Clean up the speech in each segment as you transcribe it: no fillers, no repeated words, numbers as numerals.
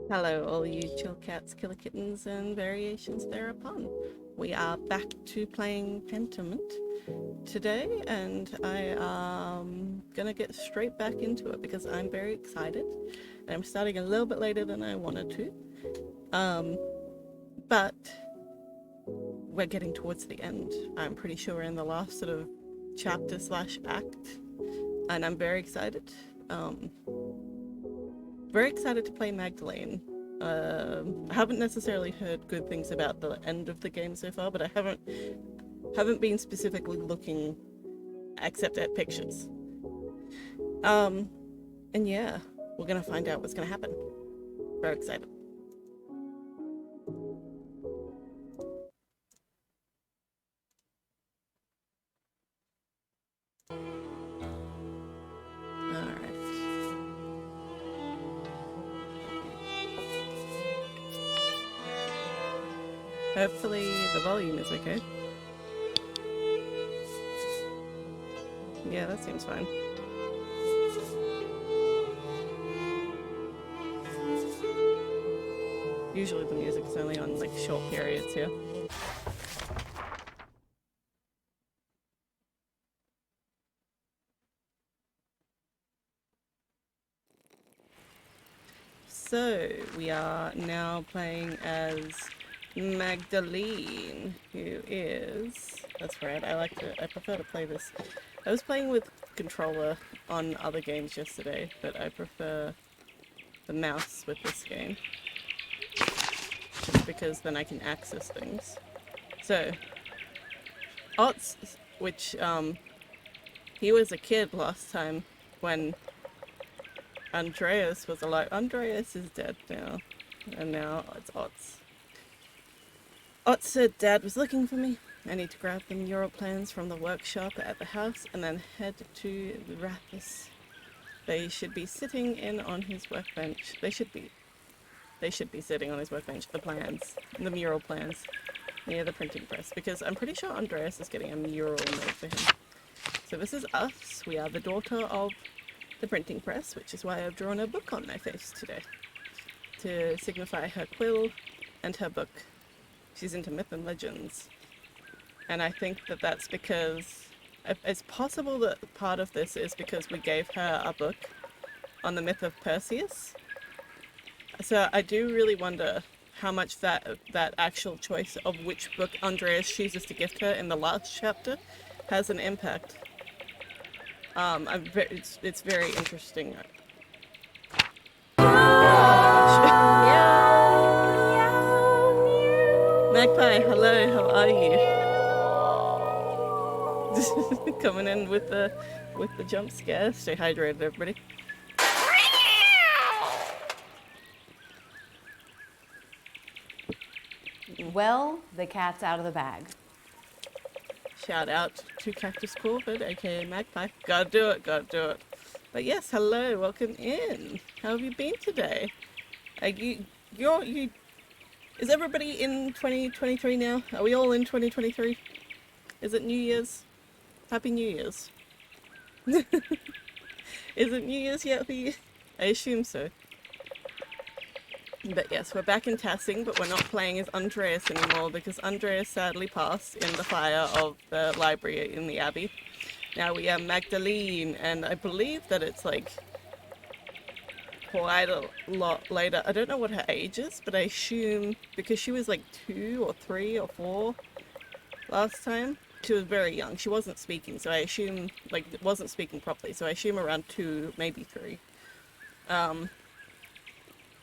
Hello, all you chill cats, killer kittens, and variations thereupon. We are back to playing Pentiment today, and I am gonna get straight back into it because I'm very excited. And I'm starting a little bit later than I wanted to, but we're getting towards the end. I'm pretty sure we're in the last sort of chapter slash act, and I'm very excited. Very excited to play Magdalene. I haven't necessarily heard good things about the end of the game so far, but I haven't been specifically looking except at pictures. And yeah, we're gonna find out what's gonna happen. Very excited. Alright. Hopefully the volume is okay. Yeah, that seems fine. Usually the music's only on like short periods here. So we are now playing as Magdalene, who is, that's right, I prefer to play this. I was playing with controller on other games yesterday, but I prefer the mouse with this game, just because then I can access things. So, Otz, which, he was a kid last time when Andreas was alive. Andreas is dead now, and now it's Otz. Otz said Dad was looking for me. I need to grab the mural plans from the workshop at the house and then head to the Rathis. They should be sitting in on his workbench. They should be sitting on his workbench. The mural plans, near the printing press, because I'm pretty sure Andreas is getting a mural made for him. So this is us. We are the daughter of the printing press, which is why I've drawn a book on my face today, to signify her quill and her book. She's into myth and legends. And I think that that's because it's possible that part of this is because we gave her a book on the myth of Perseus. So I do really wonder how much that actual choice of which book Andreas chooses to gift her in the last chapter has an impact. It's very interesting. Magpie, hello, how are you? Coming in with the jump scare. Stay hydrated, everybody. Well, the cat's out of the bag. Shout out to Cactus Corvid, aka Magpie. Gotta do it. But yes, hello, welcome in. How have you been today? Is everybody in 2023 now? Are we all in 2023? Is it New Year's? Happy New Year's. Is it New Year's yet for you? I assume so. But yes, we're back in Tassing, but we're not playing as Andreas anymore because Andreas sadly passed in the fire of the library in the Abbey. Now we are Magdalene, and I believe that it's like quite a lot later. I don't know what her age is, but I assume because she was like 2 or 3 or 4 last time, she was very young. She wasn't speaking, so I assume, like, wasn't speaking properly, so I assume around 2, maybe 3.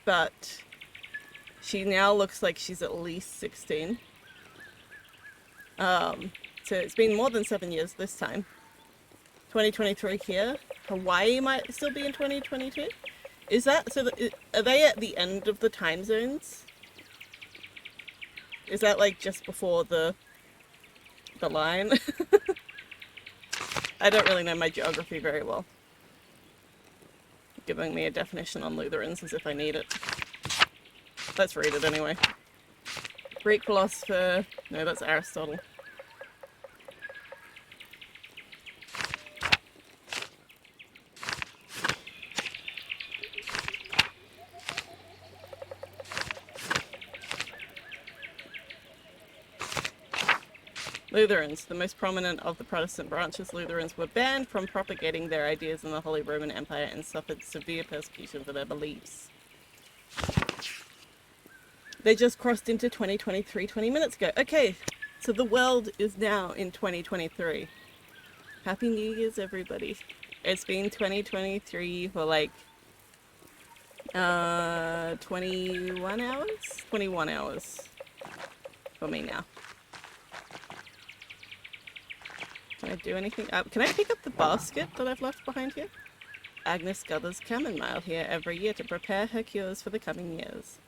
But she now looks like she's at least 16. So it's been more than 7 years this time. 2023 here. Hawaii might still be in 2022. Is that so? Are they at the end of the time zones? Is that like just before the line? I don't really know my geography very well. Giving me a definition on Lutherans as if I need it. Let's read it anyway. Greek philosopher. No, that's Aristotle. Lutherans, the most prominent of the Protestant branches, Lutherans were banned from propagating their ideas in the Holy Roman Empire and suffered severe persecution for their beliefs. They just crossed into 2023 20 minutes ago. Okay, so the world is now in 2023. Happy New Year's, everybody. It's been 2023 for like 21 hours? 21 hours for me now. Can I do anything? Can I pick up the basket that I've left behind here? Agnes gathers chamomile here every year to prepare her cures for the coming years.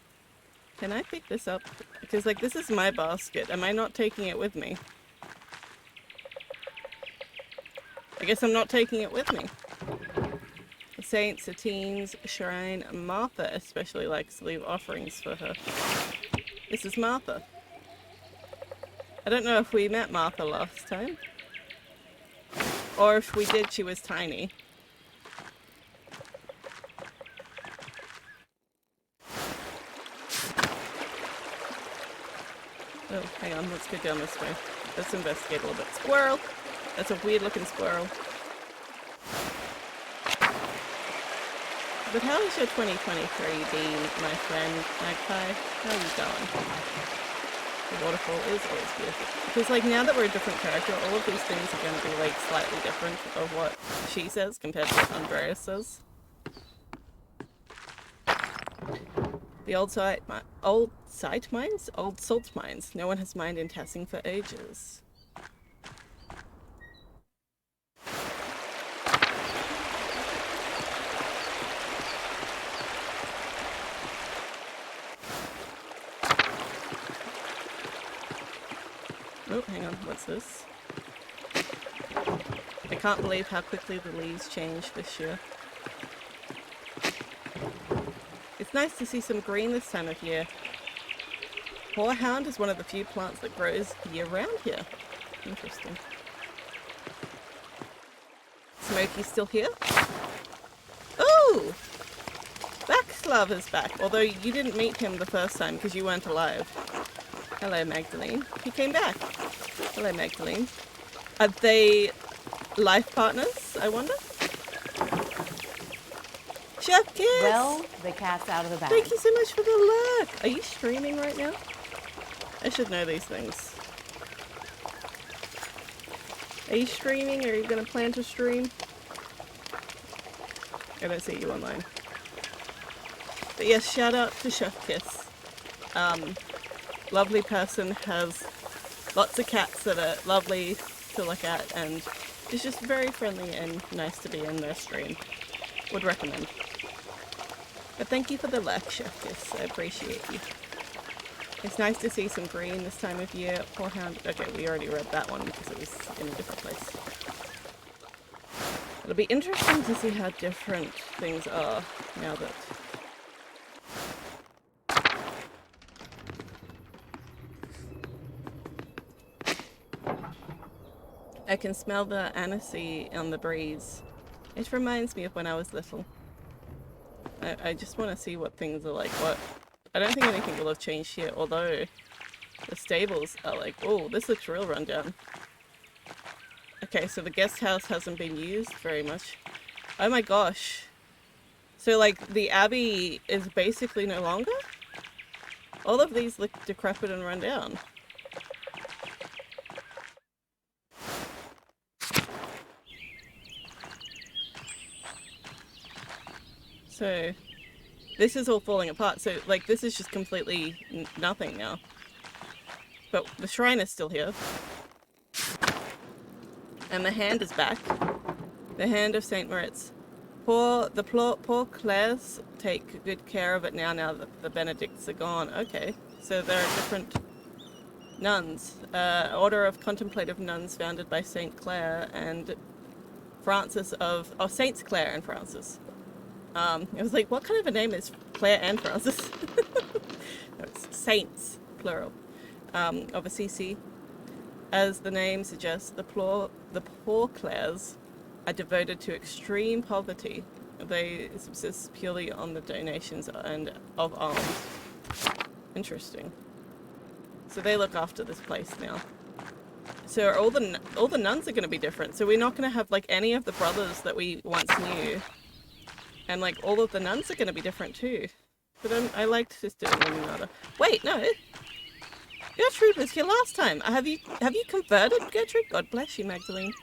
Can I pick this up? Because, like, this is my basket. Am I not taking it with me? I guess I'm not taking it with me. The Saint Satine's shrine. Martha especially likes to leave offerings for her. This is Martha. I don't know if we met Martha last time. Or if we did, she was tiny. Oh, hang on, let's go down this way. Let's investigate a little bit. Squirrel! That's a weird looking squirrel. But how is your 2023 been, my friend Magpie? How are you going? The waterfall is always beautiful. Because, like, now that we're a different character, all of these things are going to be, like, slightly different of what she says compared to what Andreas says. The old salt mines. No one has mined in Tassing for ages. Oh, hang on, what's this? I can't believe how quickly the leaves change this year. It's nice to see some green this time of year. Horehound is one of the few plants that grows year-round here. Interesting. Smokey's still here? Oh! Backslav is back, although you didn't meet him the first time because you weren't alive. Hello, Magdalene. He came back. Hello, Magdalene. Are they life partners, I wonder? Chef Kiss! Well, the cat's out of the bag. Thank you so much for the lurk. Are you streaming right now? I should know these things. Are you streaming? Or are you going to plan to stream? I don't see you online. But yes, shout out to Chef Kiss. Lovely person, has lots of cats that are lovely to look at, and is just very friendly and nice to be in their stream. Would recommend. But thank you for the lurk, Chef Kiss. I appreciate you. It's nice to see some green this time of year. Horehound. Okay, we already read that one because it was in a different place. It'll be interesting to see how different things are now that... I can smell the anisey on the breeze. It reminds me of when I was little. I just want to see what things are like. I don't think anything will have changed here, although the stables are like, oh, this looks real rundown. Okay, so the guest house hasn't been used very much. Oh my gosh. So, like, the abbey is basically no longer? All of these look decrepit and run down. So, this is all falling apart. So, like, this is just completely nothing now. But the shrine is still here. And the hand is back. The hand of Saint Moritz. Poor Clares take good care of it now that the Benedicts are gone. Okay, so there are different nuns. Order of contemplative nuns founded by Saint Clare and Francis of... Oh, Saints Clare and Francis. I was like, what kind of a name is Claire and Francis? No, it's saints, plural, of Assisi. As the name suggests, the poor Clares are devoted to extreme poverty. They subsist purely on the donations and of alms. Interesting. So they look after this place now. So all the nuns are going to be different. So we're not going to have like any of the brothers that we once knew, and like all of the nuns are going to be different too. But I liked Sister Illuminata. Wait, no. Gertrude was here last time. Have you converted, Gertrude? God bless you, Magdalene.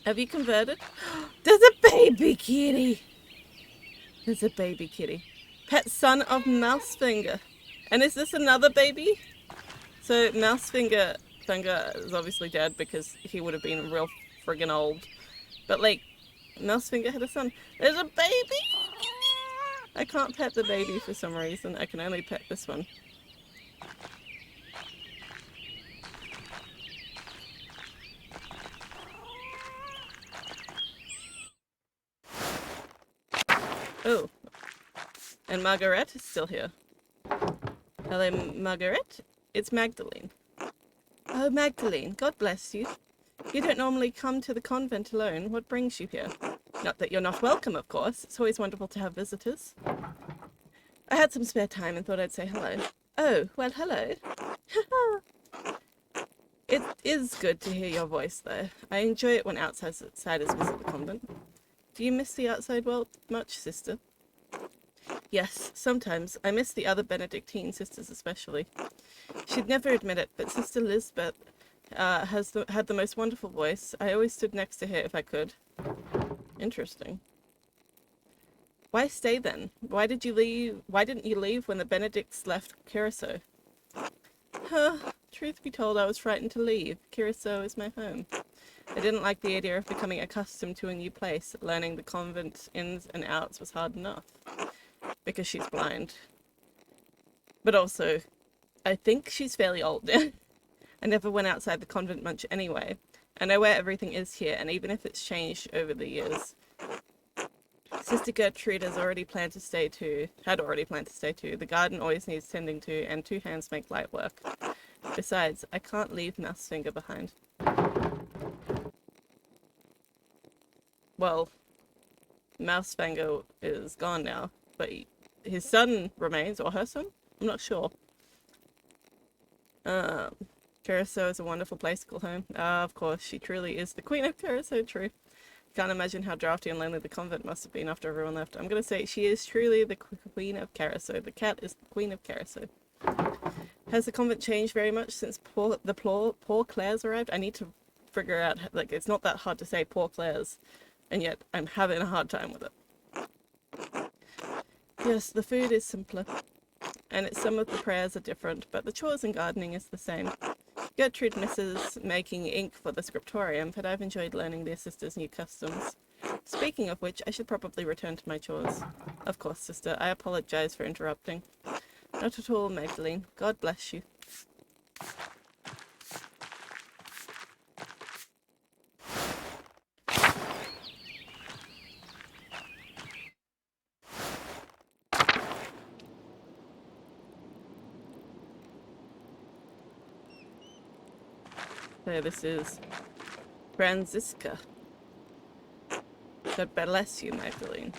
Have you converted? There's a baby kitty. There's a baby kitty. Pet son of Mousefinger. And is this another baby? So Mousefinger is obviously dead because he would have been real friggin' old. But like, Mousefinger had a son. There's a baby! I can't pet the baby for some reason. I can only pet this one. Oh. And Margaret is still here. Hello, Margaret. It's Magdalene. Oh, Magdalene, God bless you. You don't normally come to the convent alone. What brings you here? Not that you're not welcome, of course. It's always wonderful to have visitors. I had some spare time and thought I'd say hello. Oh, well, hello. It is good to hear your voice, though. I enjoy it when outsiders visit the convent. Do you miss the outside world much, sister? Yes, sometimes. I miss the other Benedictine sisters especially. She'd never admit it, but Sister Lisbeth had the most wonderful voice. I always stood next to her if I could. Interesting. Why stay then? Why didn't you leave when the Benedicts left Keirsau? Truth be told, I was frightened to leave. Keirsau is my home. I didn't like the idea of becoming accustomed to a new place. Learning the convent ins and outs was hard enough. Because she's blind. But also, I think she's fairly old now. I never went outside the convent much anyway. I know where everything is here, and even if it's changed over the years. Sister Gertrude had already planned to stay too. The garden always needs tending to, and 2 hands make light work. Besides, I can't leave Mousefinger behind. Well, Mousefinger is gone now, but his son remains, or her son? I'm not sure. Keirsau is a wonderful place to call home. Of course, she truly is the Queen of Keirsau, true. Can't imagine how drafty and lonely the convent must have been after everyone left. I'm going to say she is truly the Queen of Keirsau. The cat is the Queen of Keirsau. Has the convent changed very much since poor Claire's arrived? I need to figure out, like, it's not that hard to say poor Claire's, and yet I'm having a hard time with it. Yes, the food is simpler, and some of the prayers are different, but the chores and gardening is the same. Gertrude misses making ink for the scriptorium, but I've enjoyed learning their sister's new customs. Speaking of which, I should probably return to my chores. Of course, sister, I apologize for interrupting. Not at all, Magdalene. God bless you. So this is Franziska. God bless you, Magdalene.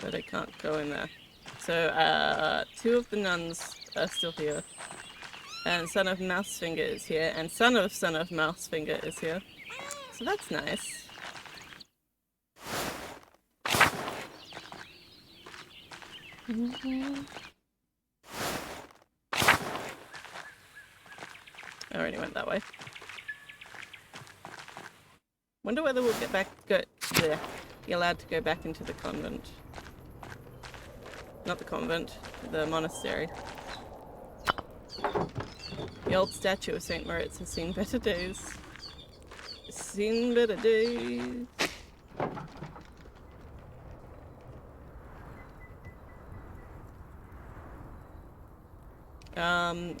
But I can't go in there. So 2 of the nuns are still here. And Son of Mousefinger is here. And Son of Mousefinger is here. So that's nice. I already went that way. Wonder whether we'll be allowed to go back into the convent. Not the convent, the monastery. The old statue of St. Moritz has seen better days. Seen better days.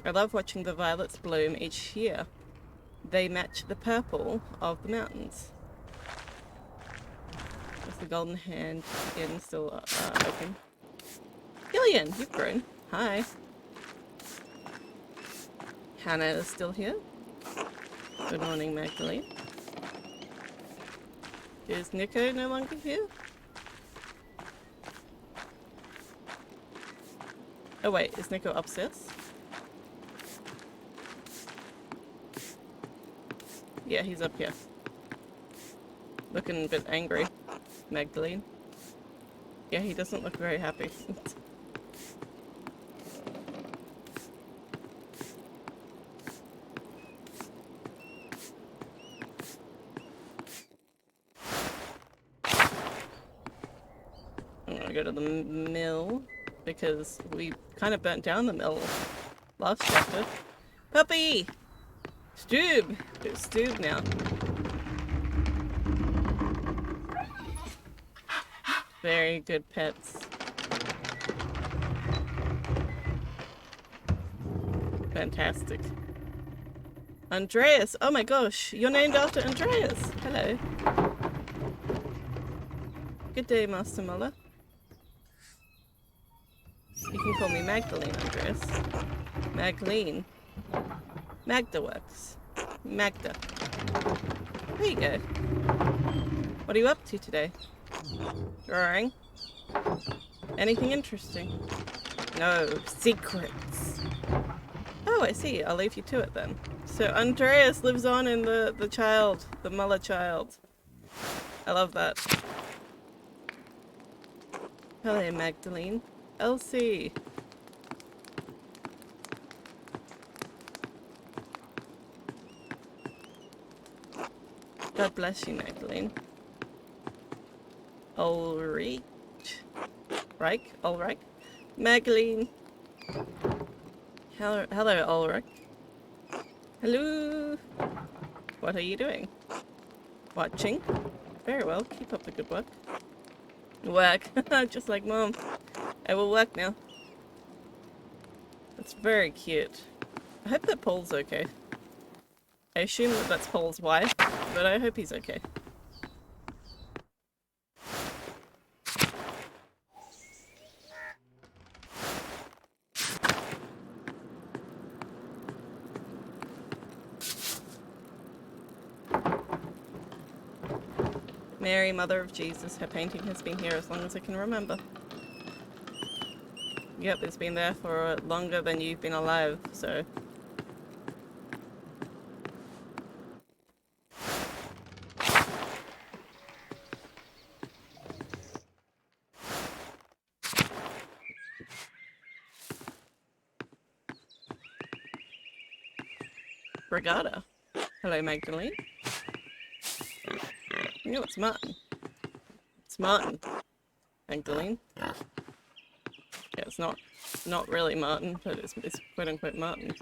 I love watching the violets bloom each year. They match the purple of the mountains. Is the golden hand inn still open? Gillian, you've grown. Hi. Hannah is still here. Good morning, Magdalene. Is Nico no longer here? Oh wait, is Nico upstairs? Yeah, he's up here. Looking a bit angry. Magdalene. Yeah, he doesn't look very happy. I'm gonna go to the mill because we kind of burnt down the mill last chapter. Puppy! Stoob! It's Stoob now. Very good pets. Fantastic. Andreas! Oh my gosh, you're named after Andreas! Hello. Good day, Master Maler. You can call me Magdalene, Andreas. Magdalene. Magda works. Magda. There you go. What are you up to today? Drawing? Anything interesting? No. Secrets. Oh, I see. I'll leave you to it then. So Andreas lives on in the child. The Maler child. I love that. Hello, Magdalene. Elsie. God bless you, Magdalene. Ulrich. Ulrich. Magdalene. Hello, Ulrich. Hello. What are you doing? Watching? Very well. Keep up the good work. Work. Just like Mom. I will work now. That's very cute. I hope that Paul's okay. I assume that that's Paul's wife, but I hope he's okay. Mary, Mother of Jesus, her painting has been here as long as I can remember. Yep, it's been there for longer than you've been alive, so... Brigada. Hello, Magdalene. No, it's Martin. It's Martin. Magdalene. Yeah, it's not really Martin, but it's quote unquote Martin.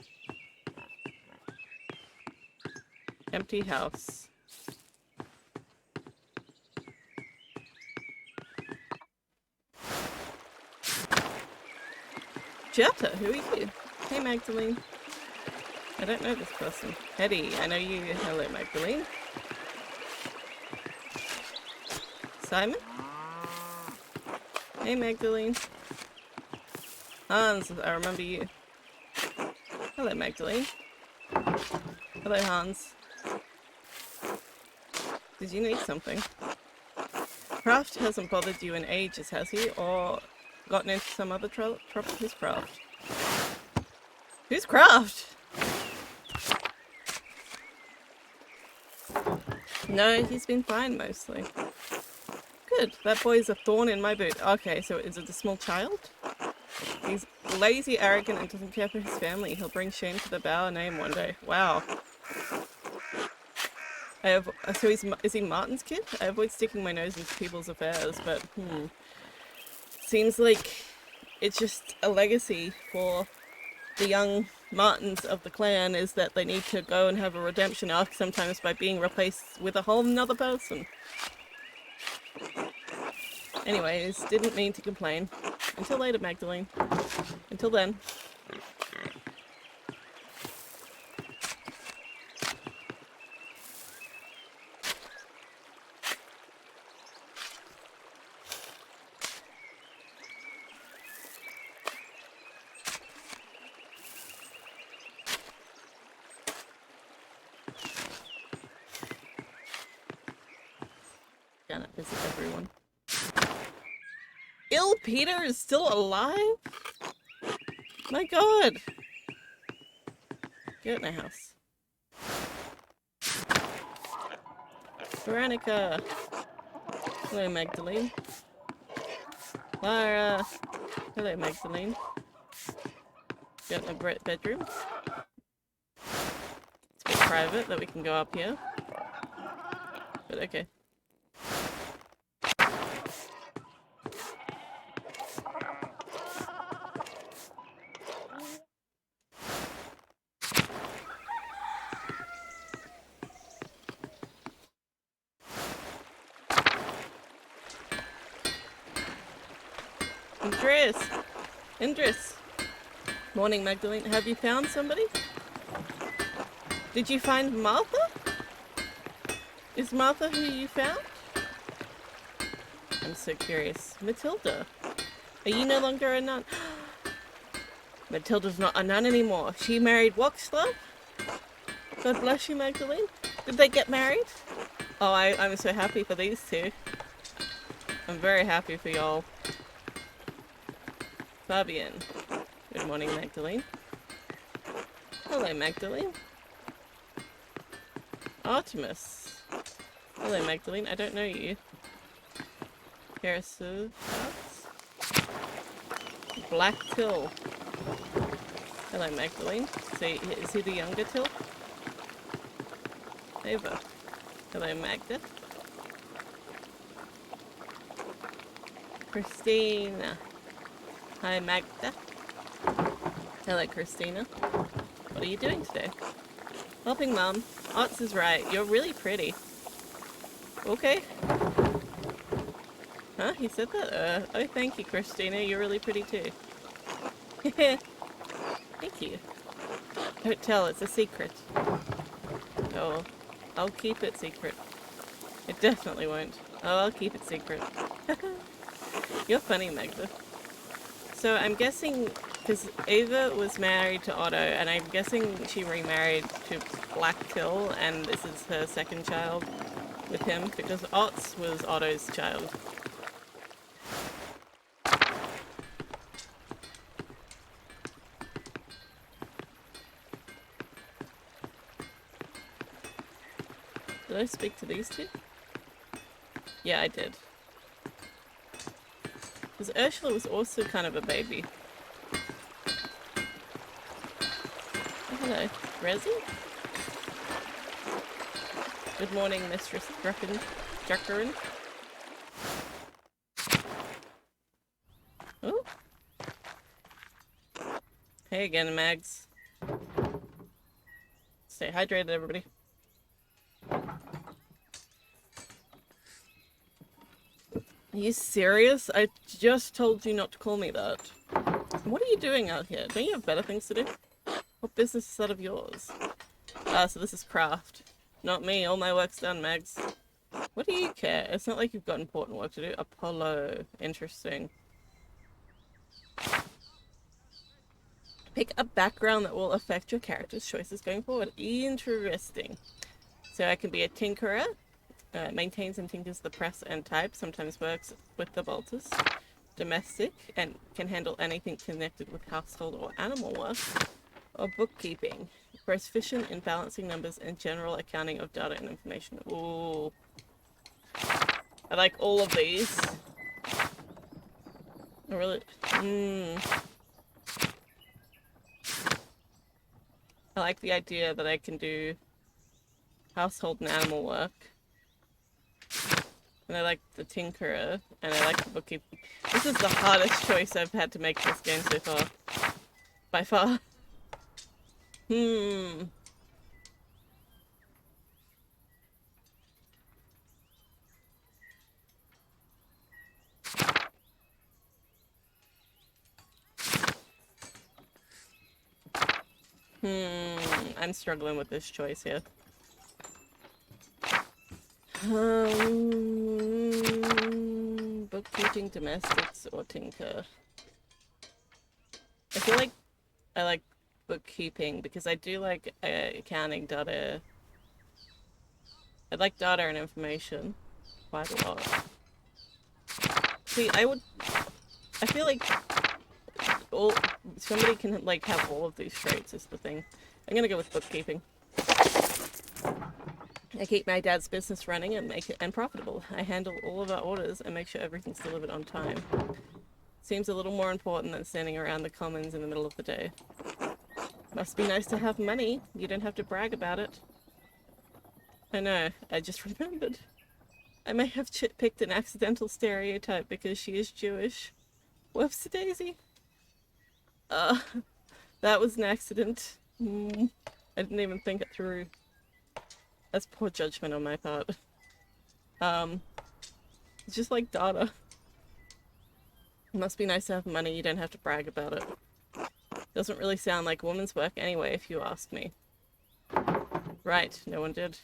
Empty house. Jetta, who are you? Hey, Magdalene. I don't know this person. Hetty, I know you. Hello, Magdalene. Simon? Hey, Magdalene. Hans, I remember you. Hello, Magdalene. Hello, Hans. Did you need something? Craft hasn't bothered you in ages, has he? Or gotten into some other trouble? Who's Craft? Who's Craft? No, he's been fine mostly. Good, that boy's a thorn in my boot. Okay, so is it a small child? He's lazy, arrogant, and doesn't care for his family. He'll bring shame to the Bauer name one day. Wow. So is he Martin's kid? I avoid sticking my nose into people's affairs, but seems like it's just a legacy for the young Martins of the clan, is that they need to go and have a redemption arc sometimes by being replaced with a whole nother person. Anyways, didn't mean to complain. Until later, Magdalene. Until then. Gonna visit everyone. Peter is still alive? My god! Get in the house. Veronica! Hello, Magdalene. Lara! Hello, Magdalene. Get in the bedroom. It's a bit private that we can go up here. But okay. Andreas! Morning, Magdalene. Have you found somebody? Did you find Martha? Is Martha who you found? I'm so curious. Matilda, are you no longer a nun? Matilda's not a nun anymore. She married Waxler? God bless you, Magdalene. Did they get married? Oh, I'm so happy for these two. I'm very happy for y'all. Fabian. Good morning, Magdalene. Hello, Magdalene. Artemis. Hello, Magdalene. I don't know you. Keirsau Abbey. Black Till. Hello, Magdalene. So, is he the younger Till? Ava. Hello, Magda. Christina. Hi, Magda. Hello, Christina. What are you doing today? Helping Mum. Ots is right. You're really pretty. Okay. Huh? He said that? Oh, thank you, Christina. You're really pretty too. Thank you. Don't tell. It's a secret. Oh, I'll keep it secret. It definitely won't. Oh, I'll keep it secret. You're funny, Magda. So I'm guessing, because Ava was married to Otto, and I'm guessing she remarried to Black Till, and this is her second child with him, because Ots was Otto's child. Did I speak to these two? Yeah, I did. Because Ursula was also kind of a baby. Oh, hello. Resi? Good morning, Mistress Druckerin. Oh. Hey again, Mags. Stay hydrated, everybody. Are you serious? I just told you not to call me that. What are you doing out here? Don't you have better things to do? What business is that of yours? Ah, so this is craft. Not me. All my work's done, Megs. What do you care? It's not like you've got important work to do. Apollo. Interesting. Pick a background that will affect your character's choices going forward. Interesting. So I can be a tinkerer. Maintains and tinkers the press and type, sometimes works with the bolters. Domestic, and can handle anything connected with household or animal work. Or bookkeeping. Proficient in balancing numbers and general accounting of data and information. Ooh. I like all of these. I really... I like the idea that I can do household and animal work. And I like the tinkerer, and I like the bookkeeping. This is the hardest choice I've had to make this game so far. By far. I'm struggling with this choice here. Bookkeeping, domestics, or tinker. I feel like I like bookkeeping because I do like accounting, data. I like data and information quite a lot. See, I feel like somebody can like have all of these traits is the thing. I'm gonna go with bookkeeping. I keep my dad's business running and make it profitable. I handle all of our orders and make sure everything's delivered on time. Seems a little more important than standing around the commons in the middle of the day. Must be nice to have money. You don't have to brag about it. I know, I just remembered. I may have picked an accidental stereotype because she is Jewish. Whoopsie-daisy. That was an accident. I didn't even think it through. That's poor judgment on my part. It's just like Daught'r. It must be nice to have money, you don't have to brag about it. Doesn't really sound like woman's work anyway, if you ask me. Right, no one did.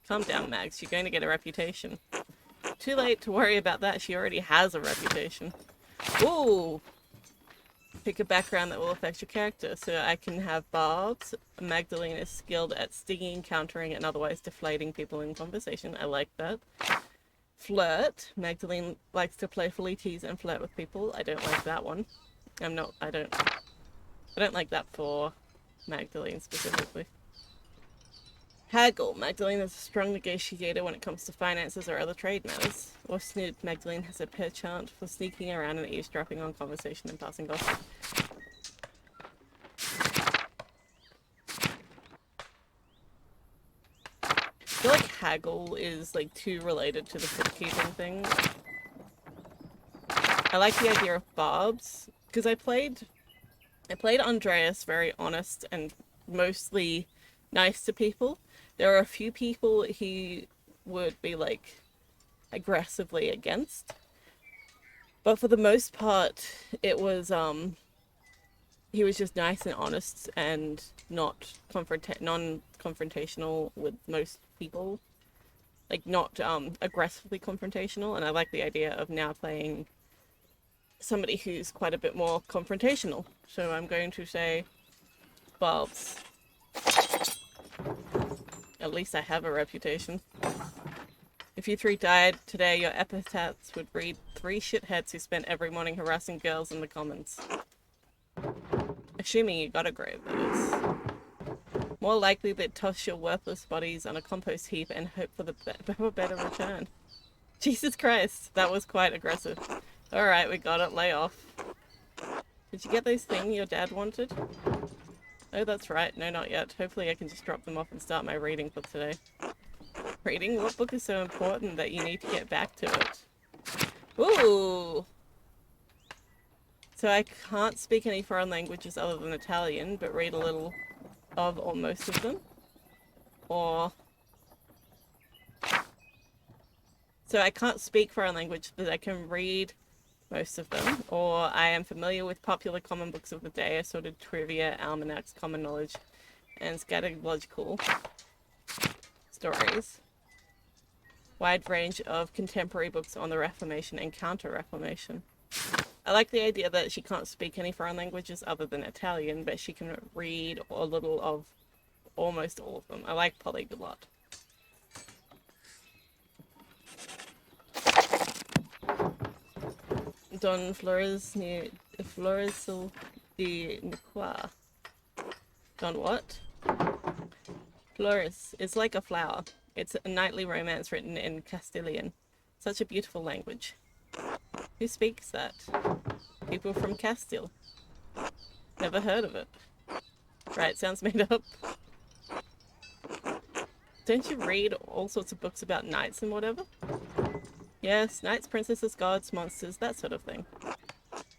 Calm down, Mags, you're going to get a reputation. Too late to worry about that, she already has a reputation. Ooh! Pick a background that will affect your character. So I can have barbs. Magdalene is skilled at stinging, countering, and otherwise deflating people in conversation. I like that. Flirt. Magdalene likes to playfully tease and flirt with people. I don't like that one. I don't like that for Magdalene specifically. Haggle. Magdalene is a strong negotiator when it comes to finances or other trade matters. Or snoop. Magdalene has a penchant for sneaking around and eavesdropping on conversation and passing gossip. I feel like haggle is like too related to the bookkeeping thing. I like the idea of barbs because I played Andreas very honest and mostly nice to people. There are a few people he would be like aggressively against, but for the most part it was he was just nice and honest and not non-confrontational with most people, like not aggressively confrontational. And I like the idea of now playing somebody who's quite a bit more confrontational, so I'm going to say barbs. At least I have a reputation. If you three died today, your epitaphs would read 3 shitheads who spent every morning harassing girls in the commons. Assuming you got a grave, that is. More likely they'd toss your worthless bodies on a compost heap and hope for a better return. Jesus Christ, that was quite aggressive. Alright, we got it, lay off. Did you get those things your dad wanted? Oh, that's right. No, not yet. Hopefully I can just drop them off and start my reading for today. Reading? What book is so important that you need to get back to it? Ooh! So I can't speak any foreign languages other than Italian, but read a little of or most of them. Or... So I can't speak foreign language, but I can read most of them, or I am familiar with popular common books of the day, assorted trivia, almanacs, common knowledge, and scatological stories. Wide range of contemporary books on the Reformation and Counter-Reformation. I like the idea that she can't speak any foreign languages other than Italian, but she can read a little of almost all of them. I like polyglot. Don Flores de Niqua. Don what? Flores. It's like a flower. It's a knightly romance written in Castilian. Such a beautiful language. Who speaks that? People from Castile. Never heard of it. Right, sounds made up. Don't you read all sorts of books about knights and whatever? Yes, knights, princesses, gods, monsters, that sort of thing.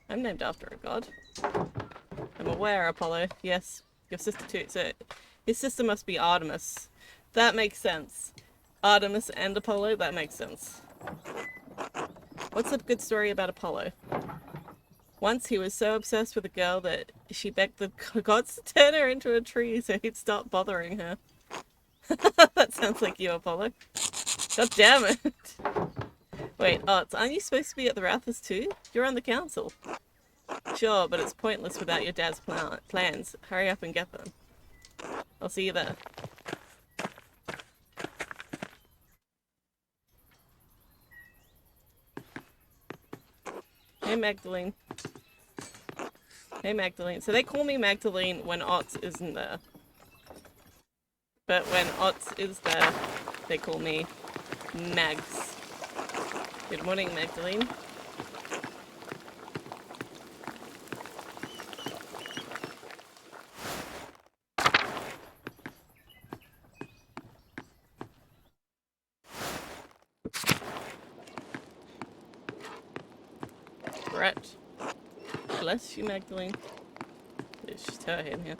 I'm named after a god. I'm aware, Apollo. Yes, your sister too. So, his sister must be Artemis. That makes sense. Artemis and Apollo, that makes sense. What's a good story about Apollo? Once he was so obsessed with a girl that she begged the gods to turn her into a tree so he'd stop bothering her. That sounds like you, Apollo. God damn it. Wait, Arts, aren't you supposed to be at the Rathers too? You're on the council. Sure, but it's pointless without your dad's plans. Hurry up and get them. I'll see you there. Hey, Magdalene. Hey, Magdalene. So they call me Magdalene when Otz isn't there. But when Otz is there, they call me Mags. Good morning, Magdalene. Brett. Bless you, Magdalene. There's just her in here.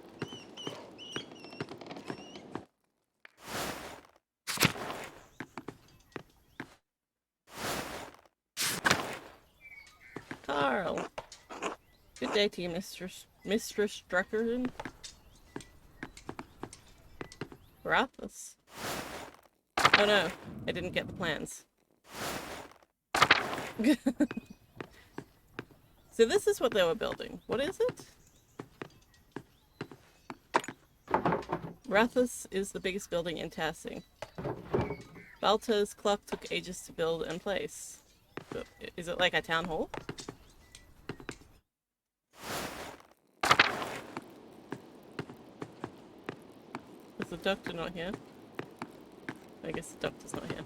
Carl. Good day to you, Mistress Druckerton. Rathus. Oh no, I didn't get the plans. So this is what they were building. What is it? Rathus is the biggest building in Tassing. Balta's clock took ages to build and place. Is it like a town hall? Is the doctor not here? I guess the doctor's not here.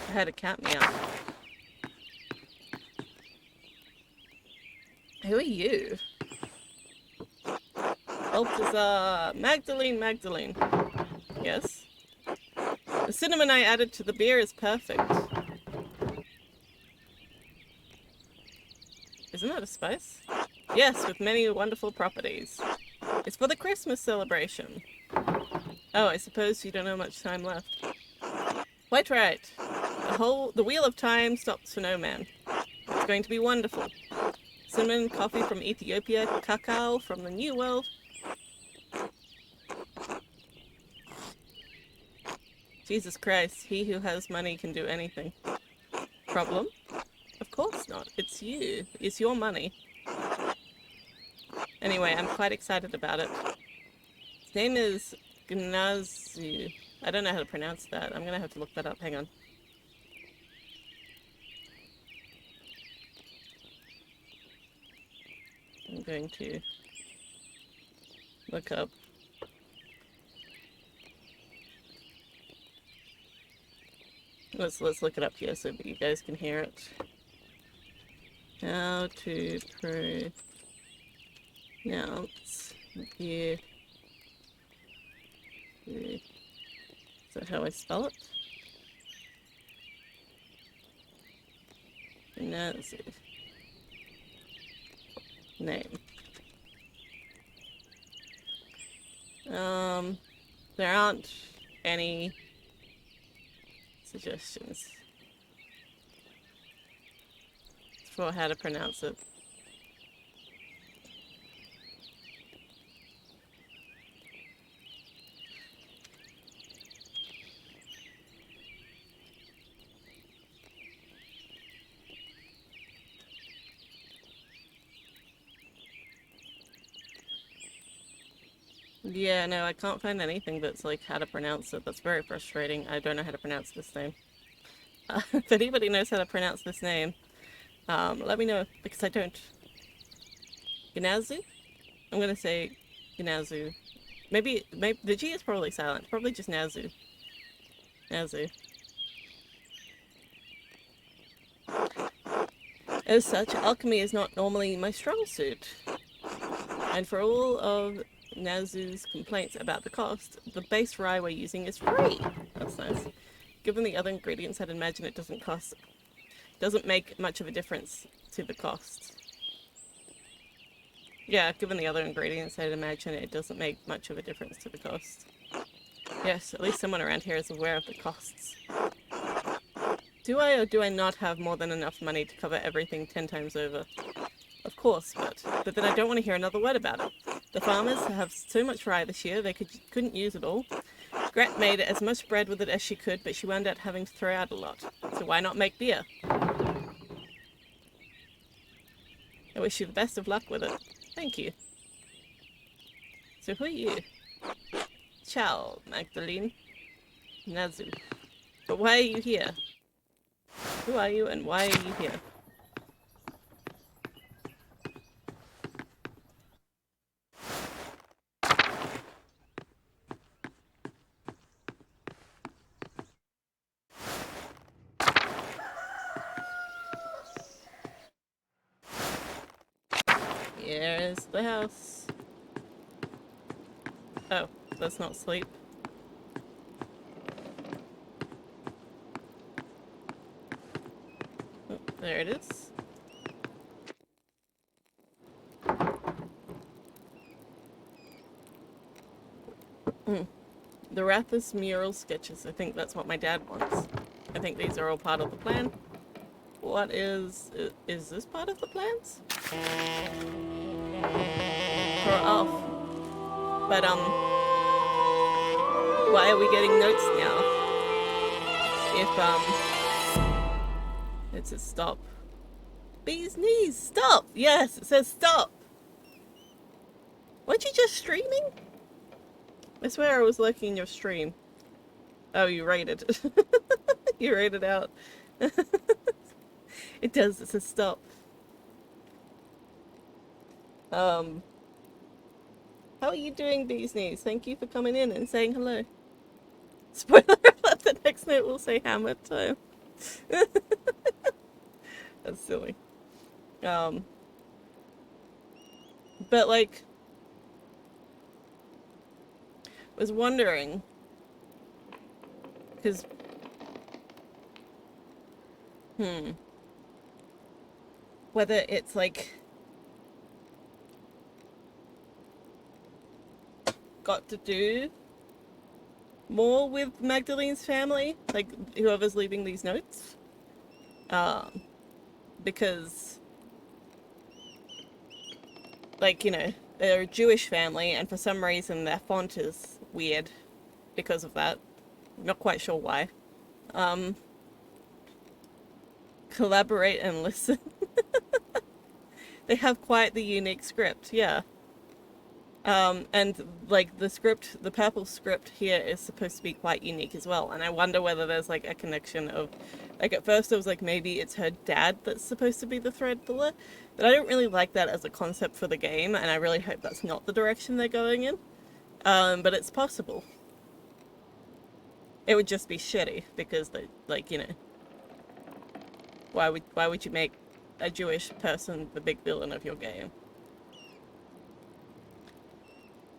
I had a cat meow. Who are you? Balthazar. Magdalene. Yes? The cinnamon I added to the beer is perfect. Isn't that a spice? Yes, with many wonderful properties. It's for the Christmas celebration. Oh, I suppose you don't have much time left. Quite right. The wheel of time stops for no man. It's going to be wonderful. Cinnamon, coffee from Ethiopia, cacao from the New World. Jesus Christ, he who has money can do anything. Problem? Of course not. It's you. It's your money. Anyway, I'm quite excited about it. His name is Gnazu. I don't know how to pronounce that. I'm gonna have to look that up. Hang on. I'm going to look up. Let's look it up here so that you guys can hear it. How to pronounce here. Is that how I spell it? Gnazu. Name. There aren't any suggestions for how to pronounce it. Yeah, no, I can't find anything that's like how to pronounce it. That's very frustrating. I don't know how to pronounce this name. If anybody knows how to pronounce this name, let me know, because I don't. Gnazu? I'm gonna say Gnazu. Maybe the G is probably silent. Probably just Nazu. Nazu. As such, alchemy is not normally my strong suit. And for all of Nazu's complaints about the cost, the base rye we're using is free. That's nice. Given the other ingredients, I'd imagine it doesn't make much of a difference to the cost. Yeah, given the other ingredients, I'd imagine it doesn't make much of a difference to the cost. Yes, at least someone around here is aware of the costs. Do I or do I not have more than enough money to cover everything 10 times over? Of course, but then I don't want to hear another word about it. The farmers have so much rye this year, they couldn't use it all. Gret made as much bread with it as she could, but she wound up having to throw out a lot. So why not make beer? I wish you the best of luck with it. Thank you. So who are you? Ciao, Magdalene. Nazu. But why are you here? Who are you and why are you here? Here's the house. Oh, that's not sleep. Oh, there it is. The Rathus mural sketches. I think that's what my dad wants. I think these are all part of the plan. What is this part of the plans? For off. But why are we getting notes now? If it says stop. Bee's knees, stop! Yes, it says stop! Weren't you just streaming? I swear I was lurking in your stream. Oh, you rated. You rated out. It does, it says stop. How are you doing, Bee's knees? Thank you for coming in and saying hello. Spoiler alert, the next note will say hammer time. That's silly. But like, was wondering, because, whether it's like got to do more with Magdalene's family, like whoever's leaving these notes, because like, you know, they're a Jewish family and for some reason their font is weird because of that. Not quite sure why. Collaborate and listen. They have quite the unique script, yeah. And like the script, the purple script here is supposed to be quite unique as well. And I wonder whether there's like a connection of, like at first I was like maybe it's her dad that's supposed to be the thread puller, but I don't really like that as a concept for the game, and I really hope that's not the direction they're going in. But it's possible. It would just be shitty because they, like, you know, why would you make a Jewish person the big villain of your game?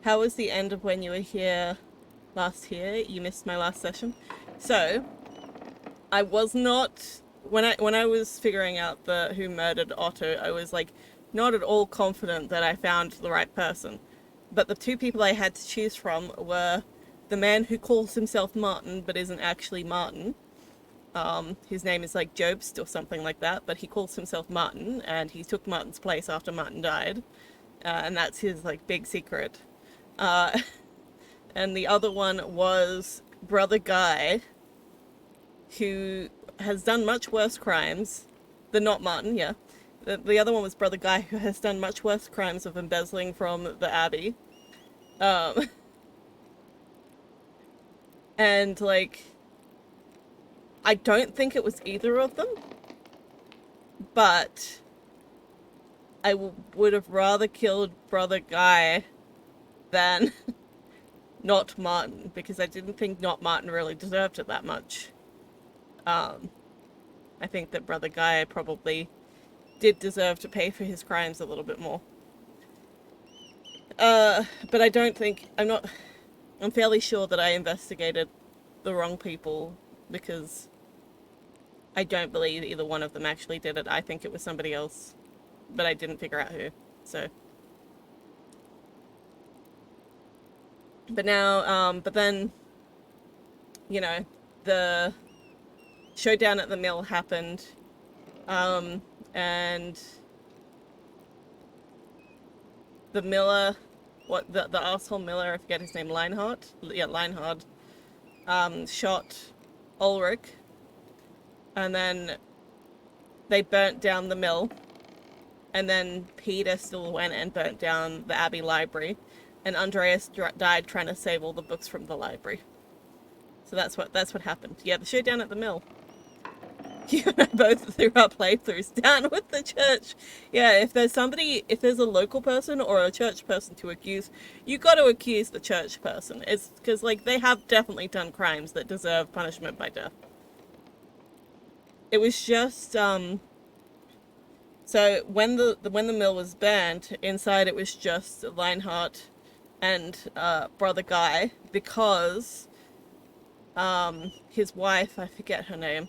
How was the end of when you were here last year? You missed my last session. So, I was not, when I was figuring out who murdered Otto, I was like not at all confident that I found the right person. But the two people I had to choose from were the man who calls himself Martin but isn't actually Martin. His name is like Jobst or something like that, but he calls himself Martin, and he took Martin's place after Martin died. And that's his like big secret. And the other one was Brother Guy, who has done much worse crimes than not Martin, yeah. The other one was Brother Guy, who has done much worse crimes of embezzling from the Abbey. And like, I don't think it was either of them, but I would have rather killed Brother Guy than not Martin, because I didn't think not Martin really deserved it that much. I think that Brother Guy probably did deserve to pay for his crimes a little bit more. But I don't think, I'm fairly sure that I investigated the wrong people, because I don't believe either one of them actually did it. I think it was somebody else, but I didn't figure out who, so. But now, but then, you know, the showdown at the mill happened, and the miller, the asshole miller, I forget his name, Leinhardt? Yeah, Leinhardt, shot Ulrich, and then they burnt down the mill, and then Peter still went and burnt down the Abbey library, and Andreas died trying to save all the books from the library. So that's what happened. Yeah, the showdown at the mill. You and I both threw our playthroughs down with the church. Yeah, if there's a local person or a church person to accuse, you got to accuse the church person. It's because, like, they have definitely done crimes that deserve punishment by death. It was just, so when the mill was burned, inside it was just Lionheart and Brother Guy, because his wife, I forget her name,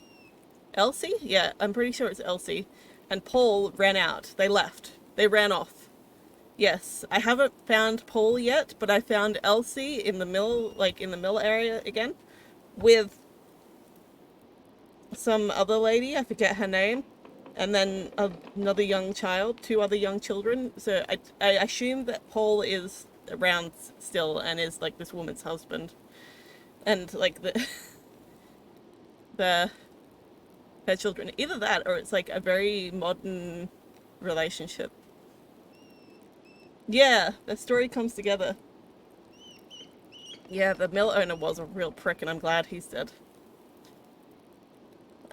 Elsie? Yeah, I'm pretty sure it's Elsie. And Paul ran out. They left. They ran off. Yes, I haven't found Paul yet, but I found Elsie in the mill, like in the mill area again, with some other lady, I forget her name, and then another young child, 2 other young children. So I assume that Paul is around still and is like this woman's husband. And like the her children. Either that or it's like a very modern relationship. Yeah, the story comes together. Yeah, the mill owner was a real prick and I'm glad he's dead.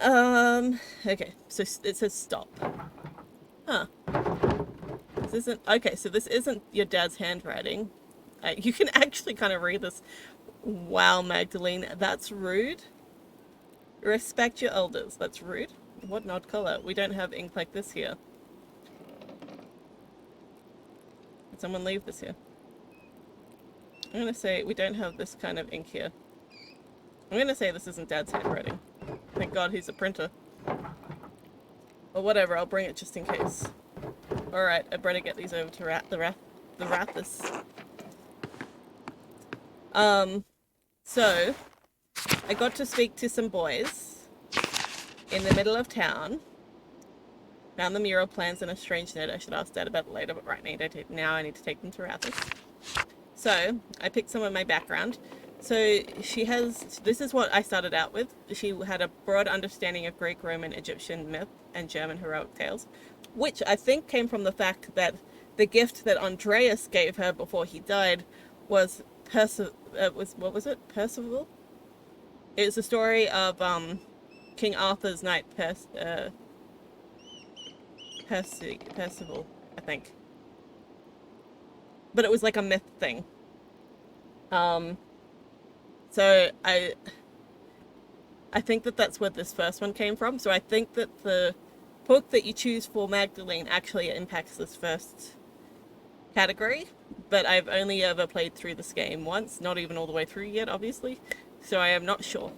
Okay, so it says stop. Huh. This isn't, okay, so this isn't your dad's handwriting. You can actually kind of read this. Wow, Magdalene, that's rude. Respect your elders. That's rude. What an odd color. We don't have ink like this here. Did someone leave this here? I'm gonna say we don't have this kind of ink here. I'm gonna say this isn't Dad's handwriting. Thank God he's a printer. Or whatever, I'll bring it just in case. Alright, I better get these over to the Rathis. So I got to speak to some boys in the middle of town. Found the mural plans and a strange note. I should ask Dad about it later, but right now I need to take them to Rathis. So I picked some of my background. So this is what I started out with. She had a broad understanding of Greek, Roman, Egyptian myth and German heroic tales, which I think came from the fact that the gift that Andreas gave her before he died was what was it? Percival? It was the story of King Arthur's knight Percival, I think. But it was like a myth thing. So I think that that's where this first one came from. So I think that the book that you choose for Magdalene actually impacts this first category. But I've only ever played through this game once, not even all the way through yet, obviously. So I am not sure.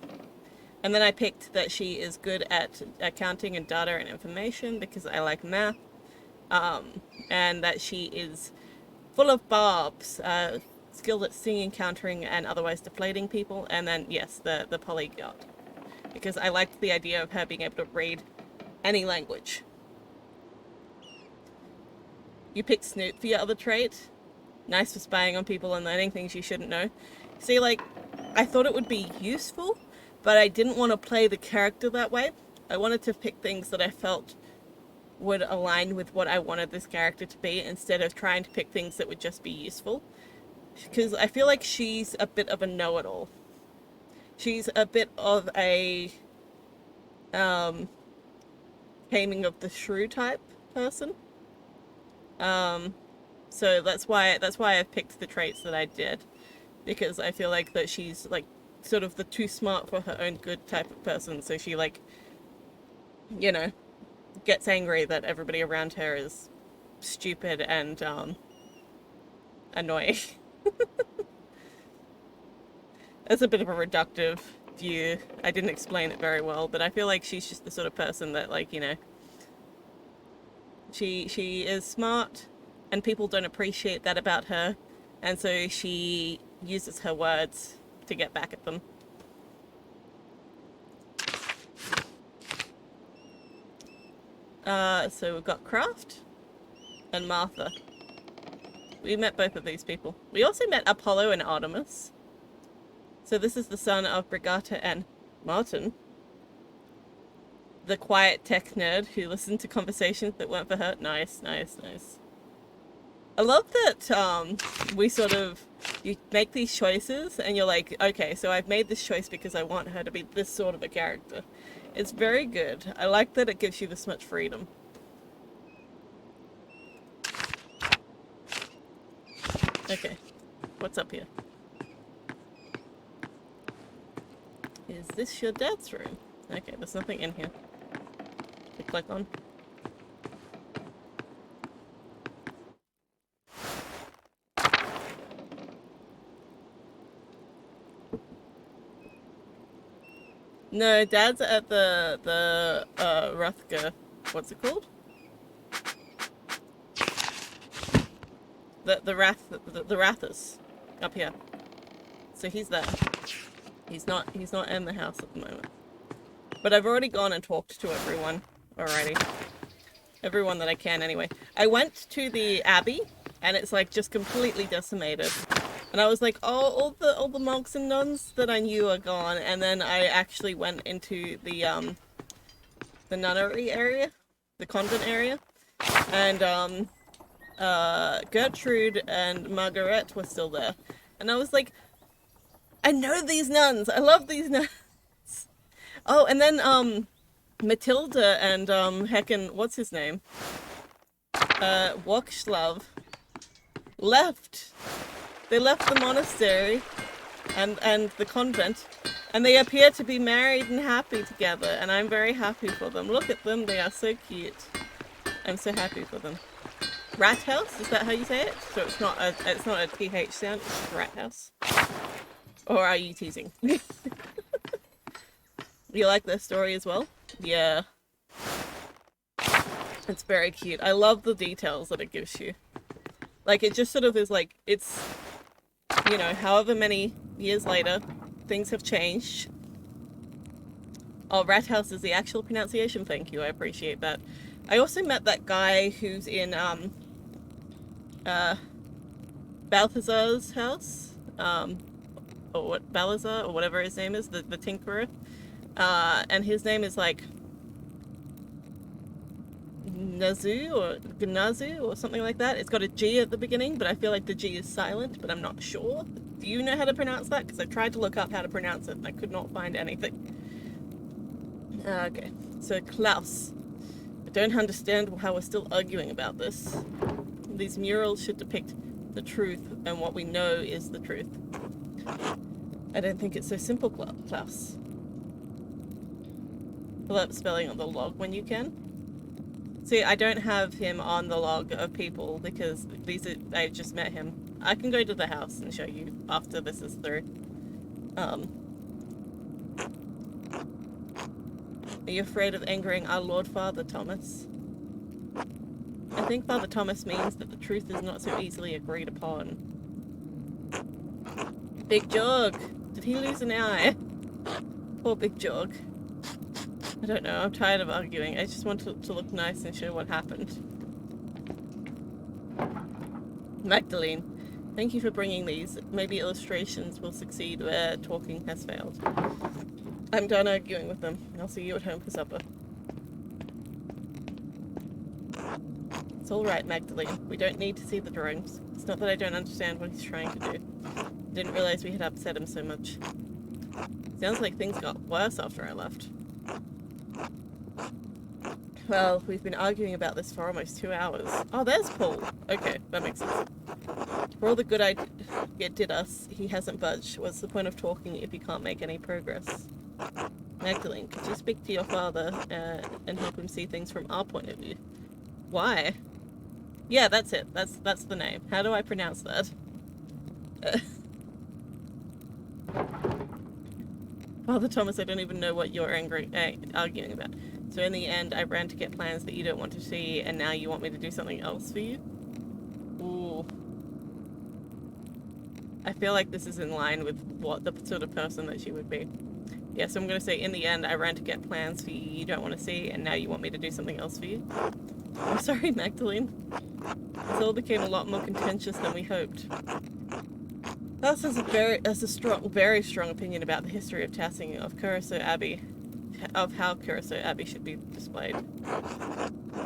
And then I picked that she is good at accounting and data and information because I like math. And that she is full of barbs, skilled at singing, countering, and otherwise deflating people. And then, yes, the polyglot. Because I liked the idea of her being able to read any language. You picked Snoop for your other trait. Nice for spying on people and learning things you shouldn't know. See, like, I thought it would be useful, but I didn't want to play the character that way. I wanted to pick things that I felt would align with what I wanted this character to be, instead of trying to pick things that would just be useful. Because I feel like she's a bit of a know-it-all. She's a bit of a taming of the shrew type person. So that's why I picked the traits that I did, because I feel like that she's like sort of the too smart for her own good type of person. So she, like, you know, gets angry that everybody around her is stupid and annoying. That's a bit of a reductive view. I didn't explain it very well, but I feel like she's just the sort of person that, like, you know, she is smart and people don't appreciate that about her, and so she uses her words to get back at them. So we've got Craft and Martha. We met both of these people. We also met Apollo and Artemis. So this is the son of Brigata and Martin, the quiet tech nerd who listened to conversations that weren't for her. Nice, nice, nice. I love that we sort of, you make these choices and you're like, okay, so I've made this choice because I want her to be this sort of a character. It's very good. I like that it gives you this much freedom. Okay, what's up here? Is this your dad's room? Okay, there's nothing in here to click on. No, Dad's at the Rutger. What's it called? The Rathers up here. So he's there. He's not in the house at the moment. But I've already gone and talked to everyone already. Everyone that I can anyway. I went to the Abbey and it's like just completely decimated. And I was like, oh, all the monks and nuns that I knew are gone. And then I actually went into the nunnery area, the convent area, and Gertrude and Margaret were still there. And I was like, I know these nuns. I love these nuns. Oh, and then Matilda and heckin', what's his name? Wokslav left. They left the monastery and the convent, and they appear to be married and happy together, and I'm very happy for them. Look at them, they are so cute. I'm so happy for them. Rat house, is that how you say it? So it's not a TH sound, it's rat house. Or are you teasing? You like their story as well? Yeah. It's very cute. I love the details that it gives you. Like, it just sort of is like, it's, you know, however many years later, things have changed. Oh, rat house is the actual pronunciation. Thank you, I appreciate that. I also met that guy who's in Balthazar's house, or what, Balthazar, or whatever his name is, the tinkerer, and his name is like Nazu or Gnazu or something like that. It's got a G at the beginning, but I feel like the G is silent, but I'm not sure. Do you know how to pronounce that? Because I tried to look up how to pronounce it and I could not find anything. Okay, so Klaus. I don't understand how we're still arguing about this. These murals should depict the truth, and what we know is the truth. I don't think it's so simple, Klaus. Pull up spelling on the log when you can. See, I don't have him on the log of people because I just met him. I can go to the house and show you after this is through. Are you afraid of angering our Lord Father Thomas? I think Father Thomas means that the truth is not so easily agreed upon. Big Jog! Did he lose an eye? Poor Big Jog. I don't know, I'm tired of arguing. I just want to look nice and show what happened. Magdalene, thank you for bringing these. Maybe illustrations will succeed where talking has failed. I'm done arguing with them. I'll see you at home for supper. It's alright, Magdalene. We don't need to see the drawings. It's not that I don't understand what he's trying to do. I didn't realize we had upset him so much. Sounds like things got worse after I left. Well, we've been arguing about this for almost 2 hours. Oh, there's Paul. Okay, that makes sense. For all the good it did us, he hasn't budged. What's the point of talking if you can't make any progress? Magdalene, could you speak to your father and help him see things from our point of view? Why? Yeah, that's it. That's the name. How do I pronounce that? Father Thomas, I don't even know what you're arguing about. So in the end, I ran to get plans that you don't want to see, and now you want me to do something else for you? Ooh. I feel like this is in line with what the sort of person that she would be. Yeah, so I'm going to say, in the end, I ran to get plans for you don't want to see, and now you want me to do something else for you? I'm sorry, Magdalene. This all became a lot more contentious than we hoped. Thus has a very strong opinion about the history of Tassing, of Keirsau Abbey, of how Keirsau Abbey should be displayed.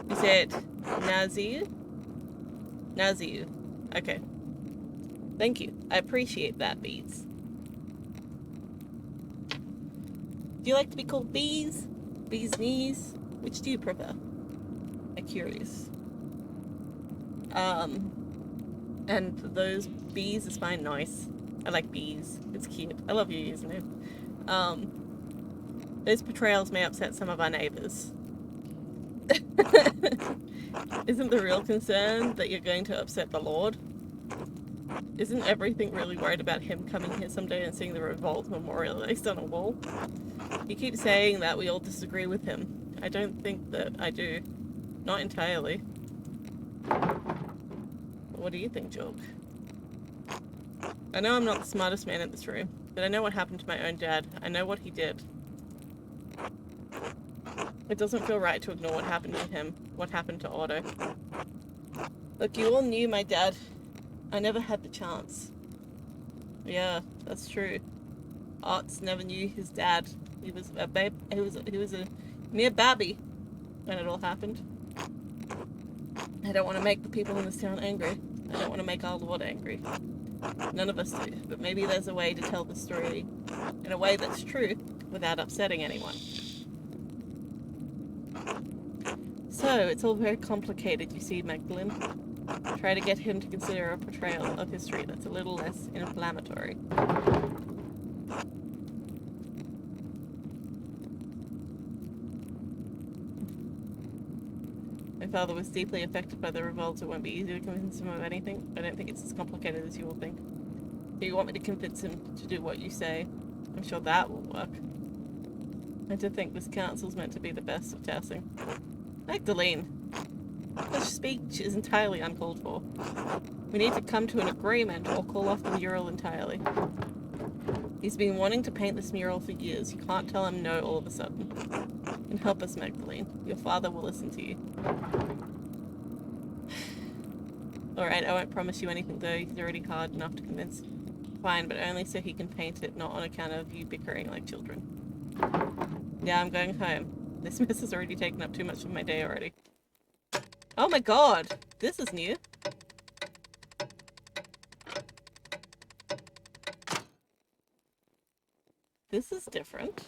You said Nazir? Okay. Thank you. I appreciate that, Bees. Do you like to be called Bees? Bees knees? Which do you prefer? I'm curious. And those bees is fine. Nice. I like bees. It's cute. I love your username. Those portrayals may upset some of our neighbors. Isn't the real concern that you're going to upset the Lord? Isn't everything really worried about him coming here someday and seeing the revolt memorialized on a wall? You keep saying that we all disagree with him. I don't think that I do. Not entirely. What do you think, Jorg? I know I'm not the smartest man in this room, but I know what happened to my own dad. I know what he did. It doesn't feel right to ignore what happened to him, what happened to Otto. Look, you all knew my dad. I never had the chance. Yeah, that's true. Arts never knew his dad. He was a babe. He was a mere babby when it all happened. I don't want to make the people in this town angry. I don't want to make our Lord angry. None of us do, but maybe there's a way to tell the story in a way that's true without upsetting anyone. So, it's all very complicated, you see, Magdalene. Try to get him to consider a portrayal of history that's a little less inflammatory. My father was deeply affected by the revolt. It won't be easy to convince him of anything. I don't think it's as complicated as you all think. Do you want me to convince him to do what you say? I'm sure that will work. And to think this council's meant to be the best of Tassing. Magdalene, such speech is entirely uncalled for. We need to come to an agreement or call off the mural entirely. He's been wanting to paint this mural for years. You can't tell him no all of a sudden. And help us, Magdalene. Your father will listen to you. Alright, I won't promise you anything though. He's already hard enough to convince. Fine, but only so he can paint it, not on account of you bickering like children. Yeah, I'm going home. This mess has already taken up too much of my day already. Oh my god! This is new. This is different.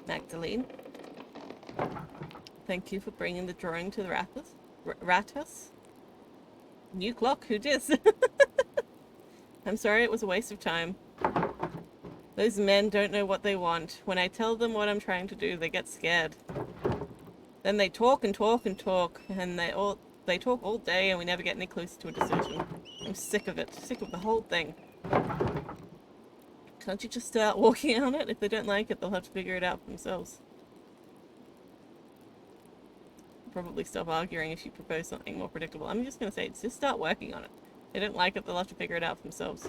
Magdalene. Thank you for bringing the drawing to the Ratus. New clock, who dis? I'm sorry it was a waste of time. Those men don't know what they want. When I tell them what I'm trying to do, they get scared. Then they talk and talk and talk, and they talk all day and we never get any closer to a decision. I'm sick of it. Sick of the whole thing. Can't you just start walking on it? If they don't like it, they'll have to figure it out for themselves. Probably stop arguing if you propose something more predictable. I'm just gonna say, just start working on it. If they don't like it, they'll have to figure it out for themselves.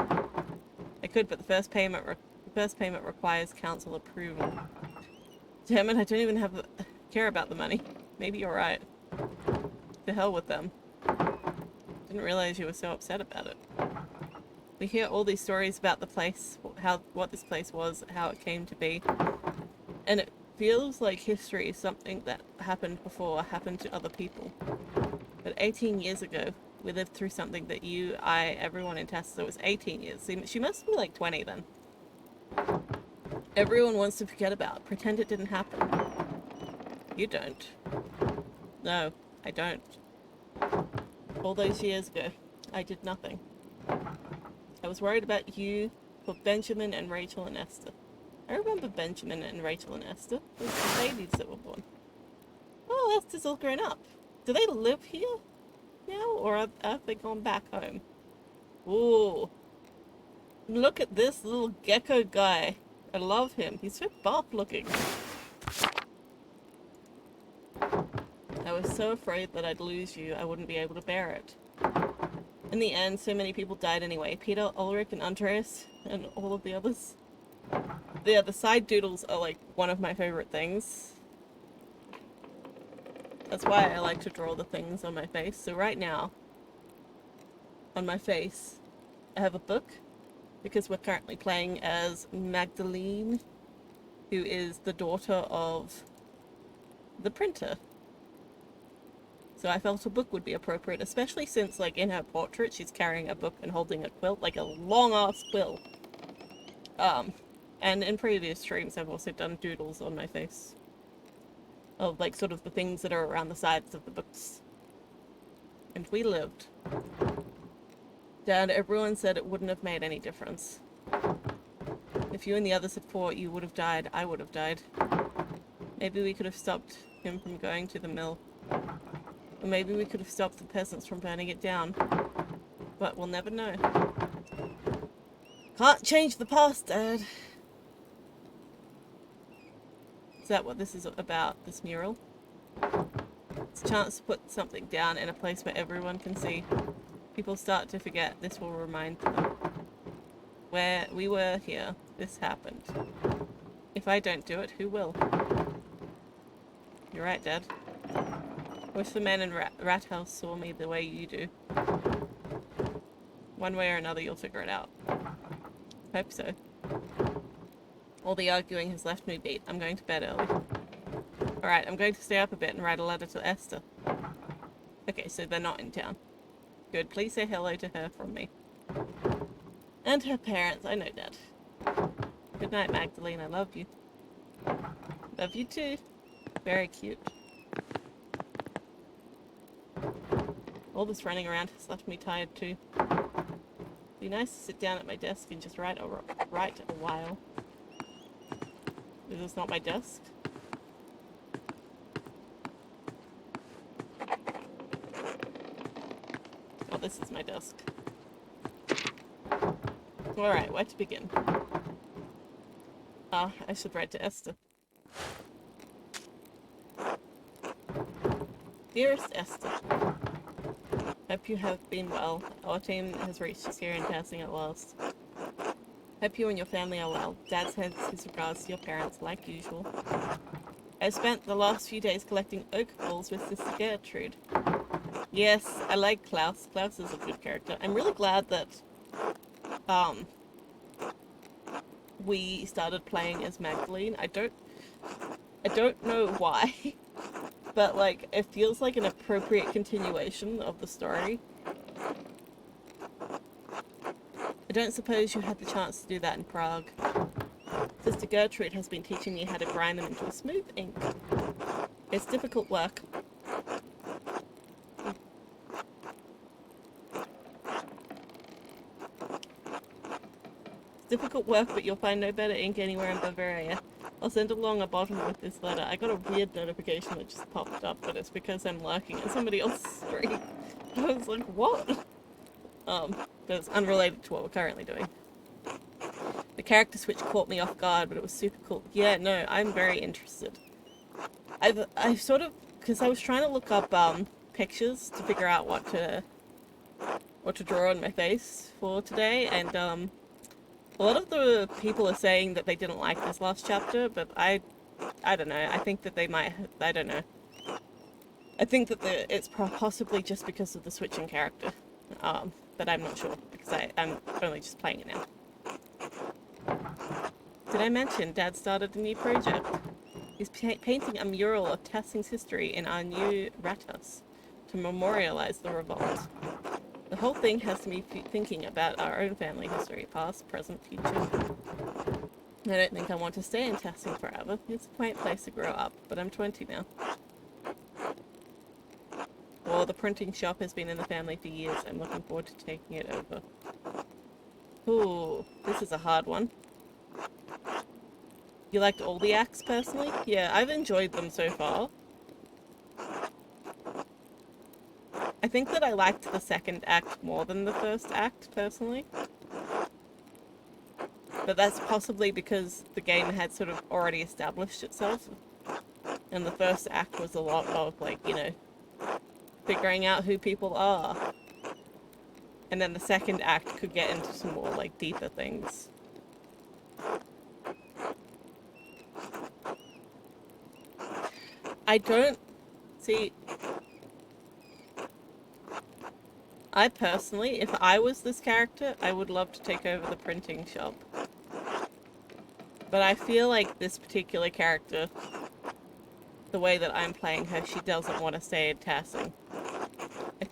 They could, but the first payment requires council approval. Damn it, I don't even care about the money. Maybe you're right. To hell with them. Didn't realize you were so upset about it. We hear all these stories about the place, what this place was, how it came to be. And it feels like history is something that happened before, happened to other people. But 18 years ago, we lived through something that you, I, everyone in Tassing was 18 years. She must be like 20 then. Everyone wants to forget about, pretend it didn't happen. You don't. No, I don't. All those years ago, I did nothing. I was worried about you, for Benjamin and Rachel and Esther. I remember Benjamin and Rachel and Esther. Those were the babies that were born. Oh, Esther's all grown up. Do they live here now, or have they gone back home? Ooh. Look at this little gecko guy. I love him. He's so buff looking. I was so afraid that I'd lose you, I wouldn't be able to bear it. In the end, so many people died anyway. Peter, Ulrich, and Andreas, and all of the others. Yeah, the side doodles are like one of my favorite things. That's why I like to draw the things on my face. So right now, on my face, I have a book, because we're currently playing as Magdalene, who is the daughter of the printer. So I felt a book would be appropriate, especially since, like, in her portrait, she's carrying a book and holding a quilt, like a long-ass quilt. And in previous streams, I've also done doodles on my face. Of, like, sort of the things that are around the sides of the books. And we lived. Dad, everyone said it wouldn't have made any difference. If you and the others had fought, you would have died, I would have died. Maybe we could have stopped him from going to the mill. Or maybe we could have stopped the peasants from burning it down. But we'll never know. Can't change the past, Dad. Is that what this is about, this mural? It's a chance to put something down in a place where everyone can see. People start to forget, this will remind them. Where we were here, this happened. If I don't do it, who will? You're right, Dad. Wish the men in Rat House saw me the way you do. One way or another, you'll figure it out. Hope so. All the arguing has left me beat. I'm going to bed early. Alright, I'm going to stay up a bit and write a letter to Esther. Okay, so they're not in town. Good, please say hello to her from me. And her parents, I know, Dad. Good night, Magdalene, I love you. Love you too. Very cute. All this running around has left me tired too. Be nice to sit down at my desk and just write a while. Is this not my desk? Oh, this is my desk. Alright, where to begin? I should write to Esther. Dearest Esther, hope you have been well. Our team has reached us here in Tassing at last. Hope you and your family are well. Dad sends his regards to your parents, like usual. I've spent the last few days collecting oak balls with Sister Gertrude. Yes, I like Klaus. Klaus is a good character. I'm really glad that, we started playing as Magdalene. I don't know why, but, like, it feels like an appropriate continuation of the story. I don't suppose you had the chance to do that in Prague. Sister Gertrude has been teaching me how to grind them into a smooth ink. It's difficult work. It's difficult work, but you'll find no better ink anywhere in Bavaria. I'll send along a bottle with this letter. I got a weird notification that just popped up, but it's because I'm lurking at somebody else's stream. I was like, what? But it's unrelated to what we're currently doing. The character switch caught me off guard, but it was super cool. Yeah, no, I'm very interested. I've sort of, because I was trying to look up pictures to figure out what to draw on my face for today, and a lot of the people are saying that they didn't like this last chapter, but I don't know. I think that they might. I don't know. I think that it's possibly just because of the switching character. But I'm not sure, because I'm only just playing it now. Did I mention Dad started a new project? He's painting a mural of Tassing's history in our new rat house to memorialize the revolt. The whole thing has me thinking about our own family history, past, present, future. I don't think I want to stay in Tassing forever. It's a quaint place to grow up, but I'm 20 now. Well, the printing shop has been in the family for years. I'm looking forward to taking it over. Ooh, this is a hard one. You liked all the acts, personally? Yeah, I've enjoyed them so far. I think that I liked the second act more than the first act, personally. But that's possibly because the game had sort of already established itself. And the first act was a lot of, like, you know, figuring out who people are. And then the second act could get into some more, like, deeper things. I don't see... I personally, if I was this character, I would love to take over the printing shop. But I feel like this particular character, the way that I'm playing her, she doesn't want to stay in Tassing.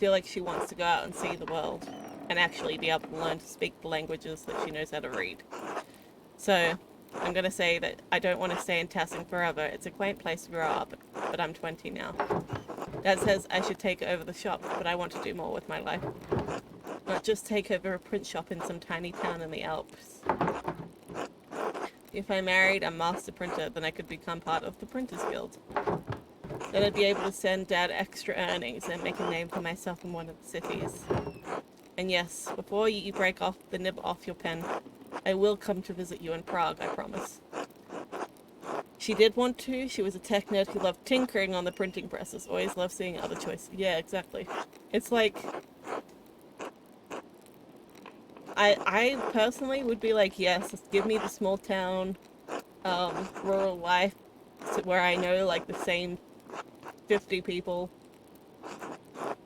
feel like she wants to go out and see the world and actually be able to learn to speak the languages that she knows how to read. So I'm going to say that I don't want to stay in Tassing forever. It's a quaint place to grow up, but I'm 20 now. Dad says I should take over the shop, but I want to do more with my life. Not just take over a print shop in some tiny town in the Alps. If I married a master printer, then I could become part of the Printers Guild. Then I'd be able to send Dad extra earnings and make a name for myself in one of the cities. And yes, before you break off the nib off your pen, I will come to visit you in Prague, I promise. She did want to. She was a tech nerd who loved tinkering on the printing presses. Always loved seeing other choices. Yeah, exactly. It's like... I personally would be like, yes, give me the small town, rural life, where I know, like, the same 50 people.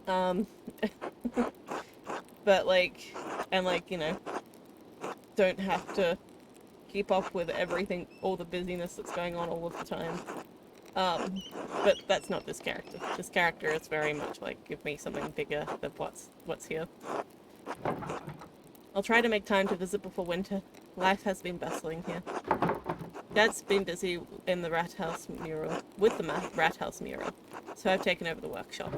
But, like, and, like, you know, don't have to keep up with everything, all the busyness that's going on all of the time. But that's not this character. This character is very much like, give me something bigger than what's here. I'll try to make time to visit before winter. Life has been bustling here. Dad's been busy in the Rat House mural, with the Rat House mural, so I've taken over the workshop.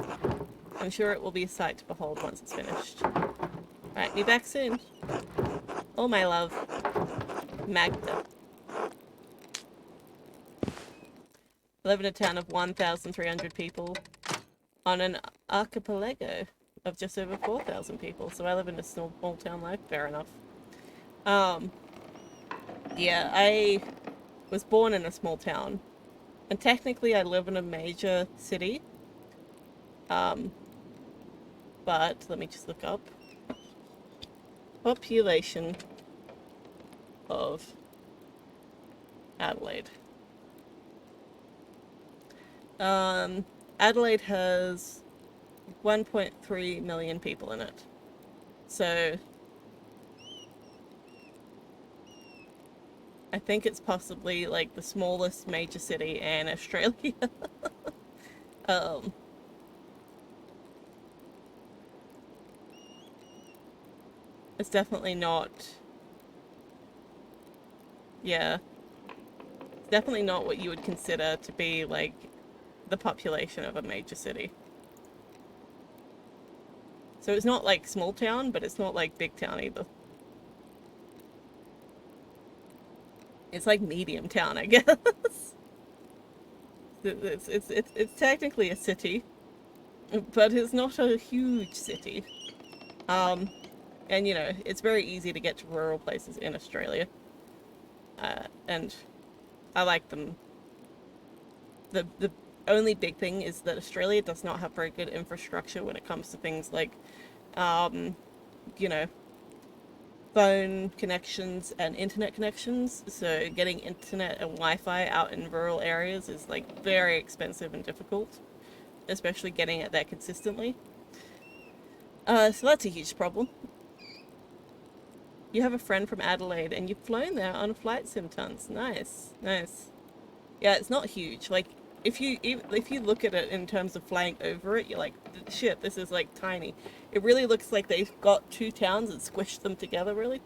I'm sure it will be a sight to behold once it's finished. Alright, be back soon. Oh, my love. Magda. I live in a town of 1,300 people on an archipelago of just over 4,000 people, so I live in a small town life. Fair enough. Yeah, I was born in a small town, and technically I live in a major city. But let me just look up. Population of Adelaide. Adelaide has 1.3 million people in it. So I think it's possibly like the smallest major city in Australia. It's definitely not, yeah, it's definitely not what you would consider to be like the population of a major city. So it's not like small town, but it's not like big town either. It's like medium town, I guess. It's technically a city, but it's not a huge city. And you know, it's very easy to get to rural places in Australia. And I like them. The only big thing is that Australia does not have very good infrastructure when it comes to things like, you know, phone connections and internet connections. So getting internet and Wi-Fi out in rural areas is like very expensive and difficult, especially getting it there consistently. So that's a huge problem. You have a friend from Adelaide and you've flown there on flight sim tons. Nice, nice. Yeah, it's not huge. Like, if you look at it in terms of flying over it, you're like, shit, this is like tiny. It really looks like they've got two towns and squished them together, really.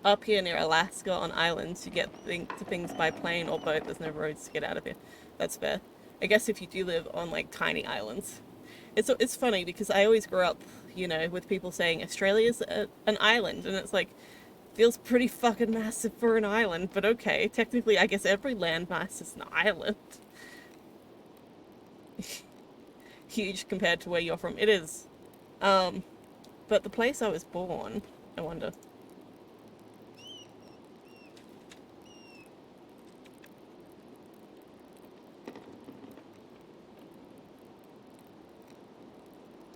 Up here near Alaska on islands, you get to things by plane or boat. There's no roads to get out of here. That's fair. I guess if you do live on like tiny islands. It's funny because I always grew up, you know, with people saying Australia's an island, and it's like, feels pretty fucking massive for an island, but okay, technically I guess every landmass is an island. Huge compared to where you're from. It is. But the place I was born, I wonder.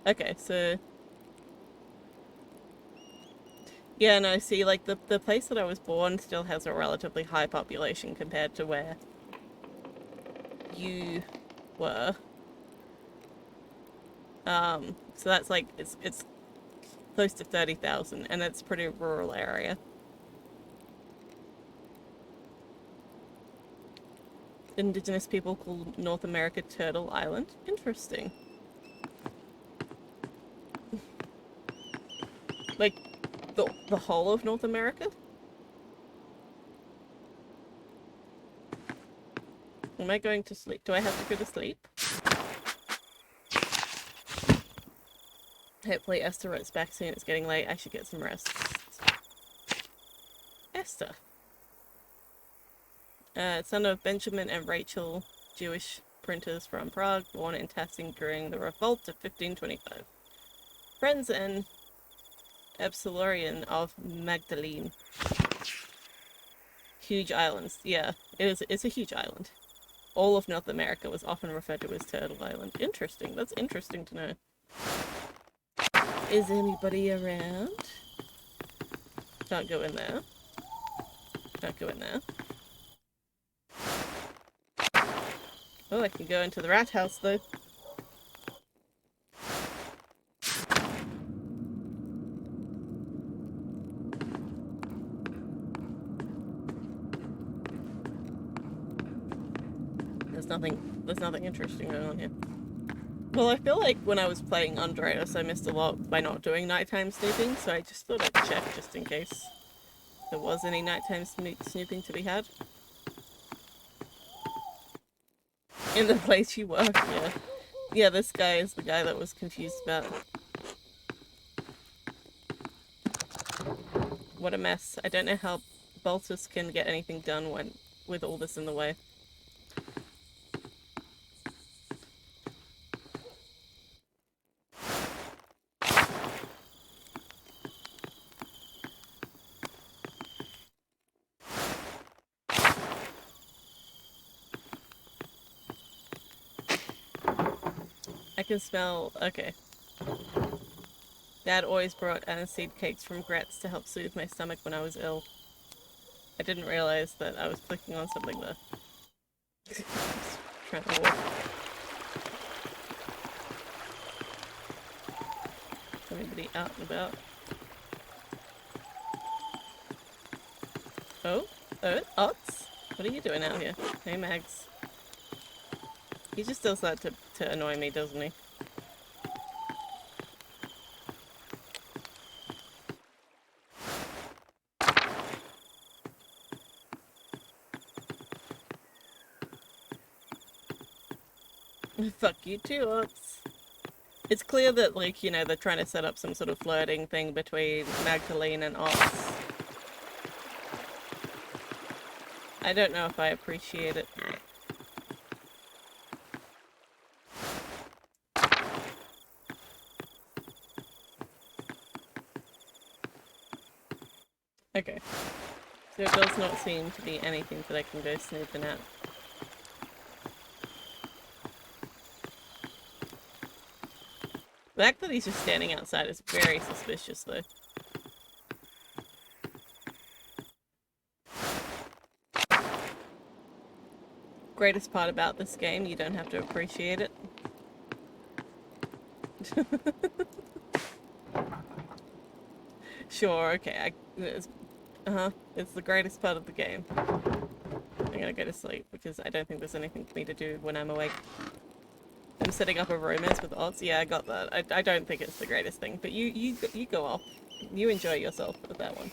Okay, so yeah, no, see, like, the place that I was born still has a relatively high population compared to where you were. So that's like, it's close to 30,000, and it's a pretty rural area. Indigenous people call North America Turtle Island. Interesting. Like, the whole of North America? Am I going to sleep? Do I have to go to sleep? Hopefully Esther writes back soon. It's getting late. I should get some rest. Esther. Son of Benjamin and Rachel, Jewish printers from Prague, born in Tassing during the revolt of 1525. Friends and Epsilurian of Magdalene. Huge islands. Yeah, it's a huge island. All of North America was often referred to as Turtle Island. Interesting. That's interesting to know. Is anybody around? Can't go in there. Can't go in there. Oh, I can go into the rat house though. There's nothing interesting going on here. Well, I feel like when I was playing Andreas, I missed a lot by not doing nighttime snooping, so I just thought I'd check just in case there was any nighttime snooping to be had. In the place you work, yeah. Yeah, this guy is the guy that was confused about. What a mess. I don't know how Baltus can get anything done with all this in the way. I can smell... okay. Dad always brought aniseed cakes from Gretz to help soothe my stomach when I was ill. I didn't realize that I was clicking on something there. Trying to walk. Anybody out and about? Oh? Oh? Ots? What are you doing out here? Hey, Mags. He just does that to annoy me, doesn't he? Fuck you too, Ots. It's clear that, like, you know, they're trying to set up some sort of flirting thing between Magdalene and Ots. I don't know if I appreciate it. Okay. So it does not seem to be anything that I can go snooping at. The fact that he's just standing outside is very suspicious, though. Greatest part about this game, you don't have to appreciate it. Sure, okay, it's the greatest part of the game. I'm gonna go to sleep because I don't think there's anything for me to do when I'm awake. I'm setting up a romance with Oz. Yeah, I got that. I don't think it's the greatest thing, but you go off. You enjoy yourself with that one.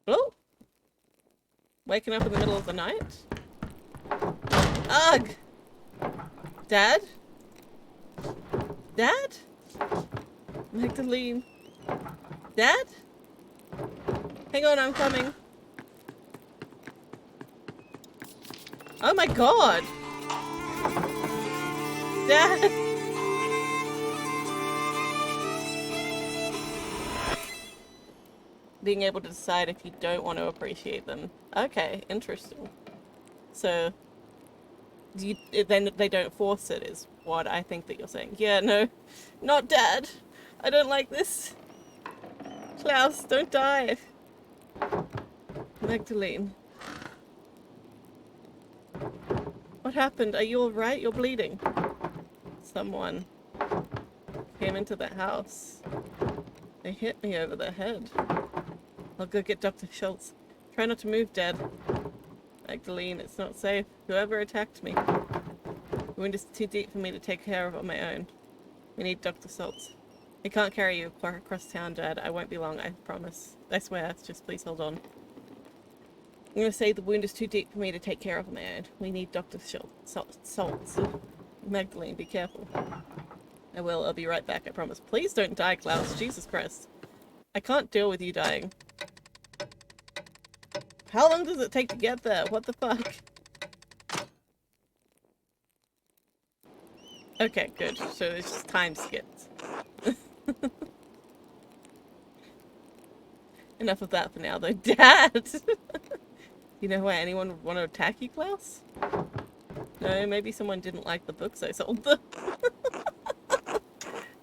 Oh! Waking up in the middle of the night? Ugh! Dad? Dad? Magdalene? Dad? Hang on, I'm coming. Oh my god! Dad! Being able to decide if you don't want to appreciate them. Okay, interesting. So, then they don't force it is what I think that you're saying. Yeah, no, not Dad. I don't like this. Klaus, don't die. Magdalene. What happened? Are you alright? You're bleeding. Someone came into the house. They hit me over the head. I'll go get Dr. Schultz. Try not to move, Dad. Magdalene, it's not safe. Whoever attacked me. The wound is too deep for me to take care of on my own. We need Dr. Saltz. I can't carry you across town, Dad. I won't be long, I promise. I swear, just please hold on. I'm gonna say the wound is too deep for me to take care of on my own. We need Dr. Saltz. Magdalene, be careful. I will, I'll be right back, I promise. Please don't die, Klaus. Jesus Christ. I can't deal with you dying. How long does it take to get there? What the fuck? Okay, good. So it's just time skipped. Enough of that for now, though. Dad! You know why anyone would want to attack you, Klaus? No, maybe someone didn't like the books I sold them.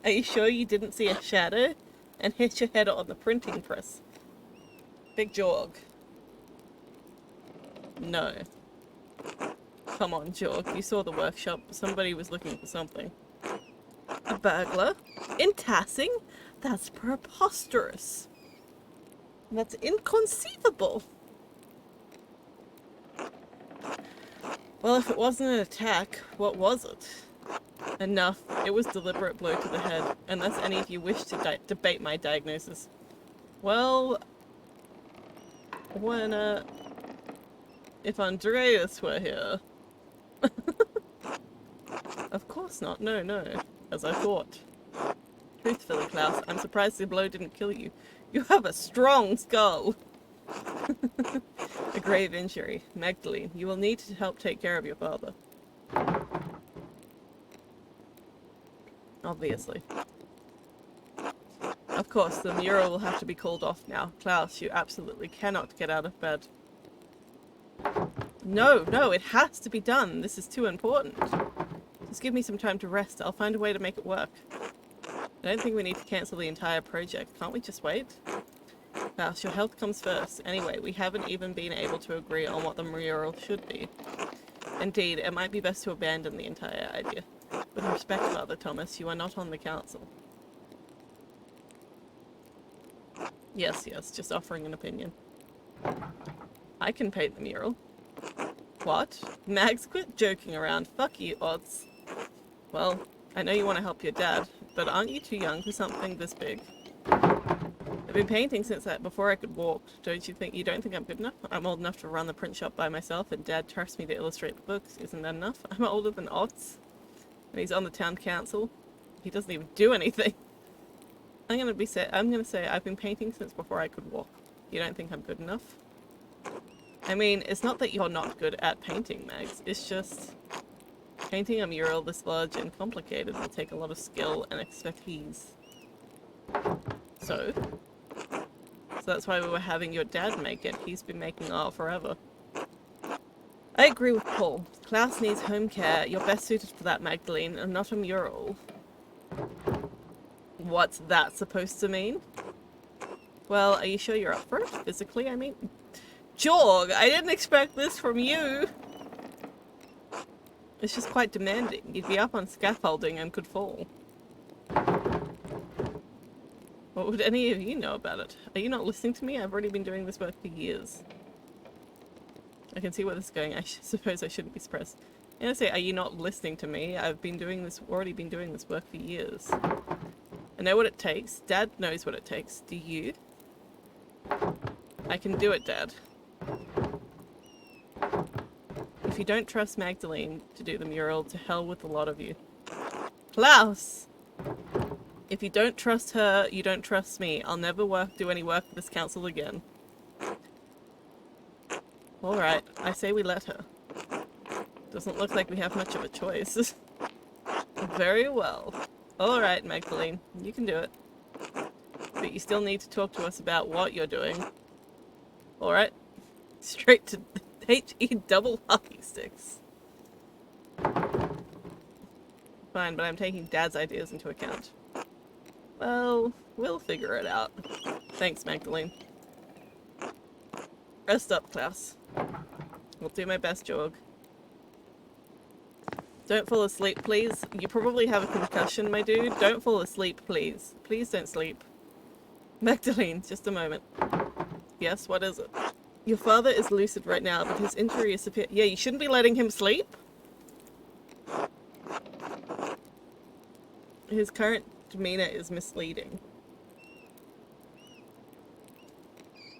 Are you sure you didn't see a shadow and hit your head on the printing press? Big Jorg. No. Come on, Jorg. You saw the workshop. Somebody was looking for something. A burglar? In Tassing? That's preposterous. That's inconceivable. Well, if it wasn't an attack, what was it? Enough. It was deliberate blow to the head, unless any of you wish to debate my diagnosis. Well, when, if Andreas were here... Of course not. No, no. As I thought. Truthfully, Klaus, I'm surprised the blow didn't kill you. You have a strong skull. A grave injury. Magdalene, you will need to help take care of your father. Obviously. Of course, the mural will have to be called off now. Klaus, you absolutely cannot get out of bed. No, no, it has to be done. This is too important. Just give me some time to rest. I'll find a way to make it work. I don't think we need to cancel the entire project. Can't we just wait? Klaus, your health comes first. Anyway, we haven't even been able to agree on what the mural should be. Indeed, it might be best to abandon the entire idea. With respect, Father Thomas, you are not on the council. Yes, yes, just offering an opinion. I can paint the mural. What? Mags, quit joking around. Fuck you, Odds. Well, I know you want to help your dad, but aren't you too young for something this big? I've been painting since before I could walk. You don't think I'm good enough? I'm old enough to run the print shop by myself, and Dad trusts me to illustrate the books. Isn't that enough? I'm older than Odds, and he's on the town council. He doesn't even do anything. I'm gonna say I've been painting since before I could walk. You don't think I'm good enough? I mean, it's not that you're not good at painting, Mags. It's just painting a mural this large and complicated will take a lot of skill and expertise. So that's why we were having your dad make it. He's been making art forever. I agree with Paul. Klaus needs home care. You're best suited for that, Magdalene, and not a mural. What's that supposed to mean? Well, are you sure you're up for it? Physically, I mean? Jorg, I didn't expect this from you! It's just quite demanding. You'd be up on scaffolding and could fall. What would any of you know about it? Are you not listening to me? I've already been doing this work for years. I can see where this is going. I suppose I shouldn't be surprised. I'm gonna say, are you not listening to me? I've been doing this, already been doing this work for years. I know what it takes. Dad knows what it takes. Do you? I can do it, Dad. If you don't trust Magdalene to do the mural, to hell with the lot of you. Klaus! If you don't trust her, you don't trust me. I'll never do any work for this council again. Alright, I say we let her. Doesn't look like we have much of a choice. Very well. Alright, Magdalene, you can do it. But you still need to talk to us about what you're doing. Alright? Straight to H-E double hockey sticks. Fine, but I'm taking Dad's ideas into account. Well, we'll figure it out. Thanks, Magdalene. Rest up, Klaus. I'll do my best, Jorg. Don't fall asleep, please. You probably have a concussion, my dude. Don't fall asleep, please. Please don't sleep. Magdalene, just a moment. Yes, what is it? Your father is lucid right now, but his injury is severe. Yeah, you shouldn't be letting him sleep. His current demeanor is misleading.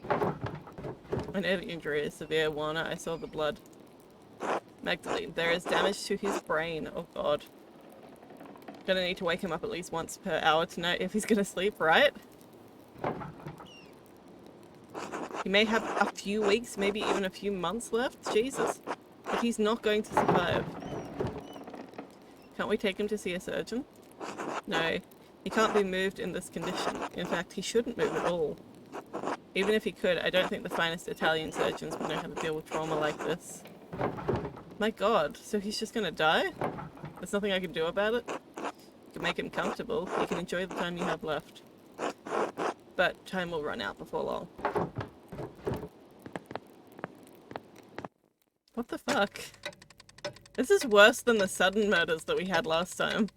I know the injury is severe, Warner. I saw the blood. Magdalene, there is damage to his brain. Oh god. Gonna need to wake him up at least once per hour to know if he's gonna sleep, right? He may have a few weeks, maybe even a few months left. Jesus. But he's not going to survive. Can't we take him to see a surgeon? No. He can't be moved in this condition. In fact, he shouldn't move at all. Even if he could, I don't think the finest Italian surgeons would know how to deal with trauma like this. My god, so he's just gonna die? There's nothing I can do about it? You can make him comfortable. You can enjoy the time you have left. But time will run out before long. What the fuck? This is worse than the sudden murders that we had last time.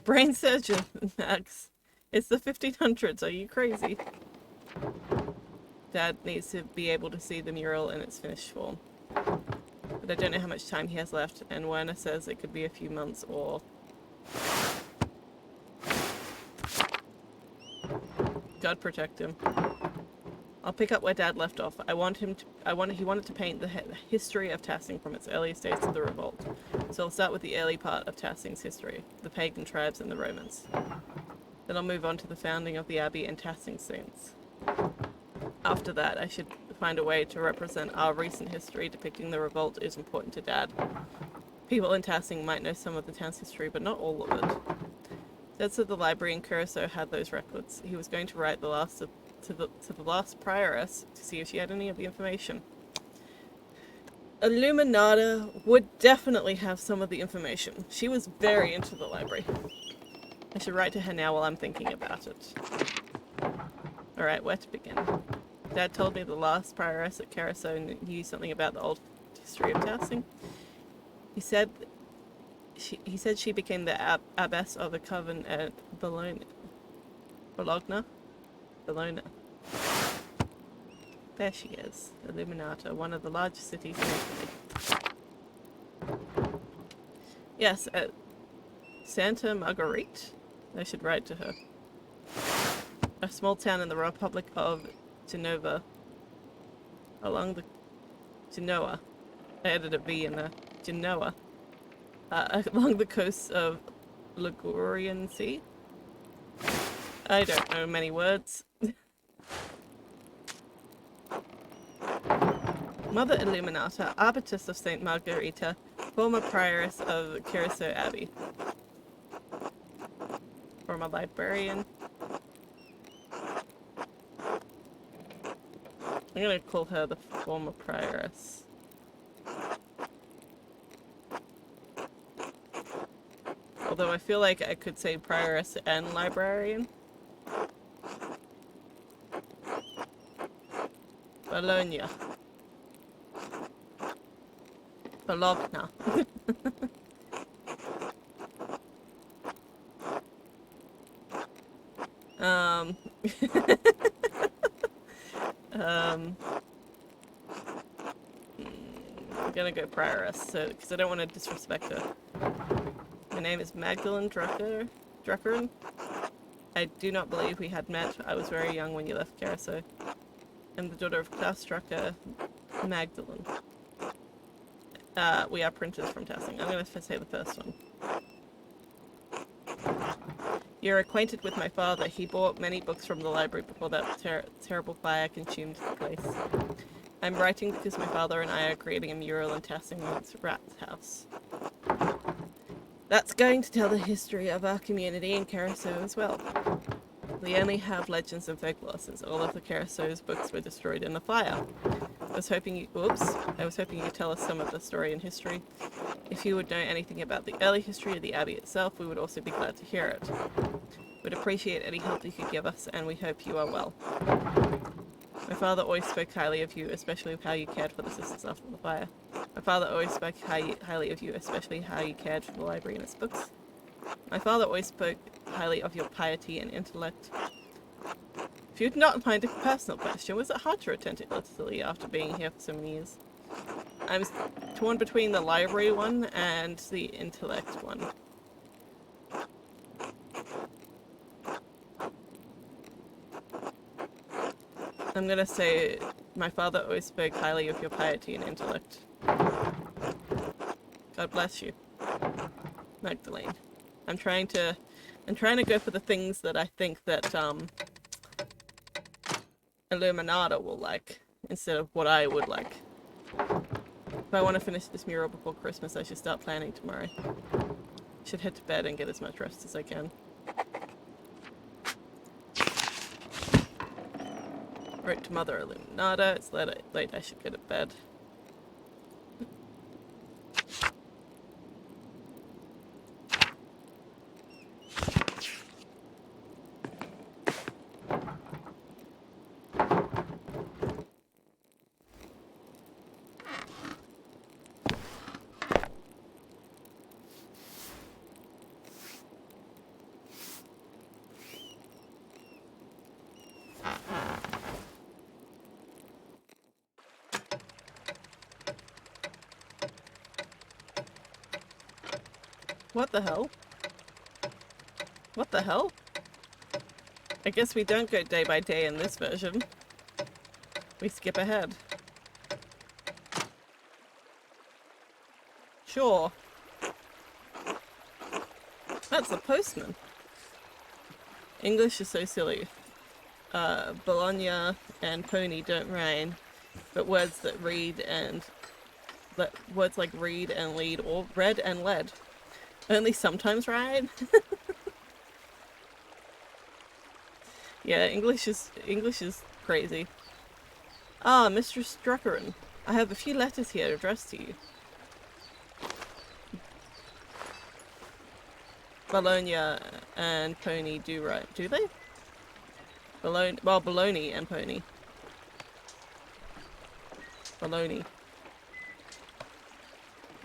Brain surgeon, Max. It's the 1500s, are you crazy? Dad needs to be able to see the mural in its finished form. But I don't know how much time he has left, and Werner says it could be a few months or... God protect him. I'll pick up where Dad left off. He wanted to paint the history of Tassing from its earliest days to the revolt. So I'll start with the early part of Tassing's history, the pagan tribes and the Romans. Then I'll move on to the founding of the Abbey and Tassing scenes. After that, I should find a way to represent our recent history depicting the revolt is important to Dad. People in Tassing might know some of the town's history, but not all of it. Dad said the library in Keirsau had those records. He was going to write the last to the last prioress to see if she had any of the information. Illuminata would definitely have some of the information. She was very into the library. I should write to her now while I'm thinking about it. Alright, where to begin? Dad told me the last prioress at Keirsau knew something about the old history of Tassing. He said she became the abbess of a coven at Bologna. There she is, Illuminata, one of the largest cities in Italy. Yes, at Santa Margherita. I should write to her. A small town in the Republic of Genoa. Along the... Genoa. I added a V in there. Genoa. Along the coast of Ligurian Sea. I don't know many words. Mother Illuminata, Arbitress of St. Margherita, former prioress of Keirsau Abbey. Former librarian. I'm gonna call her the former prioress. Although I feel like I could say prioress and librarian. Bologna. Bologna. I'm gonna go prioress, so because I don't want to disrespect her. My name is Magdalene Daught'r. I do not believe we had met. I was very young when you left Keirsau. I'm the daughter of Klaus Daught'r, Magdalene. We are printers from Tassing. I'm going to say the first one. You're acquainted with my father. He bought many books from the library before that terrible fire consumed the place. I'm writing because my father and I are creating a mural in Tassing's rat's house. That's going to tell the history of our community in Keirsau as well. We only have legends and folklore since all of the Keirsau's books were destroyed in the fire. I was hoping you could tell us some of the story and history. If you would know anything about the early history of the Abbey itself, we would also be glad to hear it. We'd appreciate any help you could give us, and we hope you are well. My father always spoke highly of you, especially of how you cared for the sisters after the fire. My father always spoke highly of you, especially how you cared for the library and its books. My father always spoke highly of your piety and intellect. If you'd not mind a personal question, was it hard to attend to Italy after being here for so many years? I'm torn between the library one and the intellect one. I'm gonna say my father always spoke highly of your piety and intellect. God bless you, Magdalene. I'm trying to go for the things that I think that Illuminata will like instead of what I would like. If I want to finish this mural before Christmas, I should start planning tomorrow. Should head to bed and get as much rest as I can. Wrote to Mother Illuminata. It's late. I should go to bed. What the hell? What the hell? I guess we don't go day by day in this version. We skip ahead. Sure. That's the postman. English is so silly. Bologna and pony don't rhyme, but words like read and lead or red and lead only sometimes rhyme. Yeah, English is crazy. Ah, Mr. Struckeren, I have a few letters here addressed to you. Bologna and pony do rhyme, do they? Bologna and pony. Bologna.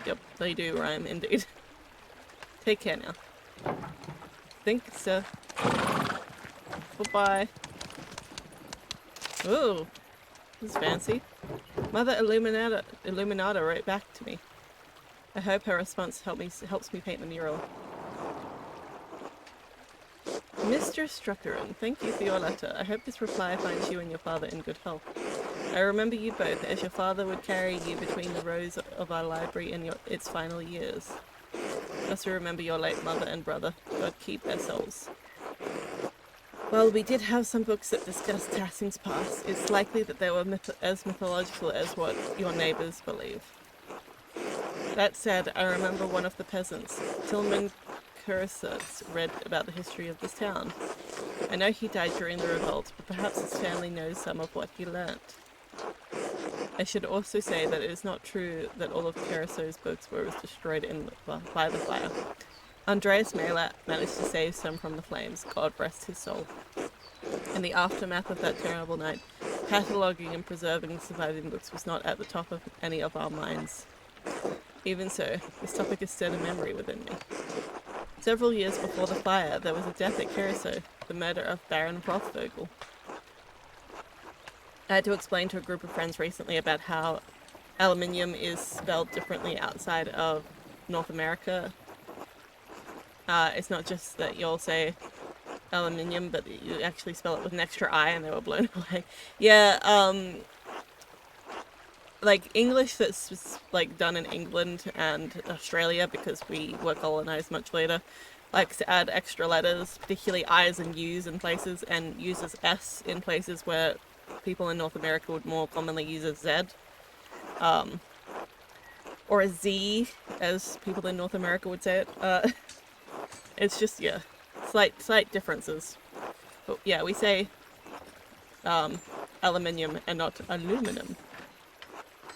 Yep, they do rhyme indeed. Take care now. Think so. Bye-bye. Ooh, this is fancy. Mother Illuminata wrote back to me. I hope her response helps me paint the mural. Mr. Struckeren, thank you for your letter. I hope this reply finds you and your father in good health. I remember you both, as your father would carry you between the rows of our library in its final years. I also remember your late mother and brother. God keep their souls. Well, we did have some books that discussed Tassing's past. It's likely that they were as mythological as what your neighbours believe. That said, I remember one of the peasants, Tilman Keirsau, read about the history of this town. I know he died during the revolt, but perhaps his family knows some of what he learnt. I should also say that it is not true that all of Keirsau's books were destroyed by the fire. Andreas Maler managed to save some from the flames, God rest his soul. In the aftermath of that terrible night, cataloguing and preserving the surviving books was not at the top of any of our minds. Even so, this topic is still a memory within me. Several years before the fire, there was a death at Keirsau, the murder of Baron Rothvogel. I had to explain to a group of friends recently about how aluminium is spelled differently outside of North America. It's not just that you'll say aluminium, but you actually spell it with an extra I, and they were blown away. Yeah, like English that's like done in England and Australia, because we were colonized much later, likes to add extra letters, particularly I's and U's in places, and uses S in places where people in North America would more commonly use a Z. Or a Z, as people in North America would say it. It's just, yeah, slight differences. But yeah, we say aluminium and not aluminum.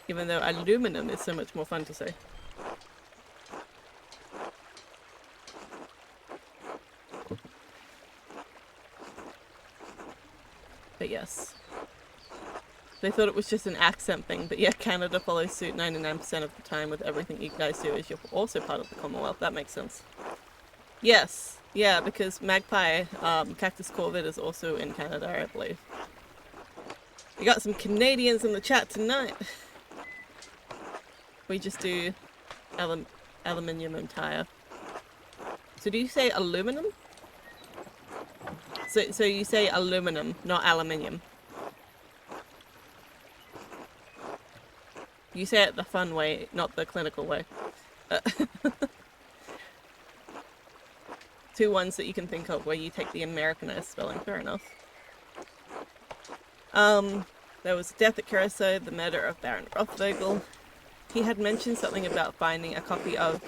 Even though aluminum is so much more fun to say. But yes. They thought it was just an accent thing, but yeah, Canada follows suit 99% of the time with everything you guys do, as you're also part of the Commonwealth. That makes sense. Yes, yeah, because magpie, cactus corvid is also in Canada, I believe. We got some Canadians in the chat tonight. We just do aluminium and tire. So do you say aluminum? So you say aluminum, not aluminium. You say it the fun way, not the clinical way. Two ones that you can think of where you take the Americanized spelling, fair enough. There was a death at Keirsau, the murder of Baron Rothvogel. He had mentioned something about finding a copy of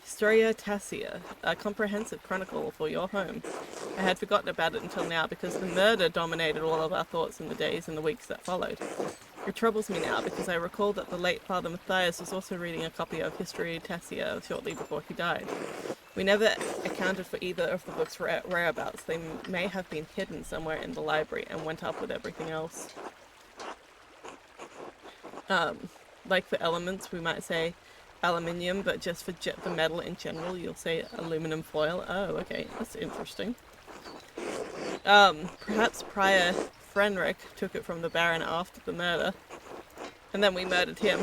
Historia Tassia, a comprehensive chronicle for your home. I had forgotten about it until now because the murder dominated all of our thoughts in the days and the weeks that followed. It troubles me now because I recall that the late Father Matthias was also reading a copy of Historia Tassia shortly before he died. We never accounted for either of the book's whereabouts. They may have been hidden somewhere in the library and went up with everything else. Like for elements, we might say aluminium, but just for the metal in general, you'll say aluminum foil. Oh, okay, that's interesting. Perhaps Prior Frenric took it from the Baron after the murder, and then we murdered him.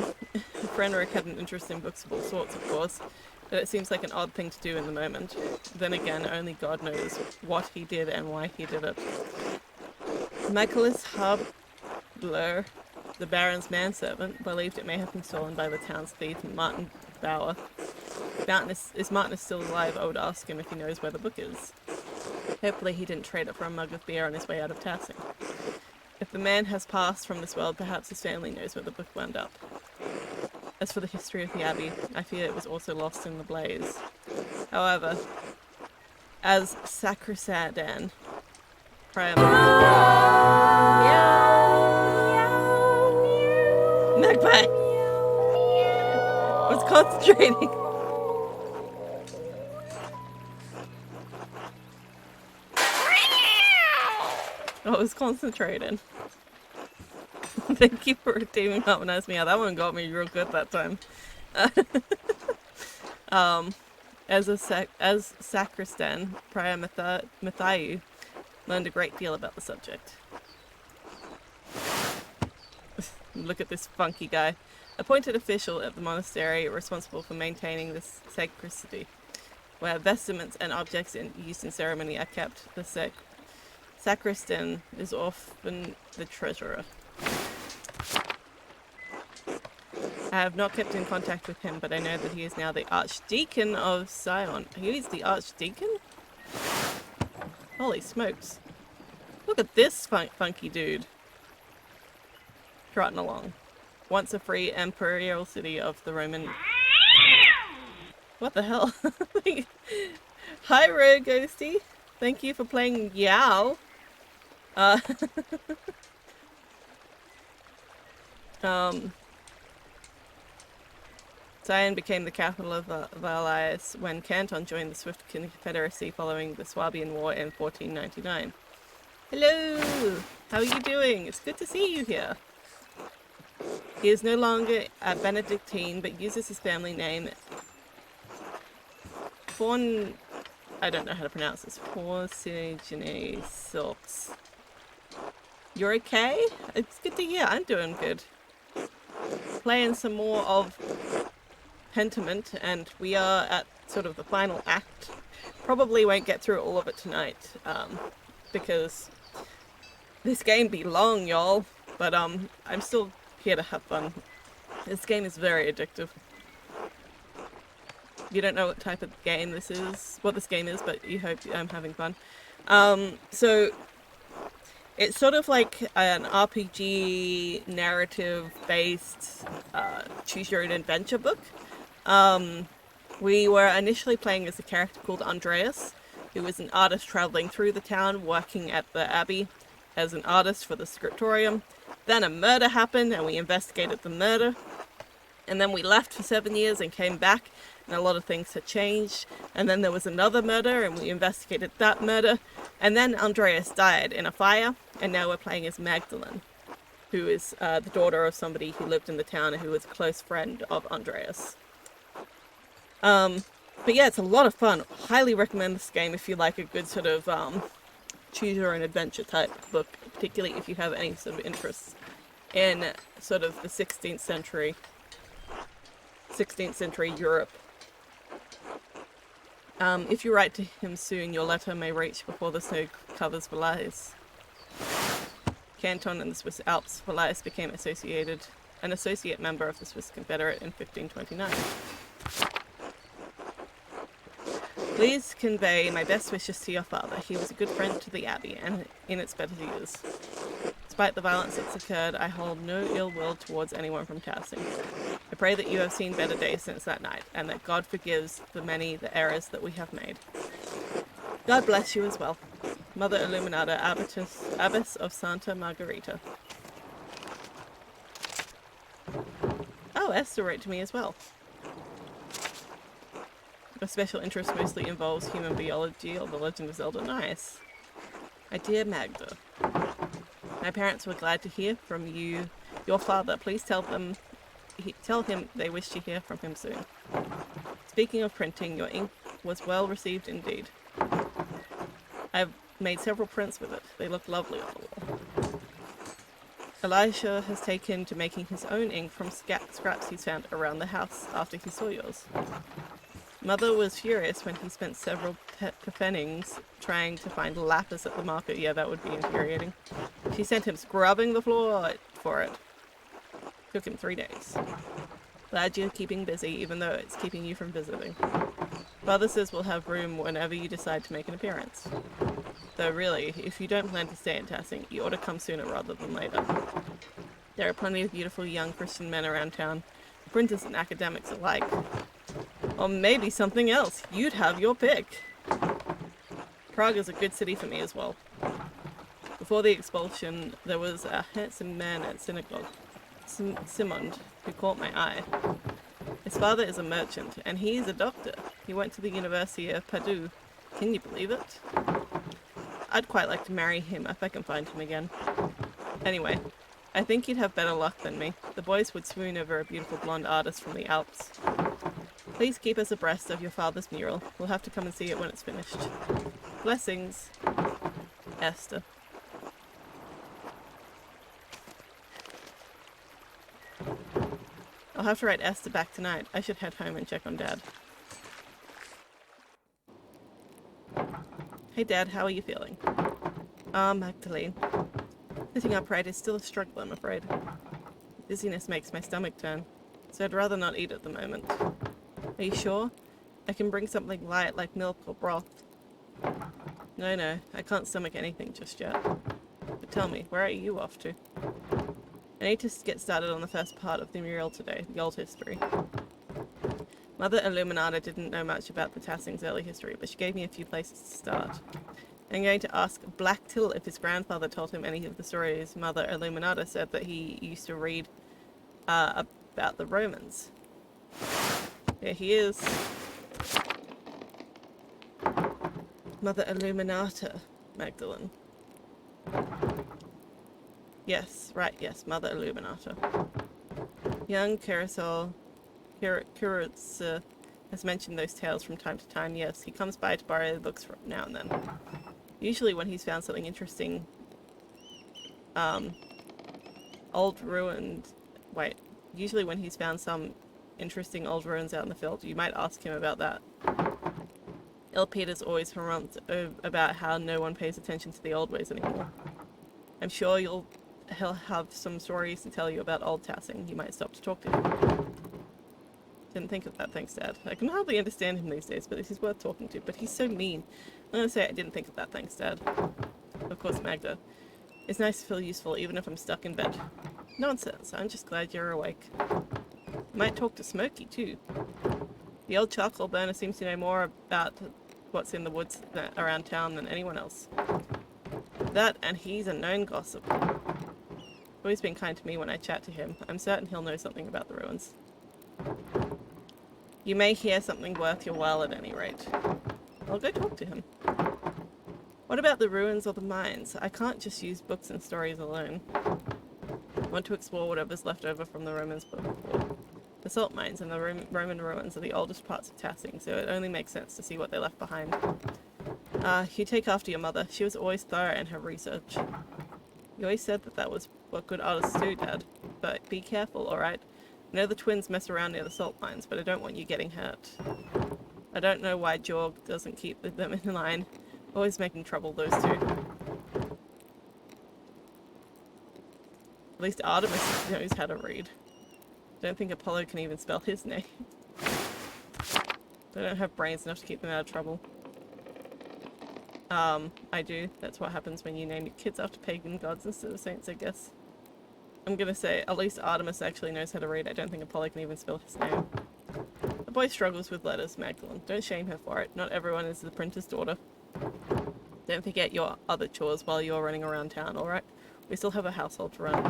Frenric had an interest in books of all sorts, of course, but it seems like an odd thing to do in the moment. Then again, only God knows what he did and why he did it. Michaelis Habler, the Baron's manservant, believed it may have been stolen by the town's thief, Martin Bauer. Is Martin still alive? I would ask him if he knows where the book is. Hopefully he didn't trade it for a mug of beer on his way out of Tassing. If the man has passed from this world, perhaps his family knows where the book wound up. As for the history of the Abbey, I fear it was also lost in the blaze. However, as sacristan, Prior Magpie! I was concentrating. I was concentrating. Thank you for redeeming Harmonize Me out. That one got me real good that time. As sacristan, Prior Matthew learned a great deal about the subject. Look at this funky guy. Appointed official at the monastery responsible for maintaining this sacristy, where vestments and objects used in ceremony are kept. The sacristan is often the treasurer. I have not kept in contact with him, but I know that he is now the Archdeacon of Sion. He is the Archdeacon? Holy smokes. Look at this funky dude. Trotting along. Once a free imperial city of the Roman... What the hell? Hi, Rogue Ghosty. Thank you for playing Yao. Sion became the capital of Valais when Canton joined the Swift Confederacy following the Swabian War in 1499. Hello! How are you doing? It's good to see you here. He is no longer a Benedictine, but uses his family name I don't know how to pronounce this. Porcigene Silks. You're okay? It's good to hear. I'm doing good. Playing some more of Pentiment, and we are at sort of the final act. Probably won't get through all of it tonight, because this game be long, y'all. But I'm still here to have fun. This game is very addictive. You don't know what type of game this is, what this game is, but you hope I'm having fun. So it's sort of like an RPG narrative-based choose-your-own-adventure book. We were initially playing as a character called Andreas, who was an artist traveling through the town, working at the Abbey as an artist for the scriptorium. Then a murder happened, and we investigated the murder. And then we left for 7 years and came back, and a lot of things had changed. And then there was another murder, and we investigated that murder. And then Andreas died in a fire, and now we're playing as Magdalene, who is the daughter of somebody who lived in the town and who was a close friend of Andreas. But yeah, it's a lot of fun. Highly recommend this game if you like a good sort of choose your own adventure type book, particularly if you have any sort of interest in sort of the 16th century Europe. If you write to him soon, your letter may reach before the snow covers Valais. Canton and the Swiss Alps, Valais became an associate member of the Swiss Confederate in 1529. Please convey my best wishes to your father. He was a good friend to the Abbey, and in its better years. Despite the violence that's occurred, I hold no ill will towards anyone from Tassing. I pray that you have seen better days since that night, and that God forgives the errors that we have made. God bless you as well. Mother Illuminata, Abbess of Santa Margherita. Oh, Esther wrote to me as well. My special interest mostly involves human biology or the Legend of Zelda. Nice. My dear Magda, my parents were glad to hear from you, your father. Please tell him they wish to hear from him soon. Speaking of printing, your ink was well received indeed. I've made several prints with it. They look lovely on the wall. Elisha has taken to making his own ink from scraps he's found around the house after he saw yours. Mother was furious when he spent several pfennigs trying to find lapis at the market. Yeah, that would be infuriating. She sent him scrubbing the floor for it. Took him 3 days. Glad you're keeping busy, even though it's keeping you from visiting. Father says we'll have room whenever you decide to make an appearance. Though really, if you don't plan to stay in Tassing, you ought to come sooner rather than later. There are plenty of beautiful young Christian men around town, printers and academics alike. Or maybe something else. You'd have your pick. Prague is a good city for me as well. Before the expulsion, there was a handsome man at synagogue, Simond, who caught my eye. His father is a merchant, and he is a doctor. He went to the University of Padua. Can you believe it? I'd quite like to marry him if I can find him again. Anyway, I think you'd have better luck than me. The boys would swoon over a beautiful blonde artist from the Alps. Please keep us abreast of your father's mural. We'll have to come and see it when it's finished. Blessings, Esther. I'll have to write Esther back tonight. I should head home and check on Dad. Hey Dad, how are you feeling? Magdalene. Sitting upright is still a struggle, I'm afraid. Dizziness makes my stomach turn, so I'd rather not eat at the moment. Are you sure? I can bring something light like milk or broth. No, I can't stomach anything just yet. But tell me, where are you off to? I need to get started on the first part of the mural today, the old history. Mother Illuminata didn't know much about the Tassing's early history, but she gave me a few places to start. I'm going to ask Black Till if his grandfather told him any of the stories Mother Illuminata said that he used to read about the Romans. There he is. Mother Illuminata, Magdalene. Yes, right, yes, Mother Illuminata. Young Keirsau has mentioned those tales from time to time. Yes, he comes by to borrow the books from now and then. Usually when he's found something interesting, usually when he's found some interesting old ruins out in the field, you might ask him about that. Il Peter's always harangued about how no one pays attention to the old ways anymore. I'm sure he'll have some stories to tell you about old Tassing. You might stop to talk to him. Didn't think of that, thanks Dad. I can hardly understand him these days, but he's worth talking to. But he's so mean. I'm gonna say I didn't think of that, thanks Dad. Of course, Magda. It's nice to feel useful even if I'm stuck in bed. Nonsense, I'm just glad you're awake. Might talk to Smokey too. The old charcoal burner seems to know more about what's in the woods around town than anyone else. That, and he's a known gossip. Always been kind to me when I chat to him. I'm certain he'll know something about the ruins. You may hear something worth your while at any rate. I'll go talk to him. What about the ruins or the mines? I can't just use books and stories alone. I want to explore whatever's left over from the Romans before. The salt mines and the Roman ruins are the oldest parts of Tassing, so it only makes sense to see what they left behind. You take after your mother. She was always thorough in her research. You always said that was what good artists do, Dad. But be careful, alright? I know the twins mess around near the salt mines, but I don't want you getting hurt. I don't know why Jorg doesn't keep them in line. Always making trouble, those two. At least Artemis knows how to read. Don't think Apollo can even spell his name. They don't have brains enough to keep them out of trouble. I do. That's what happens when you name your kids after pagan gods instead of saints, I guess. I'm gonna say, at least Artemis actually knows how to read. I don't think Apollo can even spell his name. The boy struggles with letters, Magdalene. Don't shame her for it. Not everyone is the printer's daughter. Don't forget your other chores while you're running around town, alright? We still have a household to run.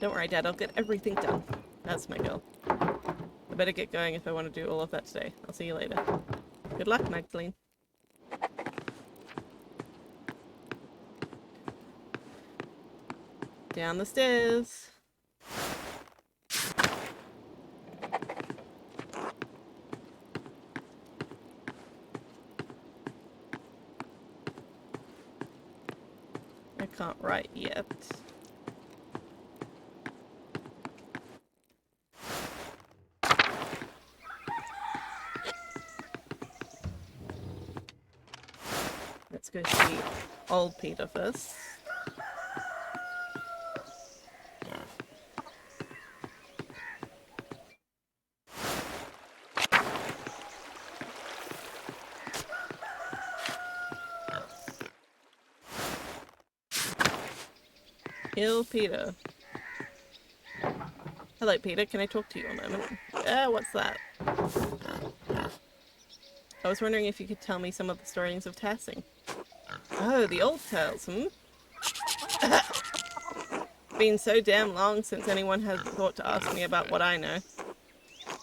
Don't worry, Dad. I'll get everything done. That's my girl. I better get going if I want to do all of that today. I'll see you later. Good luck, Magdalene. Down the stairs. I can't write yet. Let's go see old Peter first. Ill Peter. Hello, Peter. Can I talk to you a moment? What's that? I was wondering if you could tell me some of the stories of Tassing. Oh, the old tales, Been so damn long since anyone has thought to ask me about what I know.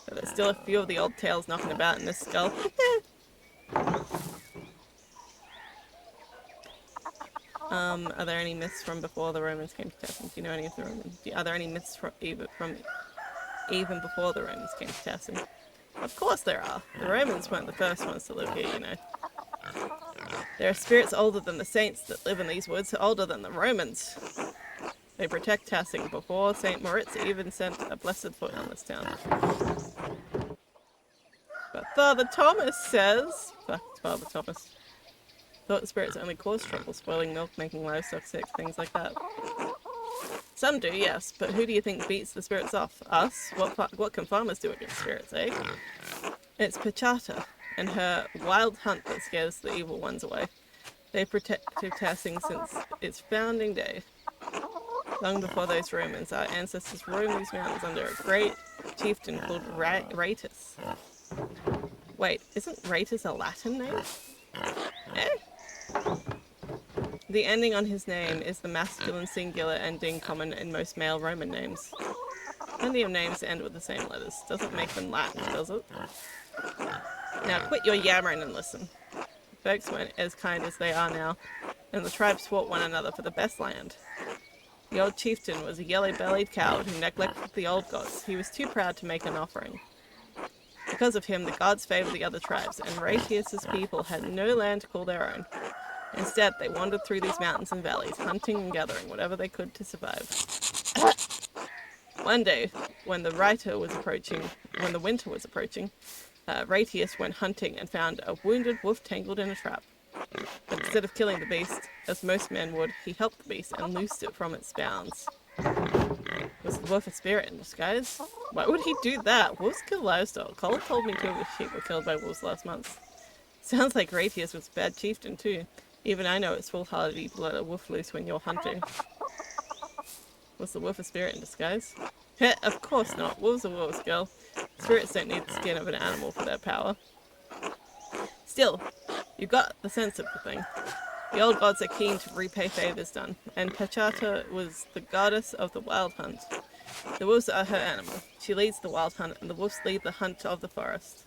But there's still a few of the old tales knocking about in this skull. Are there any myths from before the Romans came to Tassing? Do you know any of the Romans? Are there any myths from even before the Romans came to Tassing? Of course there are. The Romans weren't the first ones to live here, you know. There are spirits older than the saints that live in these woods, older than the Romans. They protect Tassing before St. Moritz even sent a blessed foot on this town. But Father Thomas says... Fuck, it's Father Thomas. Thought the spirits only cause trouble, spoiling milk, making livestock sick, things like that. Some do, yes, but who do you think beats the spirits off? Us? What can farmers do against spirits, eh? It's Pachata and her wild hunt that scares the evil ones away. They've protected Tassing since its founding day. Long before those Romans, our ancestors roamed these mountains under a great chieftain called Raetus. Wait, isn't Raetus a Latin name? Eh? The ending on his name is the masculine singular ending common in most male Roman names. Plenty of names end with the same letters. Doesn't make them Latin, does it? Now quit your yammering and listen. Folks weren't as kind as they are now, and the tribes fought one another for the best land. The old chieftain was a yellow-bellied coward who neglected the old gods. He was too proud to make an offering. Because of him, the gods favored the other tribes, and Raetius's people had no land to call their own. Instead, they wandered through these mountains and valleys, hunting and gathering whatever they could to survive. One day, when the winter was approaching, Raetius went hunting and found a wounded wolf tangled in a trap. But instead of killing the beast, as most men would, he helped the beast and loosed it from its bounds. Was the wolf a spirit in disguise? Why would he do that? Wolves kill livestock. Colin told me 2 of his sheep were killed by wolves last month. Sounds like Raetius was a bad chieftain too. Even I know it's foolhardy to let a wolf loose when you're hunting. Was the wolf a spirit in disguise? Heh, of course not. Wolves are wolves, girl. Spirits don't need the skin of an animal for their power. Still, you got the sense of the thing. The old gods are keen to repay favors done, and Pachata was the goddess of the wild hunt. The wolves are her animal. She leads the wild hunt, and the wolves lead the hunt of the forest.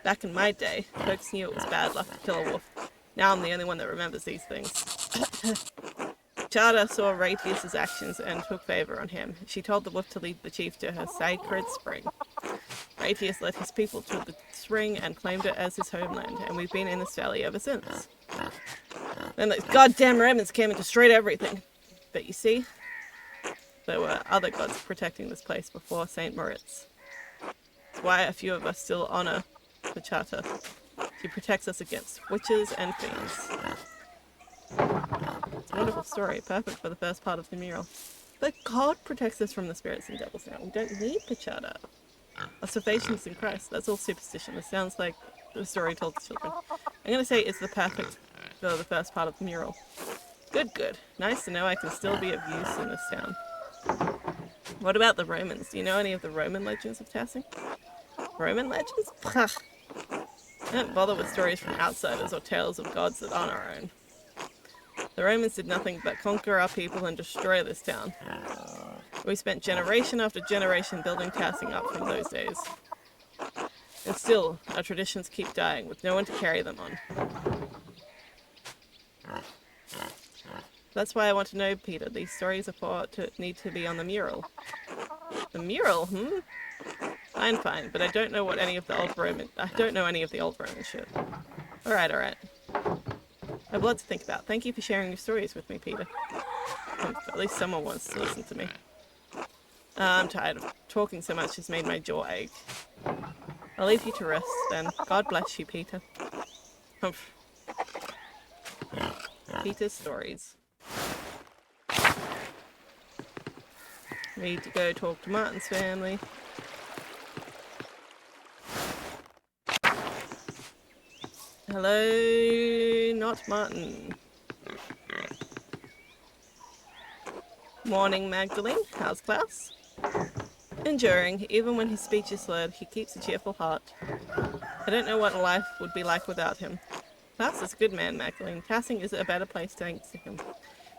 Back in my day, folks knew it was bad luck to kill a wolf. Now I'm the only one that remembers these things. Daught'r saw Ratius's actions and took favor on him. She told the wolf to lead the chief to her sacred spring. Ratius led his people to the spring and claimed it as his homeland, and we've been in this valley ever since. Then those goddamn Romans came and destroyed everything. But you see, there were other gods protecting this place before St. Moritz. That's why a few of us still honor the Daught'r. She protects us against witches and fiends. It's a wonderful story, perfect for the first part of the mural. But God protects us from the spirits and devils now. We don't need the Daught'r. Our salvation is in Christ. That's all superstition. It sounds like the story told to children. I'm going to say it's the perfect for the first part of the mural. Good, good. Nice to know I can still be of use in this town. What about the Romans? Do you know any of the Roman legends of Tassing? Roman legends? Pah. I don't bother with stories from outsiders or tales of gods that aren't our own. The Romans did nothing but conquer our people and destroy this town. We spent generation after generation building Tassing up from those days. And still, our traditions keep dying with no one to carry them on. That's why I want to know, Peter. These stories are thought to need to be on the mural. The mural, Fine, fine, but I don't know any of the old Roman shit. Alright. I have a lot to think about. Thank you for sharing your stories with me, Peter. At least someone wants to listen to me. I'm tired of talking so much, it's made my jaw ache. I'll leave you to rest then. God bless you, Peter. Humph. Peter's stories. Need to go talk to Martin's family. Hello, not Martin. Morning, Magdalene. How's Klaus? Enduring. Even when his speech is slurred, he keeps a cheerful heart. I don't know what life would be like without him. Klaus is a good man, Magdalene. Tassing is a better place thanks to him.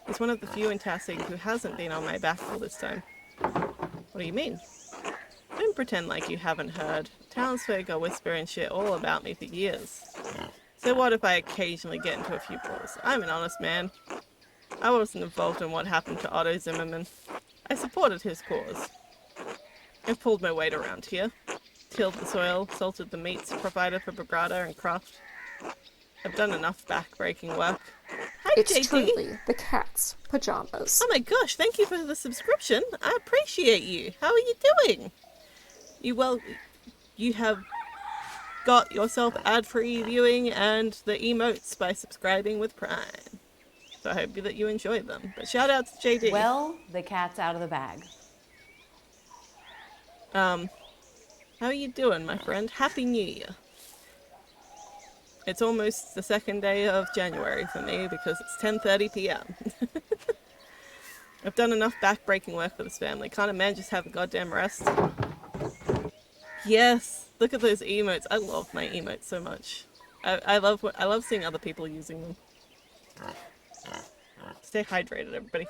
He's one of the few in Tassing who hasn't been on my back all this time. What do you mean? Don't pretend like you haven't heard. Townsfolk are whispering shit all about me for years. So what if I occasionally get into a few brawls? I'm an honest man. I wasn't involved in what happened to Otto Zimmerman. I supported his cause. I've pulled my weight around here. Tilled the soil, salted the meats, provided for Brigada and Croft. I've done enough back-breaking work. Hi, It's JD. truly the cat's pajamas. Oh my gosh, thank you for the subscription. I appreciate you. How are you doing? You have got yourself ad-free viewing and the emotes by subscribing with Prime. So I hope that you enjoy them. But shout out to JD. Well, the cat's out of the bag. How are you doing, my friend? Happy New Year. It's almost the second day of January for me because it's 10:30 p.m. I've done enough back-breaking work for this family. Can't a man just have a goddamn rest? Yes, look at those emotes. I love my emotes so much. I love seeing other people using them. Stay hydrated, everybody.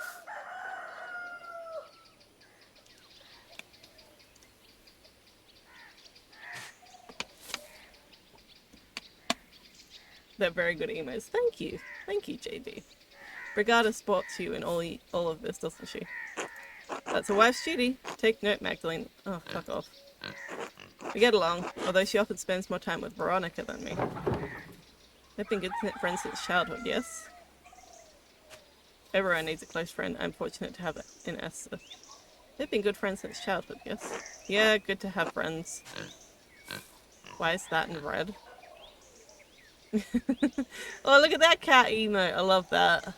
They're very good emotes. Thank you, JD. Brigada sports you in all of this, doesn't she? That's a wife's duty. Take note, Magdalene. Oh, fuck off. We get along, although she often spends more time with Veronica than me. They've been good friends since childhood, yes? Everyone needs a close friend. I'm fortunate to have it in Esther. They've been good friends since childhood, yes? Yeah, good to have friends. Why is that in red? Oh, look at that cat emote. I love that.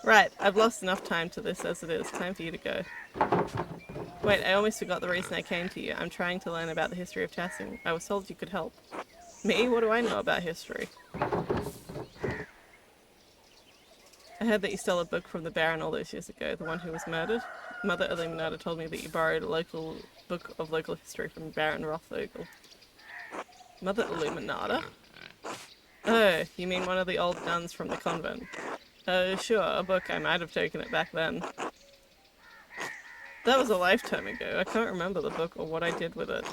Right, I've lost enough time to this as it is. Time for you to go. Wait, I almost forgot the reason I came to you. I'm trying to learn about the history of Tassing. I was told you could help. Me? What do I know about history? I heard that you stole a book from the Baron all those years ago, the one who was murdered. Mother Illuminata told me that you borrowed a local book of local history from Baron Rothvogel. Mother Illuminata? Oh, you mean one of the old nuns from the convent? Oh, sure, a book. I might have taken it back then. That was a lifetime ago. I can't remember the book or what I did with it.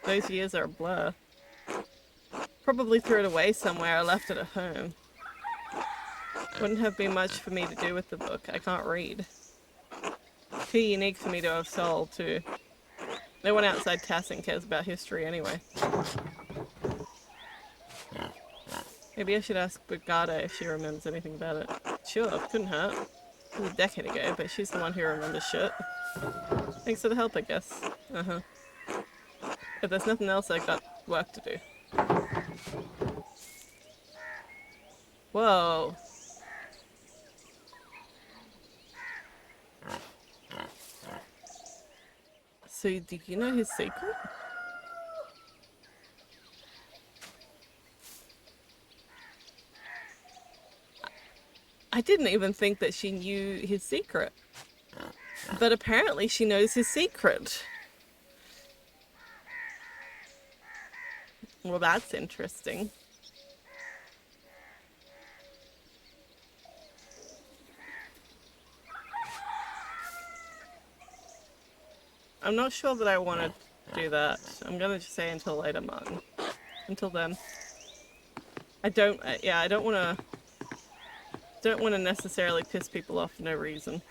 Those years are a blur. Probably threw it away somewhere or left it at home. Wouldn't have been much for me to do with the book. I can't read. Too unique for me to have sold, too. No one outside Tassing cares about history anyway. Maybe I should ask Brigada if she remembers anything about it. Sure, couldn't hurt. It was a decade ago, but she's the one who remembers shit. Thanks for the help, I guess. Uh-huh. If there's nothing else, I've got work to do. Whoa. So, do you know his secret? I didn't even think that she knew his secret. But apparently she knows his secret. Well, that's interesting. I'm not sure that I want to do that. I'm gonna just say until later, Martin. Until then. I don't want to necessarily piss people off for no reason.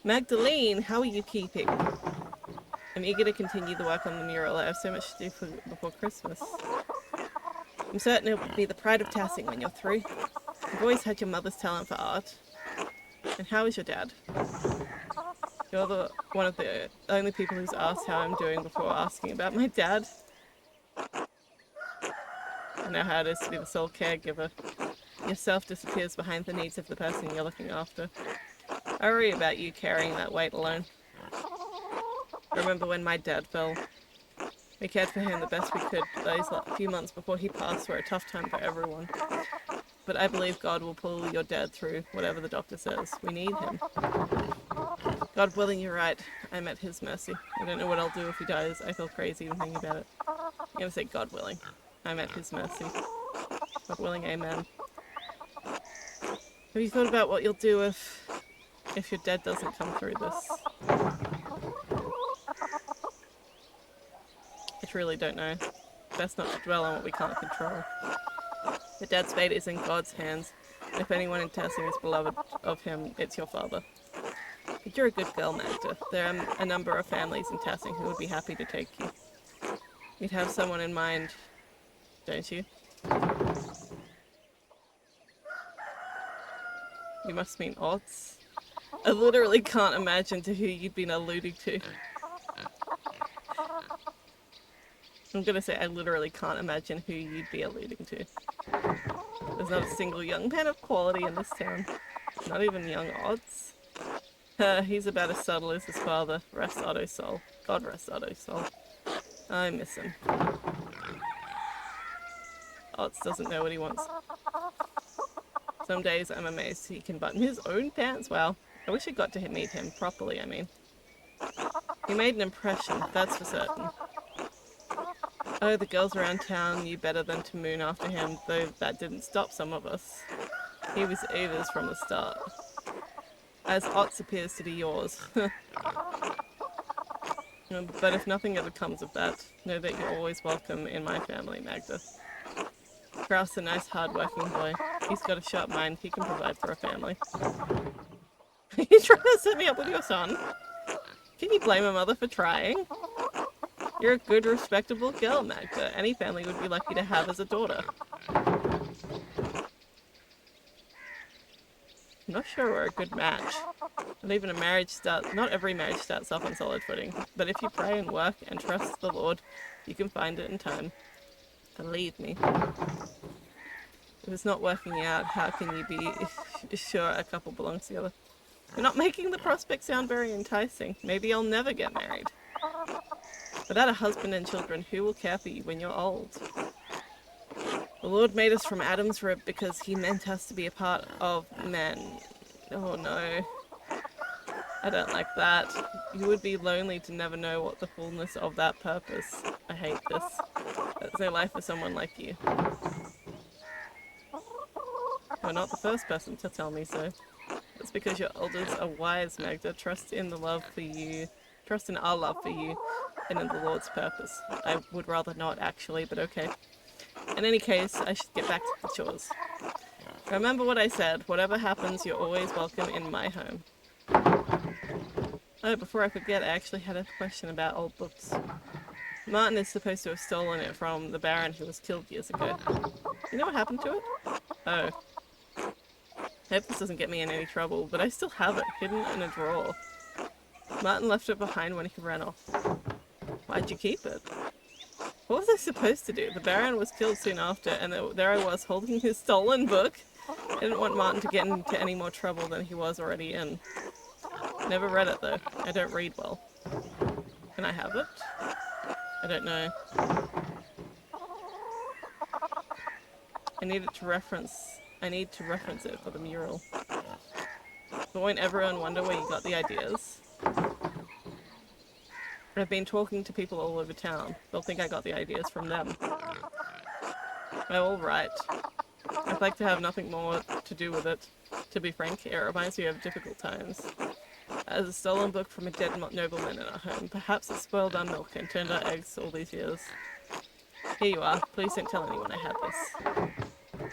Magdalene, how are you keeping? I'm eager to continue the work on the mural. I have so much to do before Christmas. I'm certain it will be the pride of Tassing when you're through. You've always had your mother's talent for art. And how is your dad? You're one of the only people who's asked how I'm doing before asking about my dad. I know how it is to be the sole caregiver. Yourself disappears behind the needs of the person you're looking after. I worry about you carrying that weight alone. I remember when my dad fell. We cared for him the best we could. Those few months before he passed were a tough time for everyone. But I believe God will pull your dad through whatever the doctor says. We need him. God willing, you're right. I'm at his mercy. I don't know what I'll do if he dies. I feel crazy even thinking about it. I'm gonna say God willing. I'm at his mercy. God willing, amen. Have you thought about what you'll do if your dad doesn't come through this? I truly don't know. Best not to dwell on what we can't control. The dad's fate is in God's hands, and if anyone in Tassing is beloved of him, it's your father. But you're a good girl, Magda. There are a number of families in Tassing who would be happy to take you. You'd have someone in mind, don't you? You must mean odds. I literally can't imagine to who you'd been alluding to. I'm gonna say I literally can't imagine who you'd be alluding to. There's not a single young man of quality in this town. Not even young Odds. He's about as subtle as his father. Rest Otto's soul. God rest Otto's soul. I miss him. Odds doesn't know what he wants. Some days I'm amazed he can button his own pants. Wow. I wish I got to meet him properly, I mean. He made an impression, that's for certain. Oh, the girls around town knew better than to moon after him, though that didn't stop some of us. He was Ava's from the start. As Otts appears to be yours. But if nothing ever comes of that, know that you're always welcome in my family, Magda. Kraus a nice, hard-working boy. He's got a sharp mind, he can provide for a family. Are you trying to set me up with your son? Can you blame a mother for trying? You're a good, respectable girl, Magda. Any family would be lucky to have as a daughter. I'm not sure we're a good match. Not even not every marriage starts off on solid footing. But if you pray and work and trust the Lord, you can find it in time. Believe me. If it's not working out, how can you be sure a couple belongs together? You're not making the prospect sound very enticing. Maybe I'll never get married. Without a husband and children, who will care for you when you're old? The Lord made us from Adam's rib because he meant us to be a part of men. Oh no. I don't like that. You would be lonely to never know what the fullness of that purpose. I hate this. There's no life for someone like you. You're not the first person to tell me so. It's because your elders are wise, Magda. Trust in our love for you, and in the Lord's purpose. I would rather not, actually, but okay. In any case, I should get back to the chores. Remember what I said. Whatever happens, you're always welcome in my home. Oh, before I forget, I actually had a question about old books. Martin is supposed to have stolen it from the Baron who was killed years ago. You know what happened to it? Oh. I hope this doesn't get me in any trouble, but I still have it hidden in a drawer. Martin left it behind when he ran off. Why'd you keep it? What was I supposed to do? The Baron was killed soon after, and there I was holding his stolen book. I didn't want Martin to get into any more trouble than he was already in. Never read it though. I don't read well. Can I have it? I don't know. I need to reference it for the mural. But won't everyone wonder where you got the ideas? I've been talking to people all over town. They'll think I got the ideas from them. Oh, alright. I'd like to have nothing more to do with it. To be frank, it reminds me of difficult times. As a stolen book from a dead nobleman in our home. Perhaps it spoiled our milk and turned our eggs all these years. Here you are. Please don't tell anyone I had this.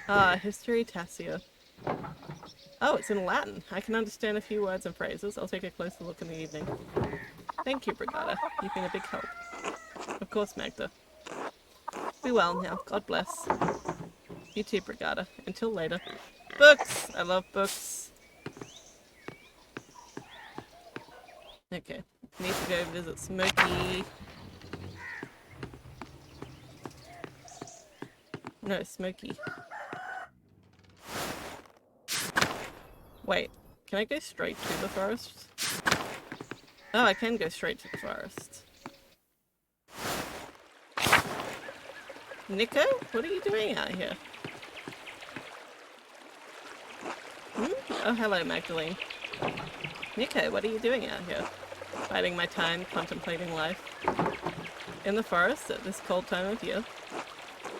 Ah, history Tassing. Oh, it's in Latin. I can understand a few words and phrases. I'll take a closer look in the evening. Thank you, Brigada. You've been a big help. Of course, Magda. Be well now. God bless. You too, Brigada. Until later. Books! I love books. Okay. Need to go visit Smokey. No, Smokey. Wait. Can I go straight to the forest? Oh, I can go straight to the forest. Nico? What are you doing out here? Oh, hello, Magdalene. Nico, what are you doing out here? Biding my time, contemplating life. In the forest at this cold time of year.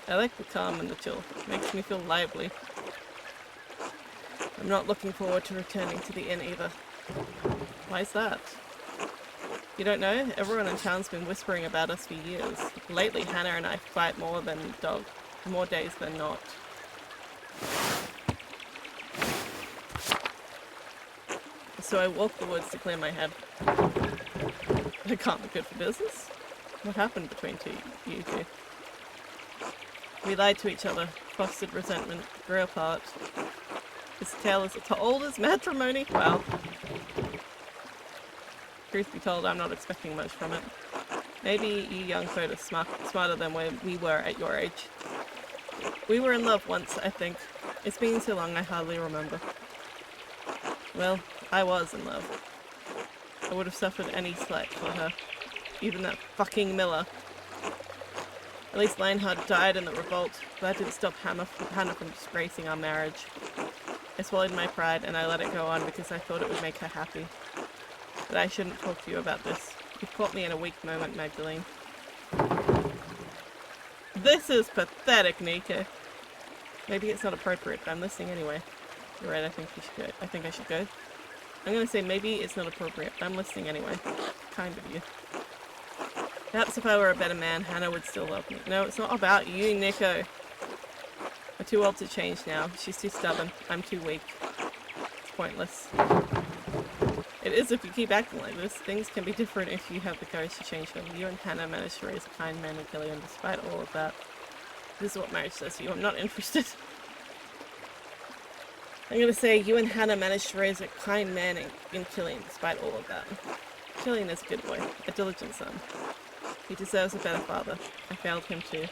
I like the calm and the chill. It makes me feel lively. I'm not looking forward to returning to the inn either. Why's that? You don't know? Everyone in town's been whispering about us for years. Lately, Hannah and I fight more days than not. So I walk the woods to clear my head. I can't be good for business. What happened between you two? We lied to each other, fostered resentment, grew apart. This tale is as old as matrimony. Wow. Truth be told, I'm not expecting much from it. Maybe you young folk are smarter than we were at your age. We were in love once, I think. It's been so long I hardly remember. Well, I was in love. I would have suffered any slight for her. Even that fucking Miller. At least Lionheart died in the revolt, but that didn't stop Hannah from disgracing our marriage. I swallowed my pride and I let it go on because I thought it would make her happy. But I shouldn't talk to you about this. You've caught me in a weak moment, Magdalene. This is pathetic, Nico. Maybe it's not appropriate, but I'm listening anyway. You're right, I think you should go. I think I should go. I'm gonna say maybe it's not appropriate, but I'm listening anyway. Kind of you. Perhaps if I were a better man, Hannah would still love me. No, it's not about you, Nico. I'm too old to change now. She's too stubborn. I'm too weak. It's pointless. It is if you keep acting like this. Things can be different if you have the courage to change them. You and Hannah managed to raise a kind man in Killian despite all of that. This is what marriage says to you. I'm not interested. I'm gonna say you and Hannah managed to raise a kind man in Killian despite all of that. Killian is a good boy. A diligent son. He deserves a better father. I failed him too.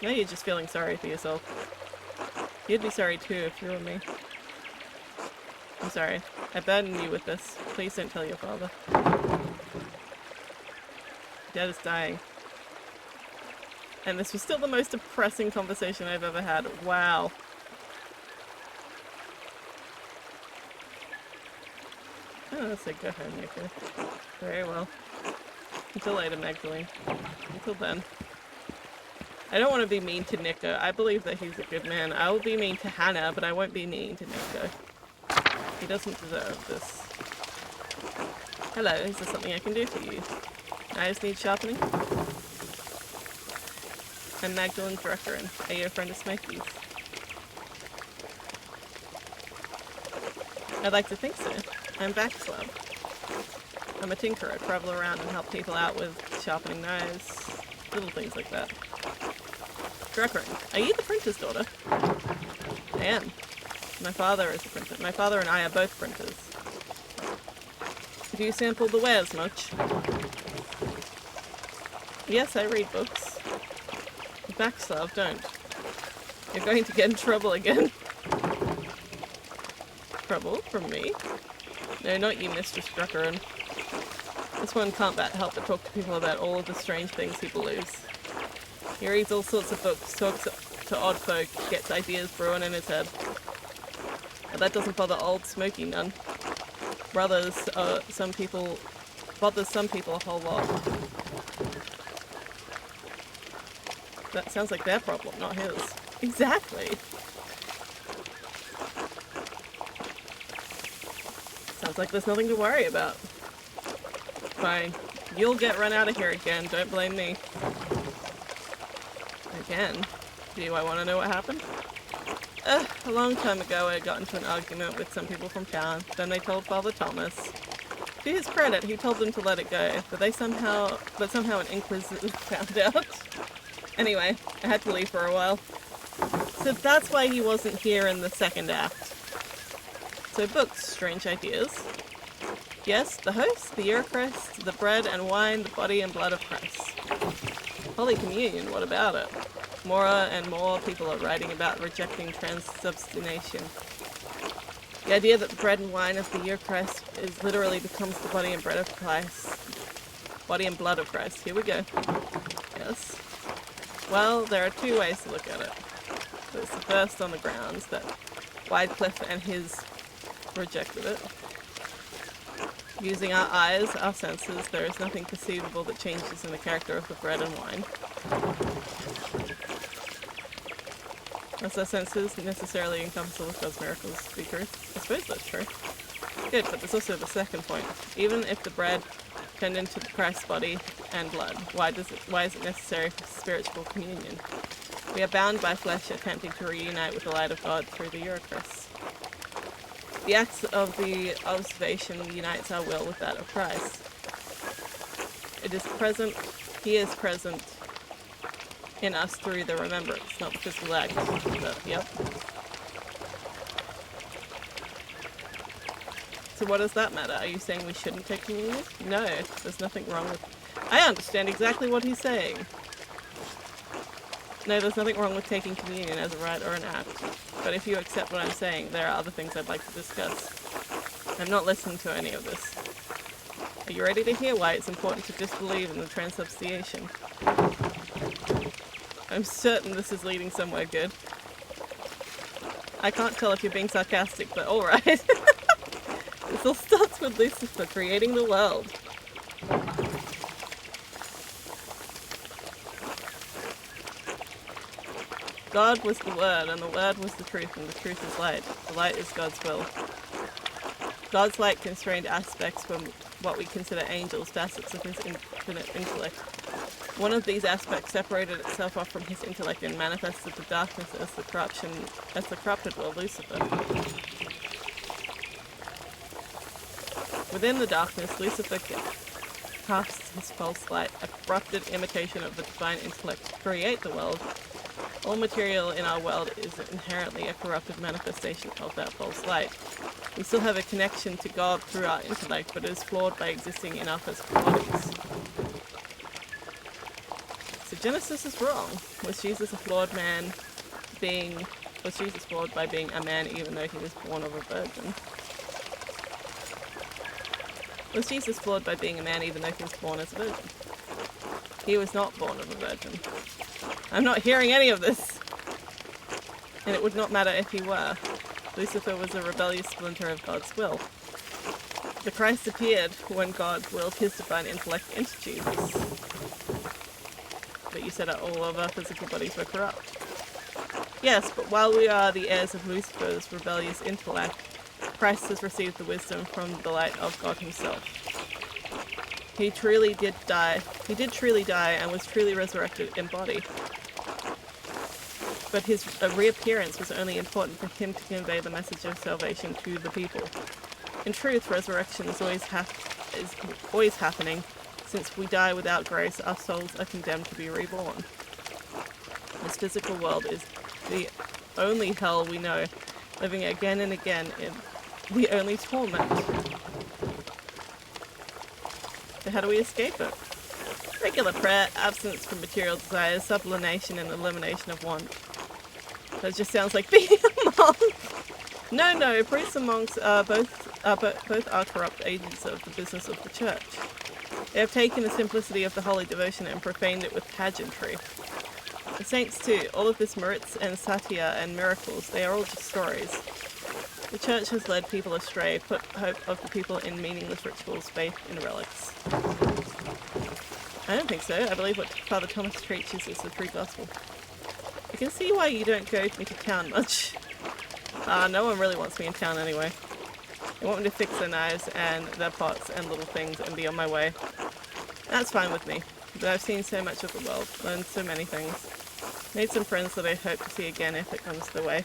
Now you're just feeling sorry for yourself. You'd be sorry too if you were me. I'm sorry. I burden you with this. Please don't tell your father. Dad is dying. And this was still the most depressing conversation I've ever had. Wow. Oh, let's say go home, Nico. Very well. Until later, Magdalene. Until then. I don't want to be mean to Nico. I believe that he's a good man. I will be mean to Hannah, but I won't be mean to Nico. He doesn't deserve this. Hello, is there something I can do for you? Knives need sharpening? I'm Magdalene's Referent. Are you a friend of Smokey's? I'd like to think so. I'm backslab. I'm a tinkerer. I travel around and help people out with sharpening knives, little things like that. Druckering. Are you the printer's daughter? I am. My father is a printer. My father and I are both printers. Do you sample the wares much? Yes, I read books. Backslav, don't. You're going to get in trouble again. Trouble? From me? No, not you, Mistress Druckern. This one can't help but talk to people about all of the strange things he believes. He reads all sorts of books, talks to odd folk, gets ideas brewing in his head. But that doesn't bother old Smoky none. Bothers some people a whole lot. That sounds like their problem, not his. Exactly. Sounds like there's nothing to worry about. Fine. You'll get run out of here again, don't blame me. Again? Do I want to know what happened? A long time ago I got into an argument with some people from town. Then they told Father Thomas. To his credit, he told them to let it go, but somehow an inquisitor found out. Anyway, I had to leave for a while. So that's why he wasn't here in the second act. So books, strange ideas. Yes, the host, the Eucharist, the bread and wine, the body and blood of Christ. Holy Communion, what about it? More and more people are writing about rejecting transubstantiation. The idea that the bread and wine of the Eucharist is literally becomes the body and bread of Christ. Body and blood of Christ. Here we go. Yes. Well, there are two ways to look at it. There's the first on the grounds that Wycliffe and his rejected it. Using our eyes, our senses, there is nothing perceivable that changes in the character of the bread and wine. As our senses necessarily encompass all of God's miracles to be true. I suppose that's true. Good, but there's also the second point. Even if the bread turned into Christ's body and blood, why is it necessary for spiritual communion? We are bound by flesh attempting to reunite with the light of God through the Eucharist. The act of the observation unites our will with that of Christ. It is present, he is present in us through the remembrance, not the physical act. But, yep. So what does that matter? Are you saying we shouldn't take communion? No, there's nothing wrong with... I understand exactly what he's saying. No, there's nothing wrong with taking communion as a rite or an act. But if you accept what I'm saying, there are other things I'd like to discuss. I'm not listening to any of this. Are you ready to hear why it's important to disbelieve in the transubstantiation? I'm certain this is leading somewhere good. I can't tell if you're being sarcastic, but alright. This all starts with Lucifer creating the world. God was the Word, and the Word was the truth, and the truth is light. The light is God's will. God's light constrained aspects from what we consider angels, facets of his infinite intellect. One of these aspects separated itself off from his intellect and manifested the darkness as the corrupted world, Lucifer. Within the darkness, Lucifer casts his false light, a corrupted imitation of the divine intellect to create the world. All material in our world is inherently a corrupted manifestation of that false light. We still have a connection to God through our intellect, but it is flawed by existing in our physical bodies. So Genesis is wrong. Was Jesus flawed by being a man even though he was born of a virgin? Was Jesus flawed by being a man even though he was born as a virgin? He was not born of a virgin. I'm not hearing any of this. And it would not matter if he were. Lucifer was a rebellious splinter of God's will. The Christ appeared when God willed his divine intellect into Jesus. But you said that all of our physical bodies were corrupt. Yes, but while we are the heirs of Lucifer's rebellious intellect, Christ has received the wisdom from the light of God himself. He did truly die and was truly resurrected in body. but his reappearance was only important for him to convey the message of salvation to the people. In truth, resurrection is always happening. Since we die without grace, our souls are condemned to be reborn. This physical world is the only hell we know, living again and again in the only torment. So how do we escape it? Regular prayer, abstinence from material desires, sublimation and elimination of want. That just sounds like being a monk. No, priests and monks are both are corrupt agents of the business of the church. They have taken the simplicity of the holy devotion and profaned it with pageantry. The saints too, all of this merits and satya and miracles, they are all just stories. The church has led people astray, put hope of the people in meaningless rituals, faith in relics. I don't think so. I believe what Father Thomas preaches is the true gospel. I can see why you don't go into town much. No one really wants me in town anyway. They want me to fix their knives and their pots and little things and be on my way. That's fine with me, but I've seen so much of the world, learned so many things. Made some friends that I hope to see again if it comes their way.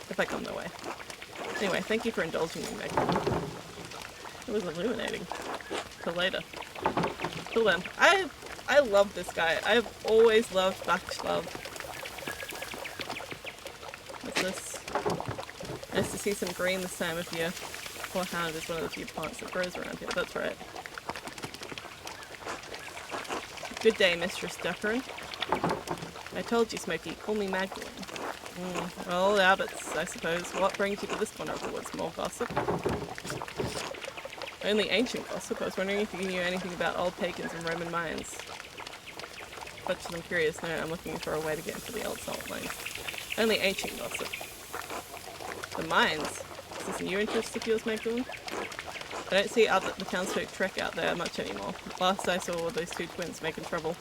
If I come their way. Anyway, thank you for indulging me, Meg. It was illuminating. Till later. Till then. I love this guy. I've always loved Bachelov. What's this? Nice to see some green this time of year. Horehound is one of the few plants that grows around here. That's right. Good day, Mistress Daught'r. I told you, Smokey. Call me Magdalene. Well, Alberts, I suppose. What brings you to this corner of the woods? More gossip? Only ancient gossip. I was wondering if you knew anything about old pagans and Roman mines. Much as I'm curious now, I'm looking for a way to get into the old salt mines. Only ancient gossip. The mines? Is this a new interest of yours, Magdalene? I don't see the townsfolk trek out there much anymore. Last I saw were those two twins making trouble.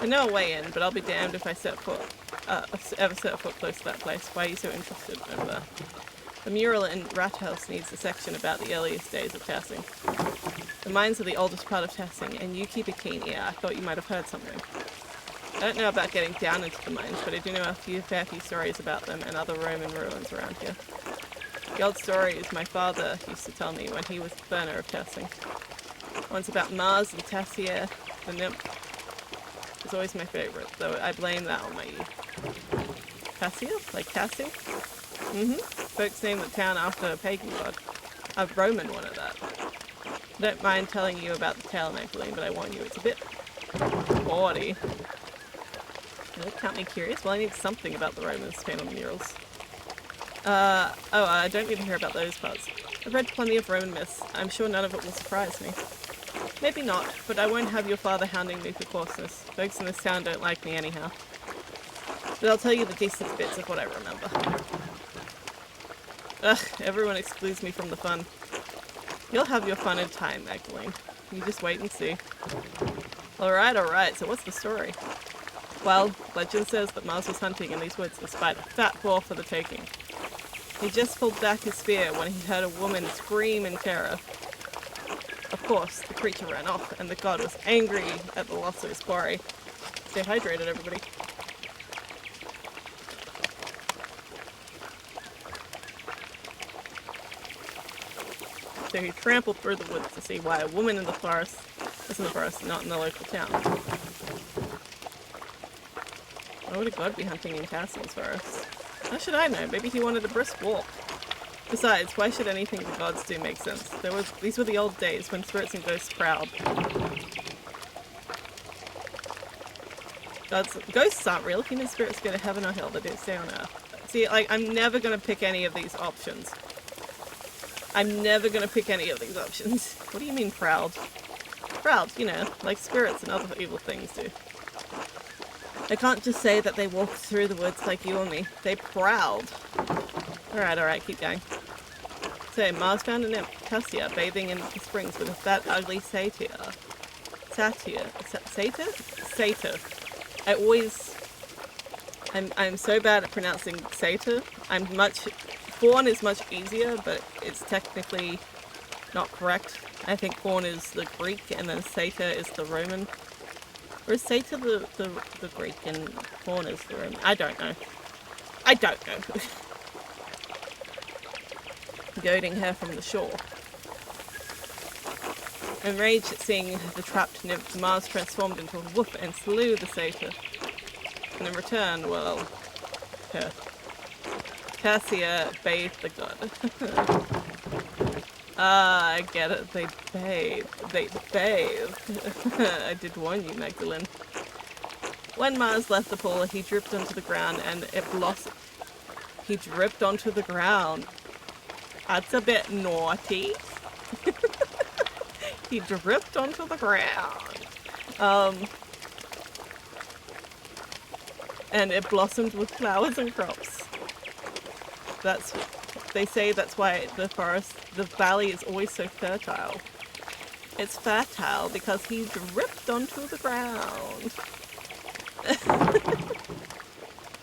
I know a way in, but I'll be damned if I ever set foot close to that place. Why are you so interested over there? The mural in Rathaus needs a section about the earliest days of Tassing. The mines are the oldest part of Tassing, and you keep a keen ear. I thought you might have heard something. I don't know about getting down into the mines, but I do know a fair few stories about them and other Roman ruins around here. The old stories my father used to tell me when he was the burner of Tassing. One's about Mars and Tassia, the nymph. It's always my favourite, though I blame that on my youth. Tassia? Like Tassing? Folks named the town after a pagan god. A Roman one at that. I don't mind telling you about the tale, Magdalene, but I warn you, it's a bit bawdy. That can't be curious. Well, I need something about the Romans to paint on the murals. I don't need to hear about those parts. I've read plenty of Roman myths. I'm sure none of it will surprise me. Maybe not, but I won't have your father hounding me for coarseness. Folks in this town don't like me anyhow. But I'll tell you the decent bits of what I remember. Ugh, everyone excludes me from the fun. You'll have your fun in time, Magdalene. You just wait and see. Alright, so what's the story? Well, legend says that Mars was hunting in these woods despite a fat boar for the taking. He just pulled back his spear when he heard a woman scream in terror. Of course, the creature ran off, and the god was angry at the loss of his quarry. Stay hydrated, everybody. So he trampled through the woods to see why a woman in the forest is in the forest, not in the local town. Why would a god be hunting in Tassing's forest? How should I know? Maybe he wanted a brisk walk. Besides, why should anything the gods do make sense? These were the old days when spirits and ghosts prowled. Ghosts aren't real. Human spirits go to heaven or hell. They don't stay on earth. See, like, I'm never going to pick any of these options. I'm never going to pick any of these options. What do you mean prowled? Prowled, you know, like spirits and other evil things do. I can't just say that they walked through the woods like you and me. They prowled. Alright, keep going. So, Mars found a nymph, Tassia, bathing in the springs with a fat, ugly satyr. Satyr? I'm so bad at pronouncing satyr. Fawn is much easier, but it's technically not correct. I think fawn is the Greek, and then satyr is the Roman. Or is satyr the Greek and fawn is the Roman? I don't know. I don't know. Goading her from the shore. Enraged at seeing the trapped nymph, Mars transformed into a wolf and slew the satyr. And in return, well, her. Cassia bathed the god. Ah, I get it. They bathed. They bathed. I did warn you, Magdalene. When Mars left the pool, he dripped onto the ground and it blossomed. He dripped onto the ground. That's a bit naughty. He dripped onto the ground. And it blossomed with flowers and crops. They say that's why the valley is always so fertile. It's fertile because he dripped onto the ground.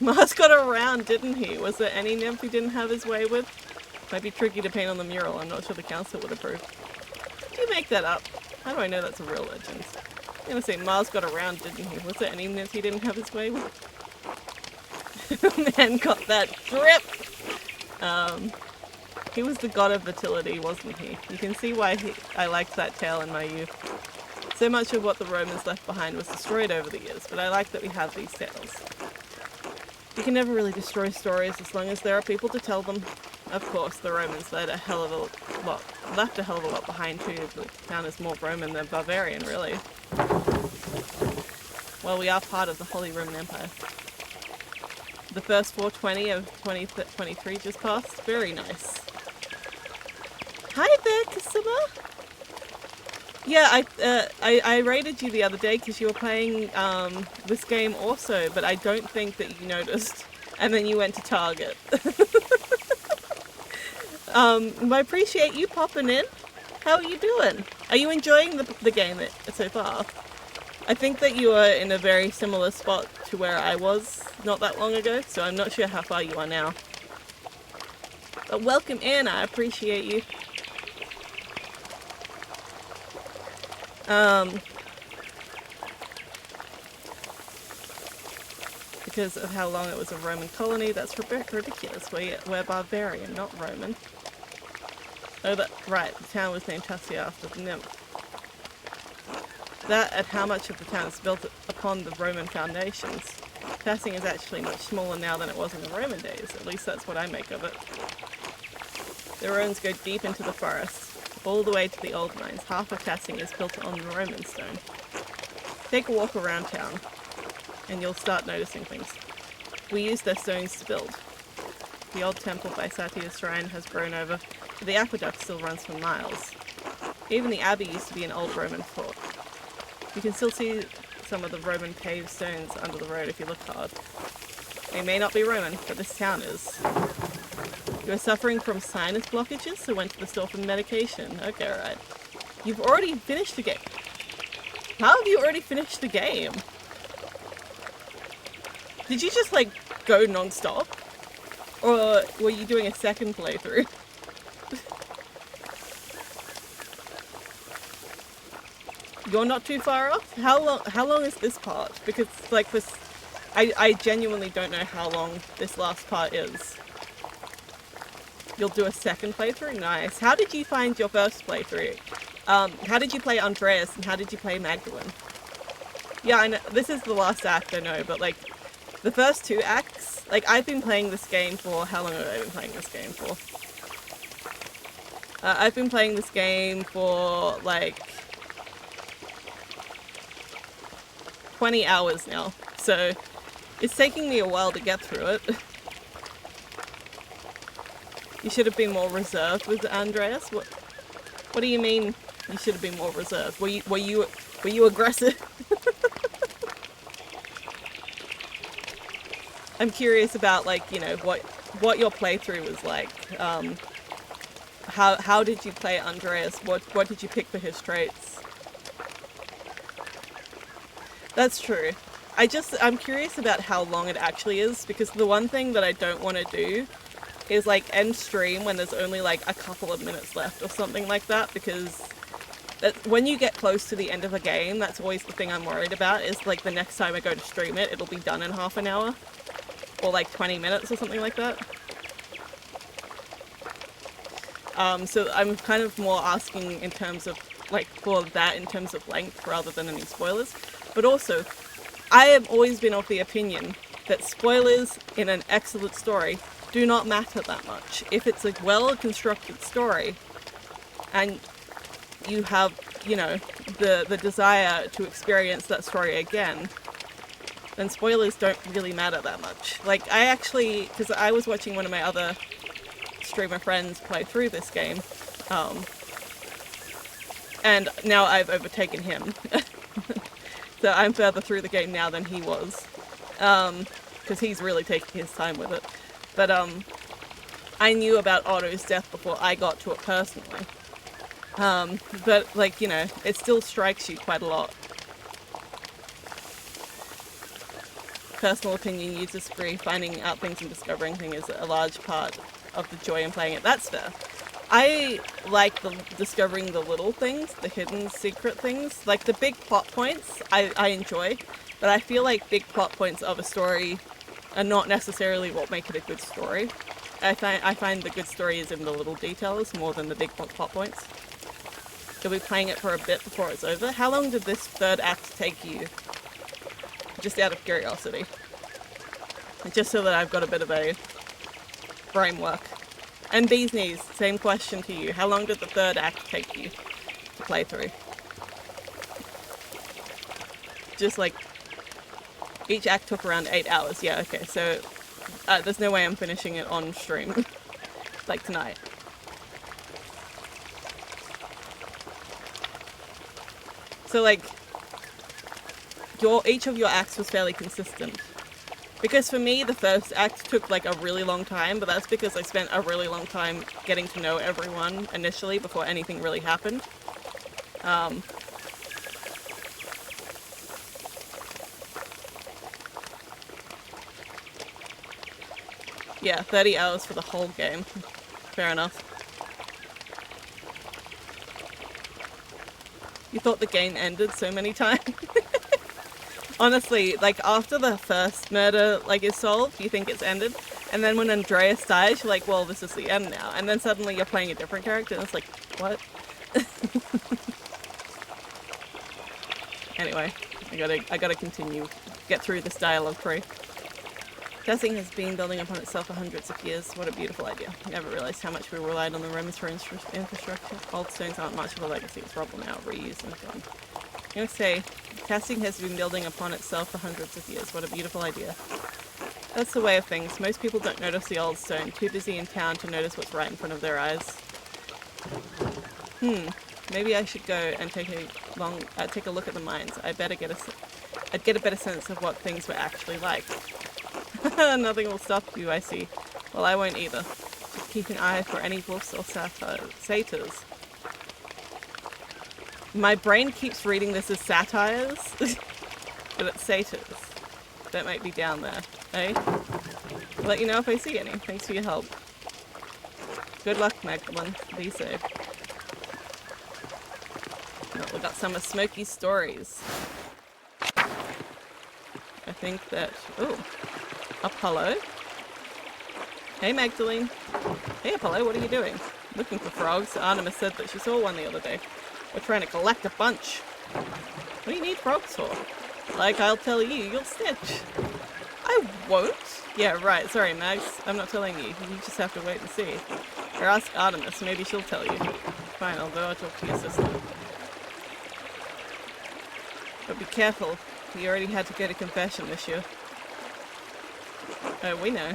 Mars got around, didn't he? Was there any nymph he didn't have his way with? Might be tricky to paint on the mural. I'm not sure the council would approve. Did you make that up? How do I know that's a real legend? I'm gonna say Mars got around, didn't he? Was there any nymph he didn't have his way with? Man got that drip! He was the god of fertility, wasn't he? You can see why I liked that tale in my youth. So much of what the Romans left behind was destroyed over the years, but I like that we have these tales. You can never really destroy stories as long as there are people to tell them. Of course, the Romans left a hell of a lot behind too. The town is more Roman than Bavarian, really. Well, we are part of the Holy Roman Empire. The first 420 of 2023 just passed. Very nice. Hi there, Kasuma. Yeah, I raided you the other day because you were playing this game also, but I don't think that you noticed. And then you went to Target. I appreciate you popping in. How are you doing? Are you enjoying the game so far? I think that you are in a very similar spot to where I was not that long ago, so I'm not sure how far you are now. But welcome in, I appreciate you. Because of how long it was a Roman colony, that's ridiculous. We're Bavarian, not Roman. Oh, right, the town was named Tassing after the nymph. That and how much of the town is built upon the Roman foundations. Tassing is actually much smaller now than it was in the Roman days, at least that's what I make of it. The Romans go deep into the forest, all the way to the old mines. Half of Tassing is built on Roman stone. Take a walk around town, and you'll start noticing things. We use their stones to build. The old temple by Saty's shrine has grown over, but the aqueduct still runs for miles. Even the abbey used to be an old Roman fort. You can still see some of the Roman paved stones under the road if you look hard. They may not be Roman, but this town is. You are suffering from sinus blockages, so went to the store for medication. Okay, right. You've already finished the game. How have you already finished the game? Did you just, like, go non-stop? Or were you doing a second playthrough? You're not too far off? How long is this part? Because, like, I genuinely don't know how long this last part is. You'll do a second playthrough? Nice. How did you find your first playthrough? How did you play Andreas and how did you play Magdalene? Yeah, I know, this is the last act, I know, but, like, the first two acts, like, I've been playing this game for, how long have I been playing this game for? I've been playing this game for, like, 20 hours now, so it's taking me a while to get through it. You should have been more reserved with Andreas. What do you mean you should have been more reserved? Were you aggressive? I'm curious about, like, you know, what your playthrough was like. How did you play Andreas? What did you pick for his traits? That's true. I'm curious about how long it actually is, because the one thing that I don't want to do is, like, end stream when there's only, like, a couple of minutes left or something like that, because when you get close to the end of a game, that's always the thing I'm worried about, is, like, the next time I go to stream it, it'll be done in half an hour. or like 20 minutes or something like that. So I'm kind of more asking in terms of like for that in terms of length rather than any spoilers. But also, I have always been of the opinion that spoilers in an excellent story do not matter that much. If it's a well-constructed story and you have, you know, the desire to experience that story again, then spoilers don't really matter that much. Like, I actually, because I was watching one of my other streamer friends play through this game, and now I've overtaken him. So I'm further through the game now than he was, because he's really taking his time with it. But I knew about Otto's death before I got to it personally. But, like, you know, it still strikes you quite a lot. Personal opinion, you disagree. Finding out things and discovering things is a large part of the joy in playing it. That's fair. I like discovering the little things, the hidden secret things. Like, the big plot points, I enjoy. But I feel like big plot points of a story are not necessarily what make it a good story. I find the good story is in the little details more than the big plot points. You'll be playing it for a bit before it's over. How long did this third act take you? Just out of curiosity. Just so that I've got a bit of a framework. And Bee's Knees, same question to you. How long did the third act take you to play through? Just like, each act took around 8 hours. Yeah, okay, so there's no way I'm finishing it on stream. Like tonight. So like, each of your acts was fairly consistent. Because for me, the first act took like a really long time, but that's because I spent a really long time getting to know everyone initially before anything really happened. Yeah, 30 hours for the whole game. Fair enough. You thought the game ended so many times? Honestly, like, after the first murder, like, is solved, you think it's ended. And then when Andreas dies, you're like, well, this is the end now. And then suddenly you're playing a different character, and it's like, what? Anyway, I gotta continue, get through this dialogue tree. Tassing has been building upon itself for hundreds of years. What a beautiful idea. I never realized how much we relied on the Romans for infrastructure. Old stones aren't much of a legacy. It's rubble now, reused and gone. I'm going to say, Tassing has been building upon itself for hundreds of years. What a beautiful idea. That's the way of things. Most people don't notice the old stone. Too busy in town to notice what's right in front of their eyes. Maybe I should go and take a look at the mines. I'd get a better sense of what things were actually like. Nothing will stop you, I see. Well, I won't either. Just keep an eye for any wolves or satyrs. My brain keeps reading this as satires, but it's satyrs. That might be down there, eh? I'll let you know if I see any. Thanks for your help. Good luck, Magdalene. Be safe. Oh, we got some of Smokey's stories. I think that... Ooh. Apollo. Hey, Magdalene. Hey, Apollo, what are you doing? Looking for frogs. Artemis said that she saw one the other day. We're trying to collect a bunch. What do you need frogs for? Like, I'll tell you, you'll snitch. I won't. Yeah, right. Sorry, Mags. I'm not telling you. You just have to wait and see. Or ask Artemis. Maybe she'll tell you. Fine, I'll go. I'll talk to your sister. But be careful. You already had to go to confession this year. Oh, we know.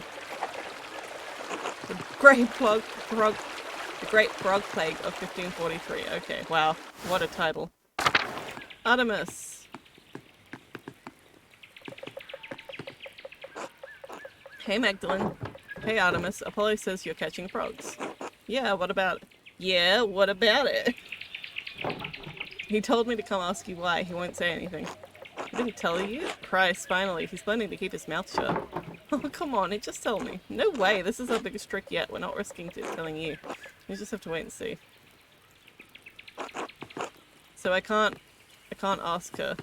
The Great Frog Plague of 1543. Okay, wow. What a title. Artemis. Hey, Magdalene. Hey, Artemis. Apollo says you're catching frogs. Yeah, what about it? Yeah, what about it? He told me to come ask you why. He won't say anything. He didn't tell you? Christ, finally. He's learning to keep his mouth shut. Oh, come on. Just tell me. No way. This is our biggest trick yet. We're not risking telling you. You just have to wait and see. So I can't ask her.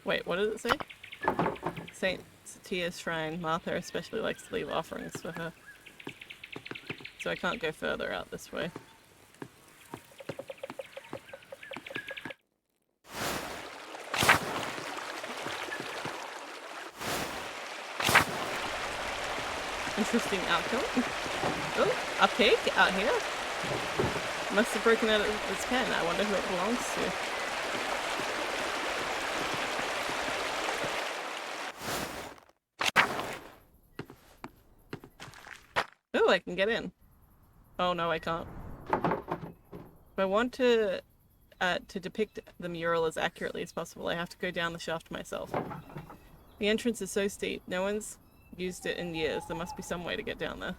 Wait, what did it say? Saint Satia's shrine. Martha especially likes to leave offerings for her. So I can't go further out this way. Interesting outcome. Oh, a pig out here. Must have broken out of its pen. I wonder who it belongs to. Oh, I can get in. Oh no, I can't. If I want to depict the mural as accurately as possible, I have to go down the shaft myself. The entrance is so steep. No one's used it in years. There must be some way to get down there.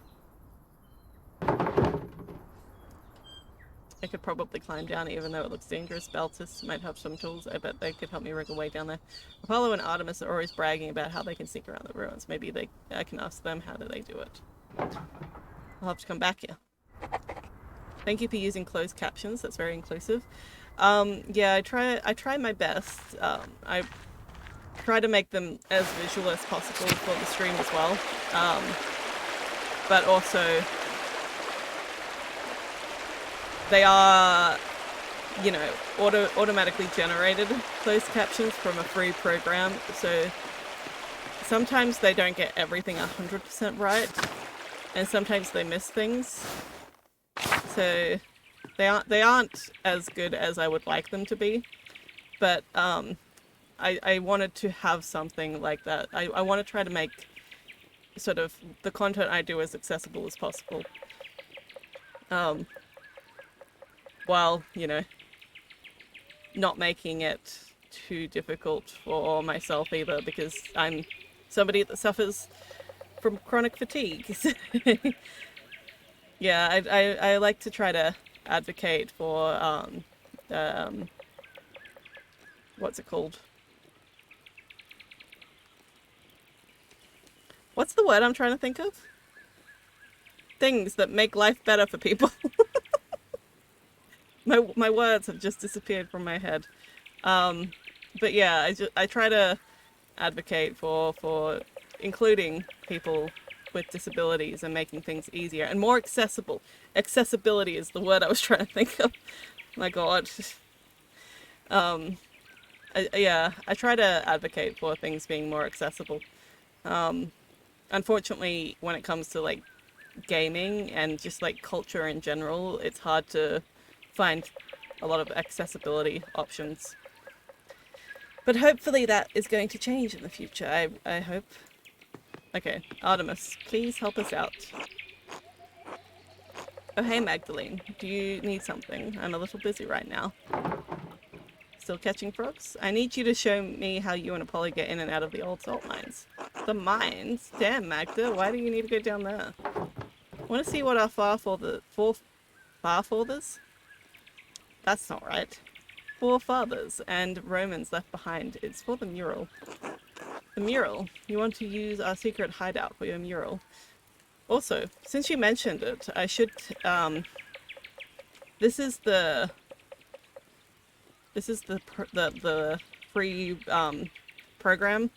I could probably climb down even though it looks dangerous. Baltus might have some tools. I bet they could help me wriggle way down there. Apollo and Artemis are always bragging about how they can sneak around the ruins. Maybe I can ask them how do they do it. I'll have to come back here. Thank you for using closed captions. That's very inclusive. Yeah, I try my best. I try to make them as visual as possible for the stream as well. But also they are, you know, automatically generated closed captions from a free program. So sometimes they don't get everything 100% right, and sometimes they miss things. So they aren't as good as I would like them to be, but I wanted to have something like that. I want to try to make sort of the content I do as accessible as possible, while, you know, not making it too difficult for myself either, because I'm somebody that suffers from chronic fatigue. Yeah, I like to try to advocate for what's it called? What's the word I'm trying to think of? Things that make life better for people. My words have just disappeared from my head. But yeah, I try to advocate for including people with disabilities and making things easier and more accessible. Accessibility is the word I was trying to think of. My God. Yeah, I try to advocate for things being more accessible. Unfortunately, when it comes to like gaming and just like culture in general, it's hard to find a lot of accessibility options. But hopefully that is going to change in the future. I hope. Okay, Artemis, please help us out. Oh, hey Magdalene, do you need something? I'm a little busy right now. Still catching frogs? I need you to show me how you and Apollo get in and out of the old salt mines. The mines? Damn, Magda, why do you need to go down there? I want to see what our forefathers? That's not right. Forefathers and Romans left behind. It's for the mural. The mural. You want to use our secret hideout for your mural. Also, since you mentioned it, I should, this is the free, program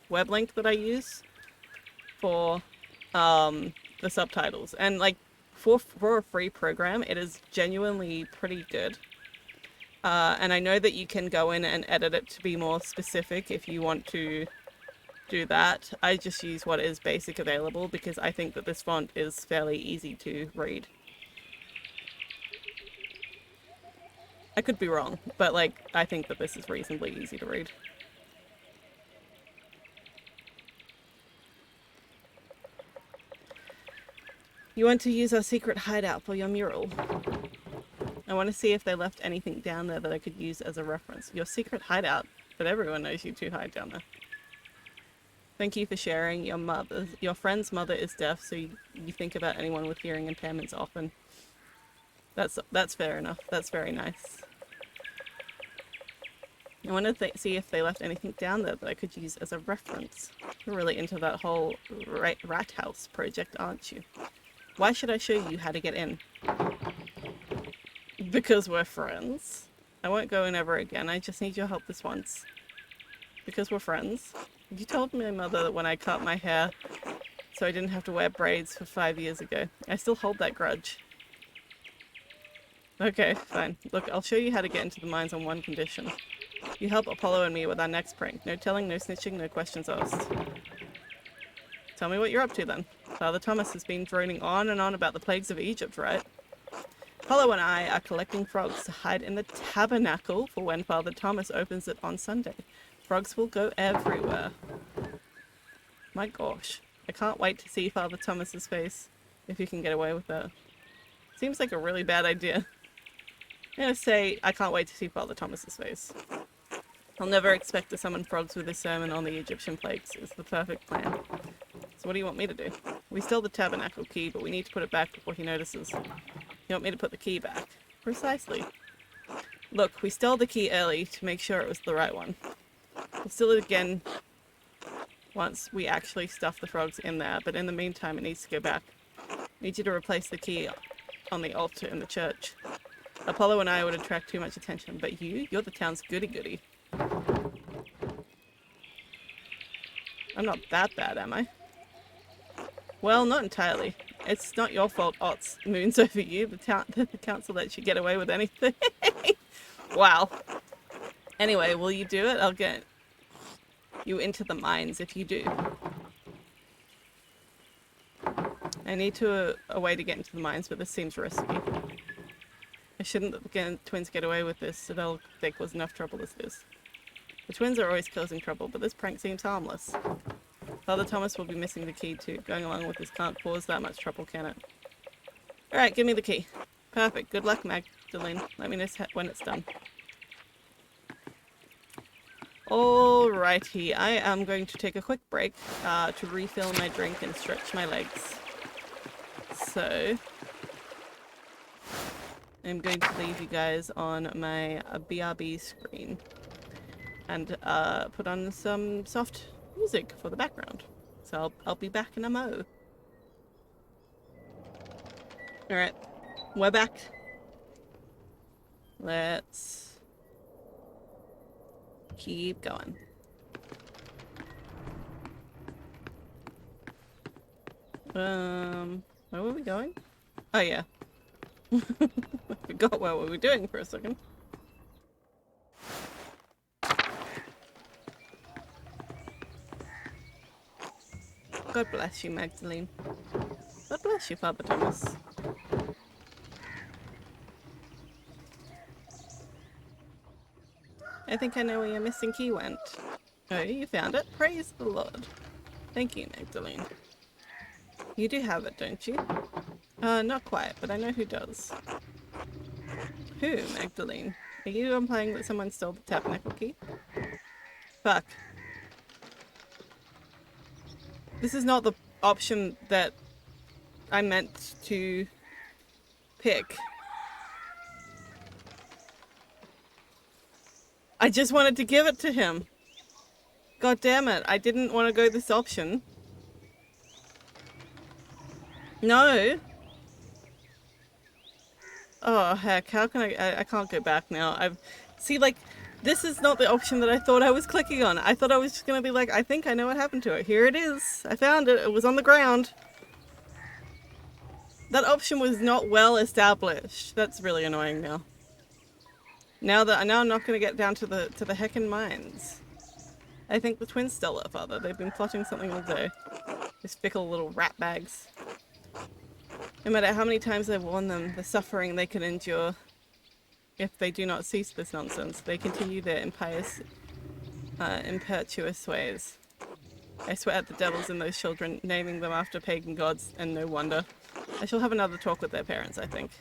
web link that I use for, the subtitles. And like, for a free program, it is genuinely pretty good. And I know that you can go in and edit it to be more specific if you want to do that. I just use what is basic available because I think that this font is fairly easy to read. I could be wrong, but like, I think that this is reasonably easy to read. You want to use our secret hideout for your mural. I want to see if they left anything down there that I could use as a reference. Your secret hideout, but everyone knows you two hide down there. Thank you for sharing. Your friend's mother is deaf, so you think about anyone with hearing impairments often. That's fair enough. That's very nice. I want to see if they left anything down there that I could use as a reference. You're really into that whole rat house project, aren't you? Why should I show you how to get in? Because we're friends. I won't go in ever again. I just need your help this once. Because we're friends. You told my mother that when I cut my hair so I didn't have to wear braids for 5 years ago. I still hold that grudge. Okay, fine. Look, I'll show you how to get into the mines on one condition. You help Apollo and me with our next prank. No telling, no snitching, no questions asked. Tell me what you're up to then. Father Thomas has been droning on and on about the plagues of Egypt, right? Apollo and I are collecting frogs to hide in the tabernacle for when Father Thomas opens it on Sunday. Frogs will go everywhere. My gosh. I can't wait to see Father Thomas's face, if you can get away with that. Seems like a really bad idea. I'm gonna say I can't wait to see Father Thomas's face. I'll never expect to summon frogs with his sermon on the Egyptian plagues. It's the perfect plan. So what do you want me to do? We stole the tabernacle key, but we need to put it back before he notices. You want me to put the key back? Precisely. Look, we stole the key early to make sure it was the right one. We'll steal it again once we actually stuff the frogs in there, but in the meantime it needs to go back. I need you to replace the key on the altar in the church. Apollo and I would attract too much attention, but you're the town's goody-goody. I'm not that bad, am I? Well, not entirely. It's not your fault Ots moons over you. The council lets you get away with anything. Wow. Anyway, will you do it? I'll get you into the mines if you do. I need a way to get into the mines, but this seems risky. I shouldn't let the twins get away with this, so they'll cause enough trouble as it is. The twins are always causing trouble, but this prank seems harmless. Father Thomas will be missing the key too. Going along with this can't cause that much trouble, can it? Alright, give me the key. Perfect. Good luck, Magdalene. Let me know when it's done. Alrighty, I am going to take a quick break to refill my drink and stretch my legs. So, I'm going to leave you guys on my BRB screen and put on some soft music for the background. So I'll be back in a mo. Alright, we're back. Let's keep going. Where were we going? Oh yeah. I forgot what we were doing for a second. God bless you, Magdalene. God bless you, Father Thomas. I think I know where your missing key went. Oh, you found it? Praise the Lord. Thank you, Magdalene. You do have it, don't you? Not quite, but I know who does. Who, Magdalene? Are you implying that someone stole the tabernacle key? Fuck. This is not the option that I meant to pick. I just wanted to give it to him. God damn it, I didn't want to go this option. No. Oh heck, how can I can't go back now. See, like, this is not the option that I thought I was clicking on. I thought I was just gonna be like, I think I know what happened to it. Here it is. I found it. It was on the ground. That option was not well established. That's really annoying now. Now I'm not gonna get down to the heckin' mines. I think the twins stole it, Father. They've been plotting something all day. These fickle little rat bags. No matter how many times I've warned them, the suffering they can endure if they do not cease this nonsense, they continue their impious, impetuous ways. I swear at the devils in those children, naming them after pagan gods, and no wonder. I shall have another talk with their parents, I think.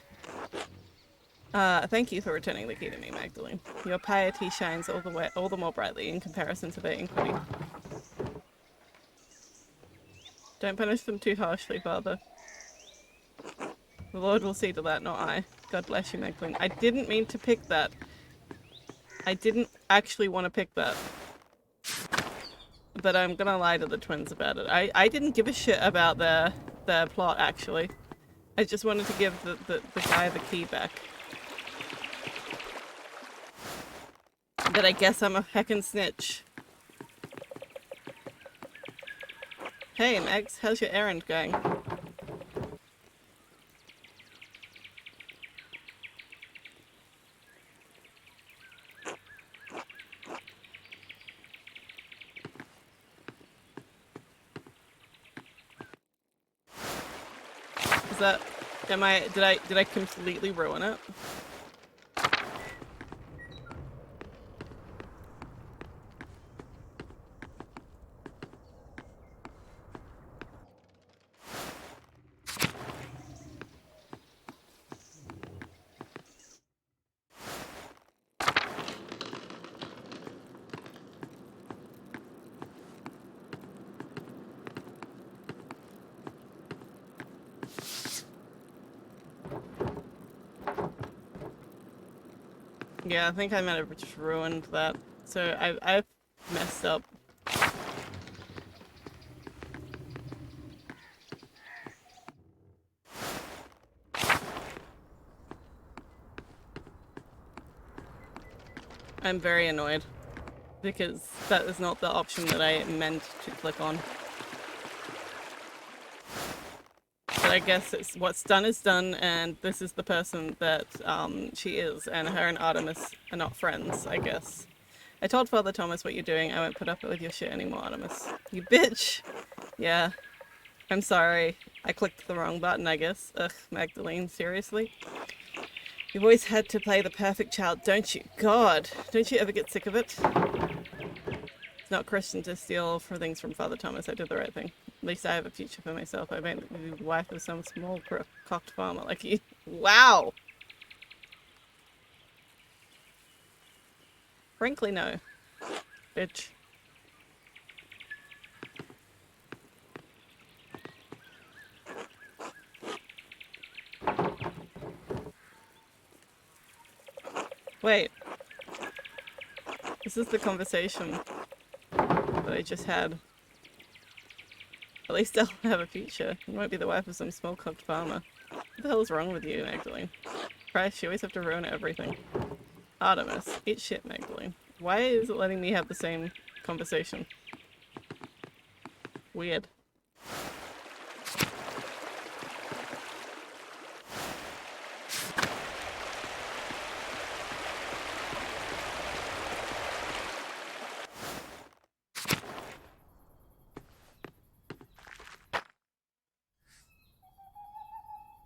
Thank you for returning the key to me, Magdalene. Your piety shines all the more brightly in comparison to their iniquity. Don't punish them too harshly, Father. The Lord will see to that, not I. God bless you, Magdalene. I didn't mean to pick that. I didn't actually want to pick that. But I'm gonna lie to the twins about it. I didn't give a shit about their plot, actually. I just wanted to give the guy the key back. But I guess I'm a heckin' snitch. Hey, Max, how's your errand going? Is that... did I completely ruin it? Yeah, I think I might have just ruined that. So I've messed up. I'm very annoyed because that is not the option that I meant to click on. But I guess it's what's done is done, and this is the person that she is, and her and Artemis are not friends, I guess. I told Father Thomas what you're doing. I won't put up with your shit anymore, Artemis. You bitch! Yeah. I'm sorry. I clicked the wrong button, I guess. Ugh, Magdalene, seriously? You've always had to play the perfect child, don't you? God, don't you ever get sick of it? It's not Christian to steal for things from Father Thomas. I did the right thing. At least I have a future for myself. I may be the wife of some small cocked farmer like you. Wow! Frankly, no. Bitch. Wait. This is the conversation that I just had. At least I'll have a future. You won't be the wife of some small-cocked farmer. What the hell is wrong with you, Magdalene? Christ, you always have to ruin everything. Artemis, eat shit, Magdalene. Why is it letting me have the same conversation? Weird.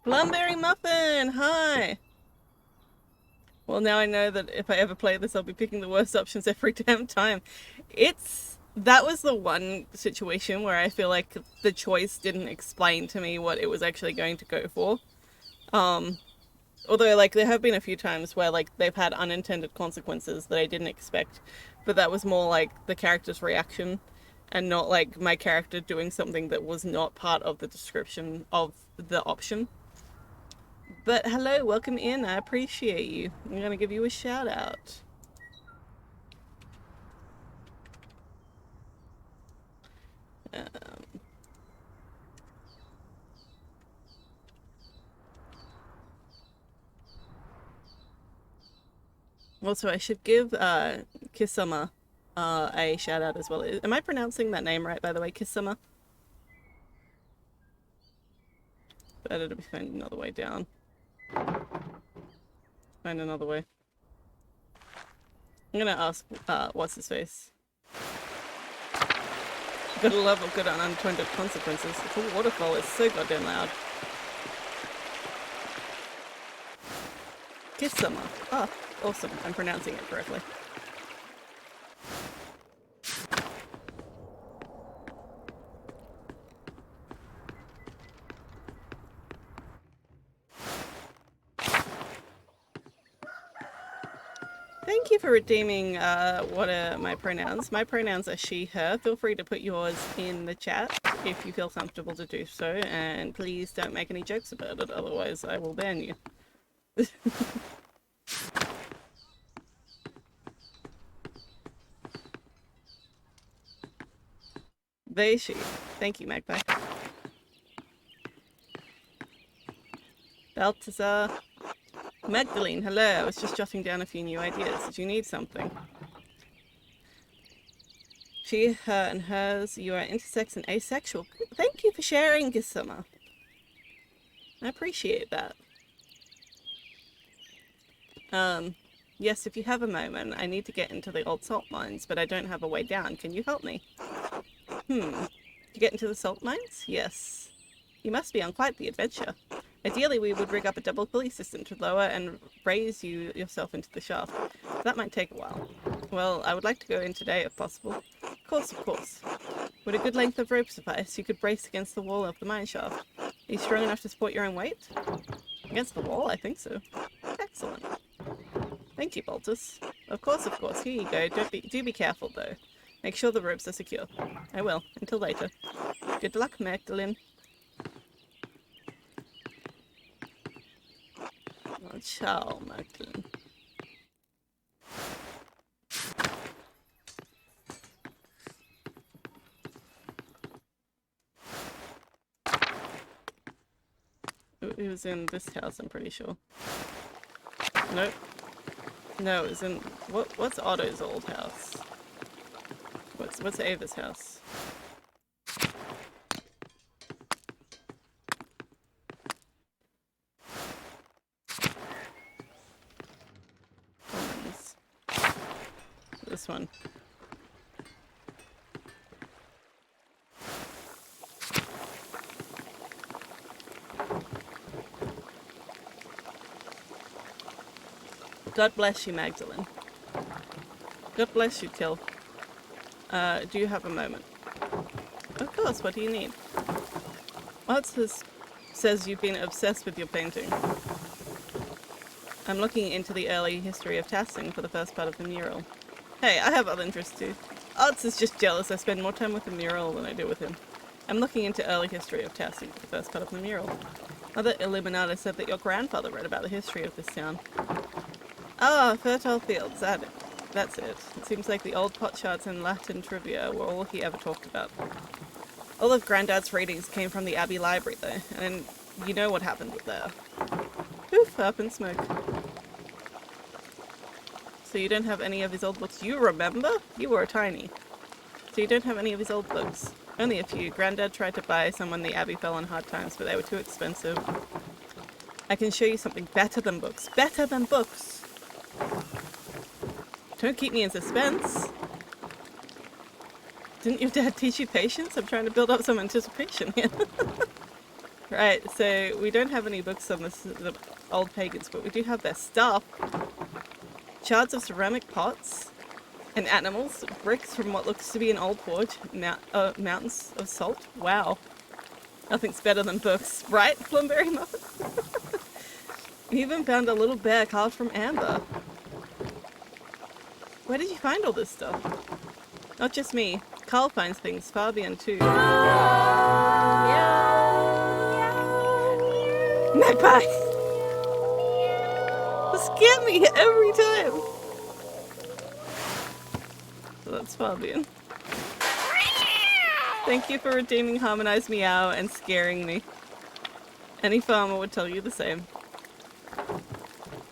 Plumberry Muffin! Hi! Well, now I know that if I ever play this, I'll be picking the worst options every damn time. That was the one situation where I feel like the choice didn't explain to me what it was actually going to go for. Although, like, there have been a few times where, like, they've had unintended consequences that I didn't expect. But that was more, like, the character's reaction and not, like, my character doing something that was not part of the description of the option. But hello, welcome in. I appreciate you. I'm gonna give you a shout out. Also, I should give Kisama a shout out as well. Am I pronouncing that name right, by the way? Kisama? Better to find another way down. Find another way. I'm gonna ask, what's his face? Gotta love a good unintended consequences. The waterfall is so goddamn loud. Kisama. Oh, awesome. I'm pronouncing it correctly. Thank you for redeeming what are my pronouns. My pronouns are she, her. Feel free to put yours in the chat if you feel comfortable to do so, and please don't make any jokes about it, otherwise I will ban you. They, she. Thank you, Magpie. Balthazar. Magdalene, hello. I was just jotting down a few new ideas. Did you need something? She, her, and hers. You are intersex and asexual. Thank you for sharing, Gisama. I appreciate that. Yes, if you have a moment, I need to get into the old salt mines, but I don't have a way down. Can you help me? To get into the salt mines? Yes. You must be on quite the adventure. Ideally, we would rig up a double pulley system to lower and raise you yourself into the shaft. That might take a while. Well, I would like to go in today if possible. Of course. Would a good length of rope suffice? You could brace against the wall of the mine shaft. Are you strong enough to support your own weight? Against the wall? I think so. Excellent. Thank you, Baltus. Of course. Here you go. Do be careful, though. Make sure the ropes are secure. I will. Until later. Good luck, Magdalene. Oh, ciao, Magdalene. It was in this house, I'm pretty sure. Nope. No, it was in... What's Otto's old house? What's Ava's house? Commons. This one. God bless you, Magdalene. God bless you, Till. Do you have a moment? Of course, what do you need? Arts says you've been obsessed with your painting. I'm looking into the early history of Tassing for the first part of the mural. Hey, I have other interests too. Arts is just jealous I spend more time with the mural than I do with him. I'm looking into early history of Tassing for the first part of the mural. Mother Illuminated said that your grandfather read about the history of this town. Ah, fertile fields, that's it. It seems like the old potsherds and Latin trivia were all he ever talked about. All of Grandad's readings came from the Abbey Library though, and you know what happened there. Poof, up in smoke. So you don't have any of his old books? You remember? You were tiny. So you don't have any of his old books? Only a few. Grandad tried to buy some when the Abbey fell on hard times, but they were too expensive. I can show you something better than books. Better than books! Don't keep me in suspense. Didn't your dad teach you patience? I'm trying to build up some anticipation here. Right, so we don't have any books on the old pagans, but we do have their stuff. Shards of ceramic pots and animals, bricks from what looks to be an old forge, mountains of salt. Wow. Nothing's better than books, right, Plumberry Muffin? We even found a little bear carved from amber. Where did you find all this stuff? Not just me. Carl finds things, Fabian too. Magpie! They scare me every time! So that's Fabian. Thank you for redeeming Harmonized Meow and scaring me. Any farmer would tell you the same.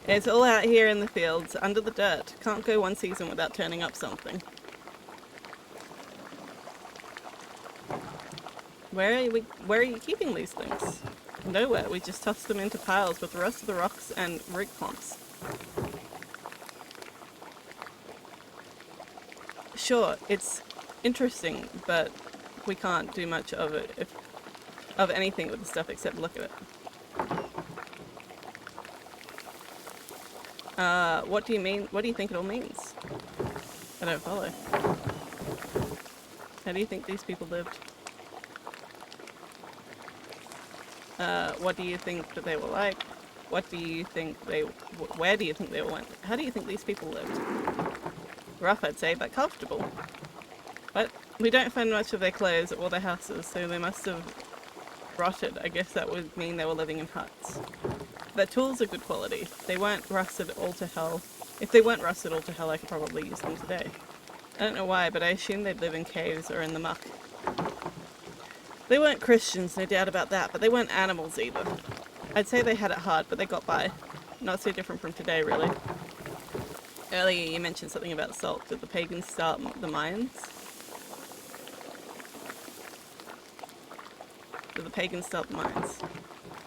It's all out here in the fields, under the dirt. Can't go one season without turning up something. Where are you keeping these things? Nowhere. We just toss them into piles with the rest of the rocks and rig clumps. Sure, it's interesting, but we can't do much of it, of anything with the stuff except look at it. What do you mean? What do you think it all means? I don't follow. How do you think these people lived? What do you think that they were like? What do you think where do you think they went? How do you think these people lived? Rough, I'd say, but comfortable. But we don't find much of their clothes or their houses, so they must have rotted. I guess that would mean they were living in huts. Their tools are good quality. They weren't rusted all to hell. If they weren't rusted all to hell, I could probably use them today. I don't know why, but I assume they'd live in caves or in the muck. They weren't Christians, no doubt about that, but they weren't animals either. I'd say they had it hard, but they got by. Not so different from today, really. Earlier you mentioned something about salt. Did the pagans start the mines? the pagans start the mines.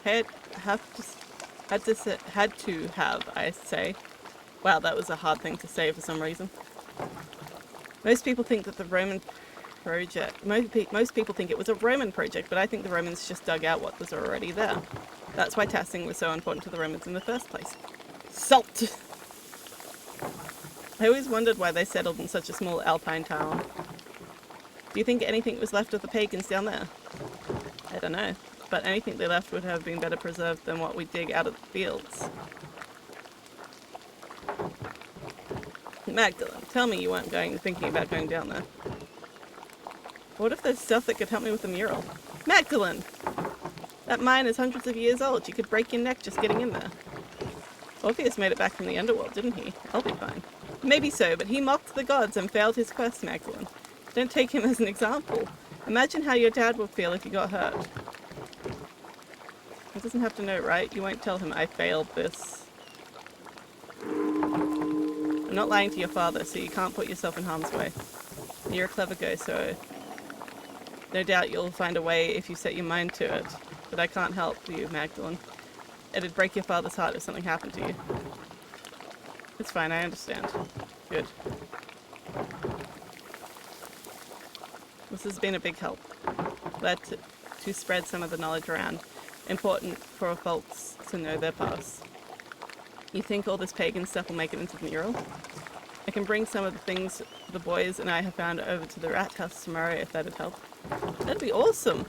Had to have, I say. Wow, that was a hard thing to say for some reason. Most people think that the Roman project, most people think it was a Roman project, but I think the Romans just dug out what was already there. That's why Tassing was so important to the Romans in the first place. Salt! I always wondered why they settled in such a small alpine town. Do you think anything was left of the pagans down there? I don't know, but anything they left would have been better preserved than what we dig out of the fields. Magdalene, tell me you weren't thinking about going down there. What if there's stuff that could help me with the mural? Magdalene! That mine is hundreds of years old. You could break your neck just getting in there. Orpheus made it back from the underworld, didn't he? I'll be fine. Maybe so, but he mocked the gods and failed his quest, Magdalene. Don't take him as an example. Imagine how your dad would feel if he got hurt. He doesn't have to know, right? You won't tell him I failed this. I'm not lying to your father, so you can't put yourself in harm's way. You're a clever guy, so no doubt you'll find a way if you set your mind to it. But I can't help you, Magdalene. It'd break your father's heart if something happened to you. It's fine, I understand. Good. This has been a big help. Glad to spread some of the knowledge around. Important for folks to know their past. You think all this pagan stuff will make it into the mural? I can bring some of the things the boys and I have found over to the rat house tomorrow if that'd help. That'd be awesome!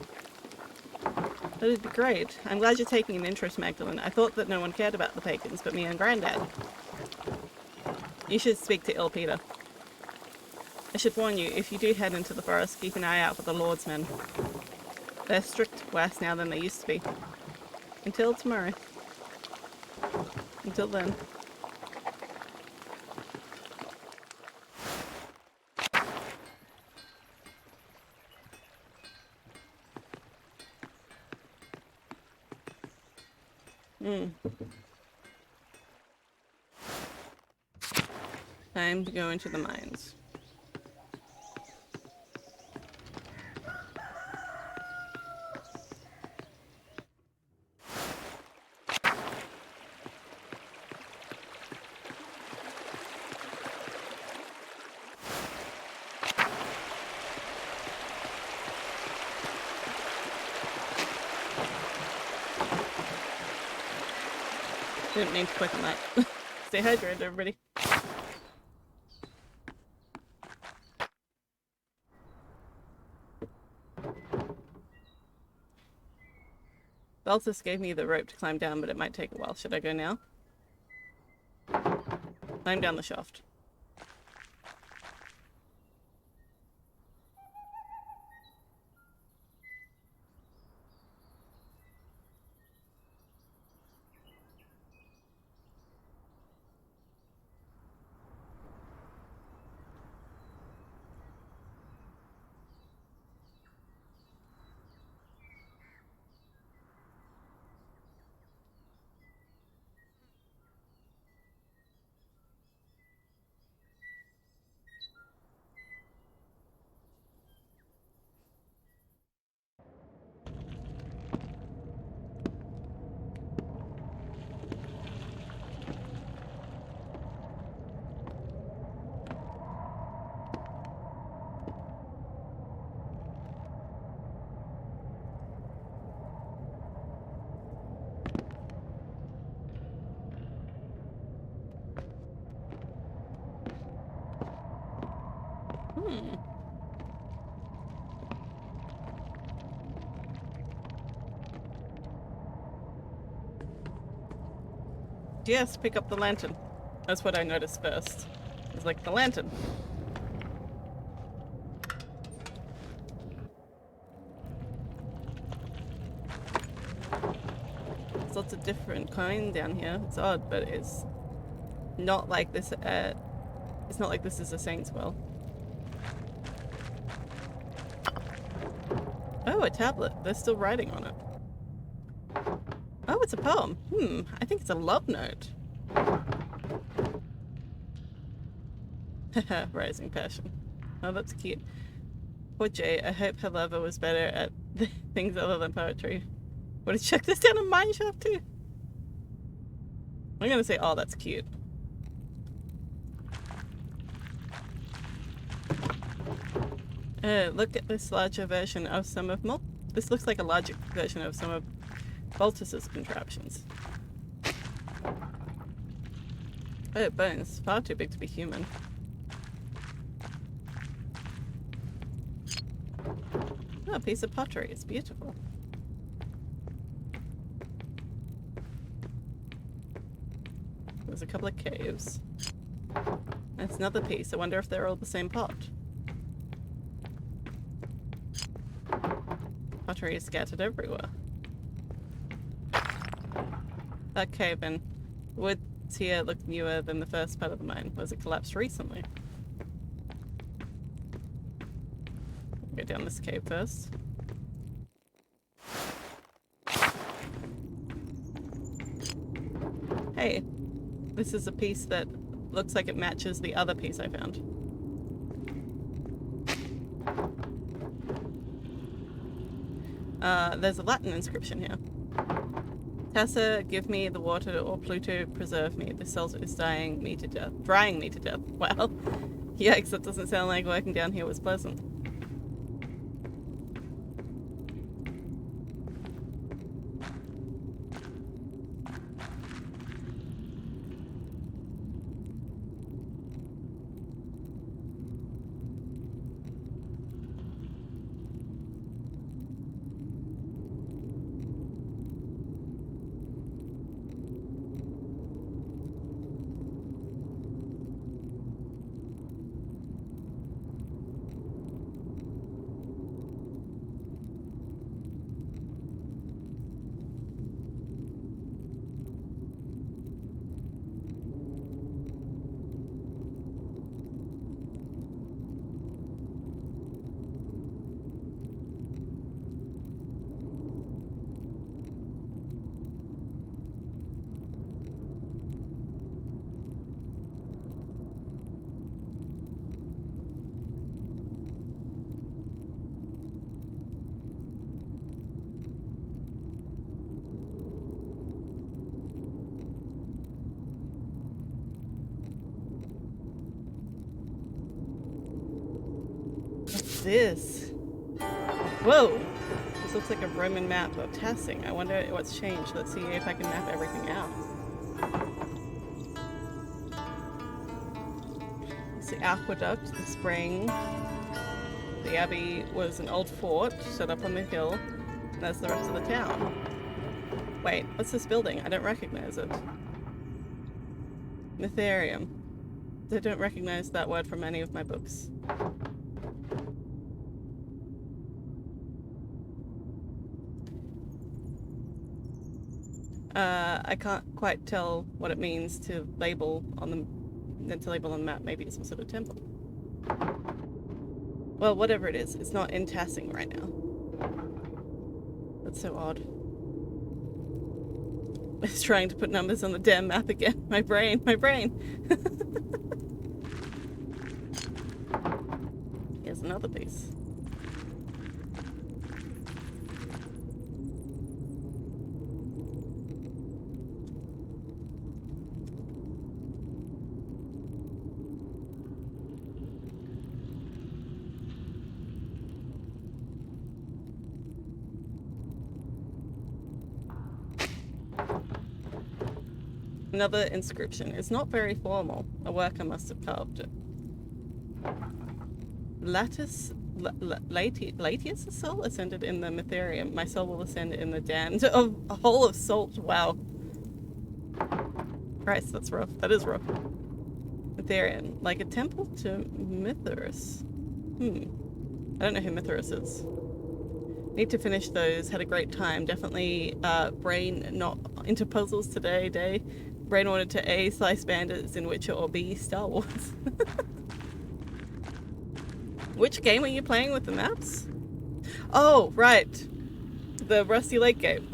That'd be great. I'm glad you're taking an interest, Magdalene. I thought that no one cared about the pagans but me and Grandad. You should speak to Il Peter. I should warn you, if you do head into the forest, keep an eye out for the Lord's men. They're strict, worse now than they used to be. Until tomorrow. Until then. Time to go into the mines. Didn't mean to click on that. Stay hydrated, everybody. Balthus gave me the rope to climb down, but it might take a while. Should I go now? Climb down the shaft. Yes, pick up the lantern. That's what I noticed first. It's like the lantern. There's lots of different kind down here. It's odd, but it's not like this. It's not like this is a saint's well. Oh, a tablet. They're still writing on it. Oh, it's a poem. I think it's a love note. Haha, rising passion. Oh, that's cute. Poor Jay, I hope her lover was better at Things other than poetry. Would have checked this down a mine shaft too? I'm gonna say, oh, that's cute. Look at this larger version of some of this looks like a larger version of some of Baltus's contraptions. Oh, bones. Far too big to be human. Oh, a piece of pottery. It's beautiful. There's a couple of caves. That's another piece. I wonder if they're all the same pot. Pottery is scattered everywhere. That cave in woods here look newer than the first part of the mine. Was it collapsed recently? Go down this cave first. Hey, this is a piece that looks like it matches the other piece I found. There's a Latin inscription here. Tassing, give me the water, or Pluto, preserve me. This cell is drying me to death. Wow. Yikes, that doesn't sound like working down here was pleasant. This? Whoa! This looks like a Roman map of Tassing. I wonder what's changed. Let's see if I can map everything out. It's the aqueduct, the spring. The abbey was an old fort set up on the hill. And that's the rest of the town. Wait, what's this building? I don't recognize it. Mytharium. I don't recognize that word from any of my books. I can't quite tell what it means to label on the map. Maybe it's some sort of temple. Well, whatever it is, it's not in Tassing right now. That's so odd. I was trying to put numbers on the damn map again. My brain. Here's another piece. Another inscription. It's not very formal. A worker must have carved it. Latius' soul ascended in the Mytharium. My soul will ascend in the damned of a hole of salt. Wow. Christ, that's rough. That is rough. Mytharium. Like a temple to Mithras. I don't know who Mithras is. Need to finish those. Had a great time. Definitely brain not into puzzles today. Brain wanted to A, slice bandits in Witcher, or B, Star Wars. Which game are you playing with the maps? Oh, right. The Rusty Lake game.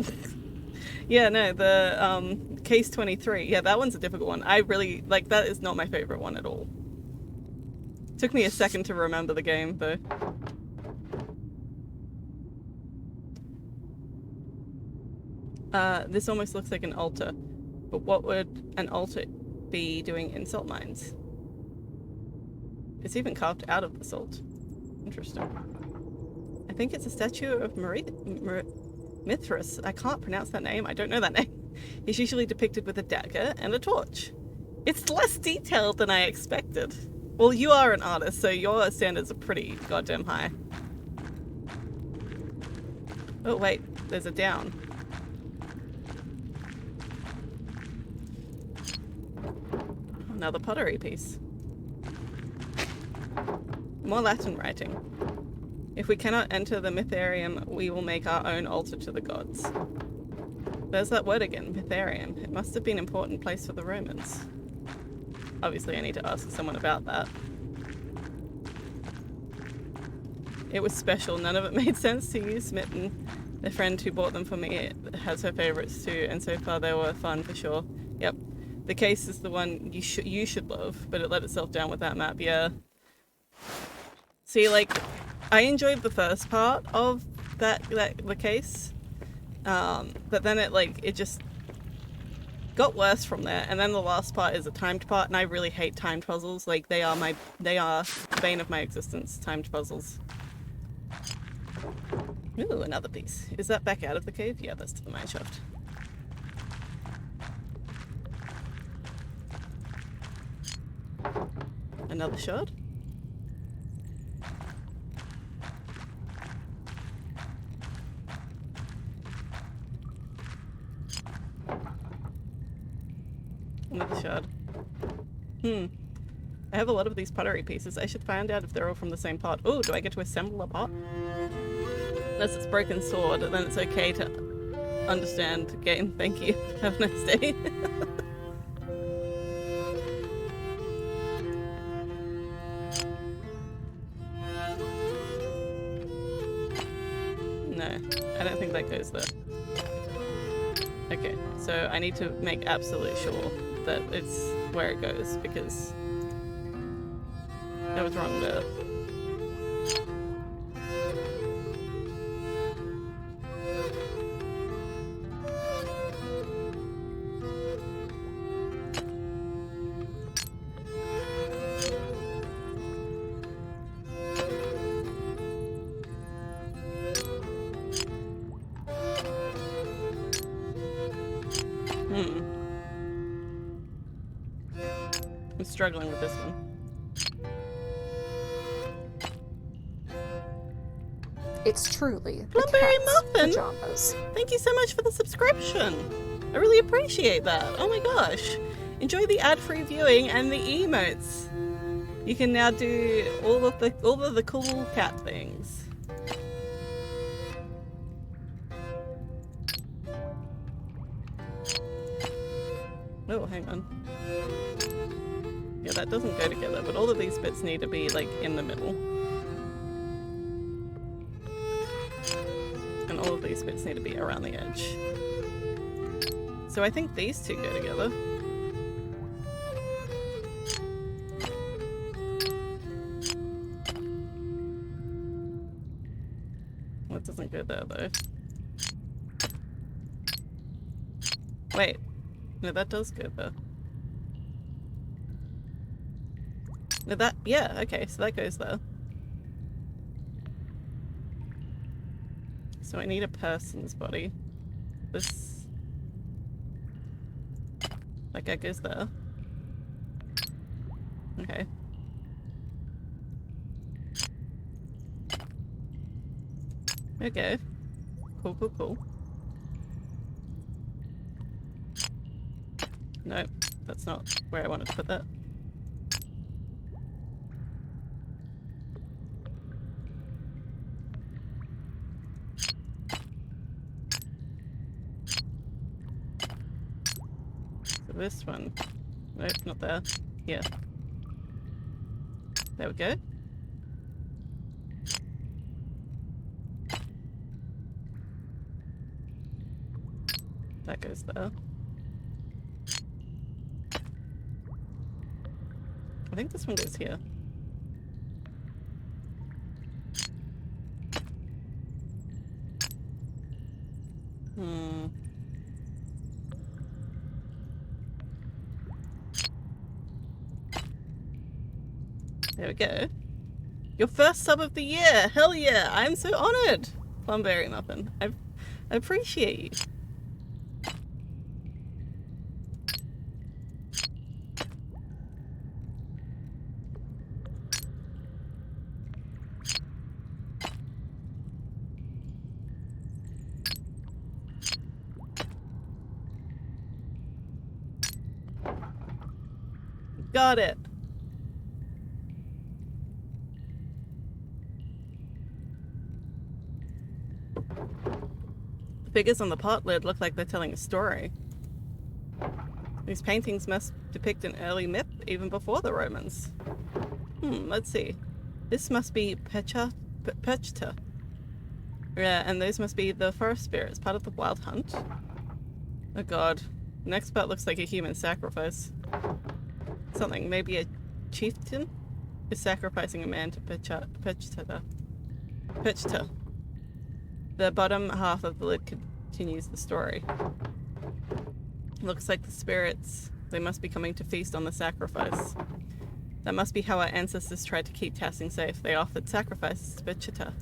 Yeah, no, the Case 23. Yeah, that one's a difficult one. I really, like, that is not my favorite one at all. Took me a second to remember the game, though. This almost looks like an altar. But what would an altar be doing in salt mines? It's even carved out of the salt. Interesting. I think it's a statue of Mithras. I can't pronounce that name. I don't know that name. He's usually depicted with a dagger and a torch. It's less detailed than I expected. Well, you are an artist, so your standards are pretty goddamn high. Oh, wait. There's a down. Another pottery piece. More Latin writing. If we cannot enter the Mytharium, we will make our own altar to the gods. There's that word again, Mytharium. It must have been an important place for the Romans. Obviously, I need to ask someone about that. It was special. None of it made sense to you, Smitten. The friend who bought them for me has her favourites too, and so far they were fun for sure. Yep. The case is the one you should love, but it let itself down with that map, yeah. See, like, I enjoyed the first part of the case, but then it just got worse from there, and then the last part is a timed part, and I really hate timed puzzles. Like, they are the bane of my existence, timed puzzles. Ooh, another piece. Is that back out of the cave? Yeah, that's to the mine shaft. Another shard? Another shard. I have a lot of these pottery pieces. I should find out if they're all from the same pot. Oh, do I get to assemble a pot? Unless it's broken sword, then it's okay to understand the game. Thank you. Have a nice day. No, I don't think that goes there. Okay, so I need to make absolute sure that it's where it goes, because I was wrong there. I'm struggling with this one. It's truly the Blueberry cat's muffin? pajamas. Thank you so much for the subscription. I really appreciate that. Oh my gosh. Enjoy the ad-free viewing and the emotes. You can now do all of the cool cat things. Oh, hang on. Yeah, that doesn't go together, but all of these bits need to be like in the middle. And all of these bits need to be around the edge. So I think these two go together. That doesn't go there though. Wait. No, that does go there. No, that, yeah, okay, so that goes there. So I need a person's body. This... That guy goes there. Okay. Okay. Cool, cool, cool. Nope, that's not where I wanted to put that. So this one. Nope, not there. Here. There we go. That goes there. I think this one goes here. There we go. Your first sub of the year! Hell yeah! I'm so honored! Plumberry Muffin. I appreciate you. Got it. The figures on the pot lid look like they're telling a story. These paintings must depict an early myth even before the Romans. Let's see. This must be Perchta. Yeah, and those must be the forest spirits, part of the wild hunt. Oh god. The next part looks like a human sacrifice. Something, maybe a chieftain is sacrificing a man to Perchta. The bottom half of the lid continues the story. Looks like the spirits, they must be coming to feast on the sacrifice. That must be how our ancestors tried to keep Tassing safe. They offered sacrifices to Perchta.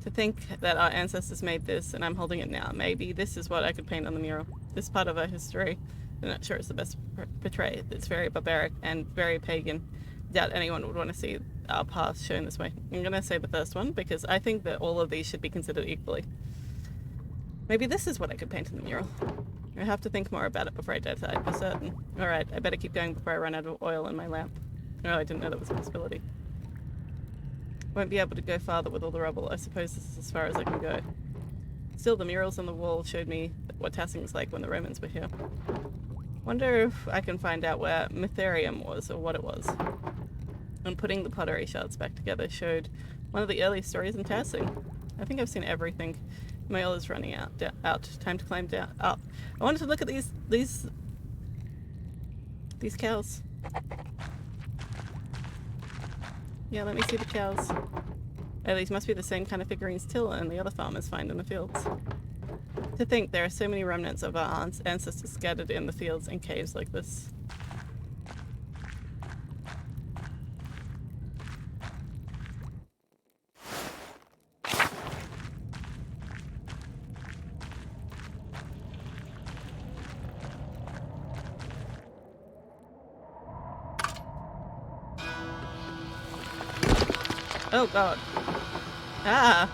To think that our ancestors made this and I'm holding it now. Maybe this is what I could paint on the mural. This part of our history, I'm not sure it's the best portray. It's very barbaric and very pagan. Doubt anyone would want to see our past shown this way. I'm going to say the first one because I think that all of these should be considered equally. Maybe this is what I could paint in the mural. I have to think more about it before I decide for certain. Alright, I better keep going before I run out of oil in my lamp. Oh, I didn't know that was a possibility. Won't be able to go farther with all the rubble. I suppose this is as far as I can go. Still, the murals on the wall showed me what Tassing was like when the Romans were here. Wonder if I can find out where Mytherium was, or what it was. And putting the pottery shards back together showed one of the earliest stories in Tassing. I think I've seen everything. My oil is running out. Time to climb down. Up. I wanted to look at these cows. Yeah, let me see the cows. Oh, these must be the same kind of figurines Till and the other farmers find in the fields. To think there are so many remnants of our ancestors scattered in the fields and caves like this. Oh god. Ah!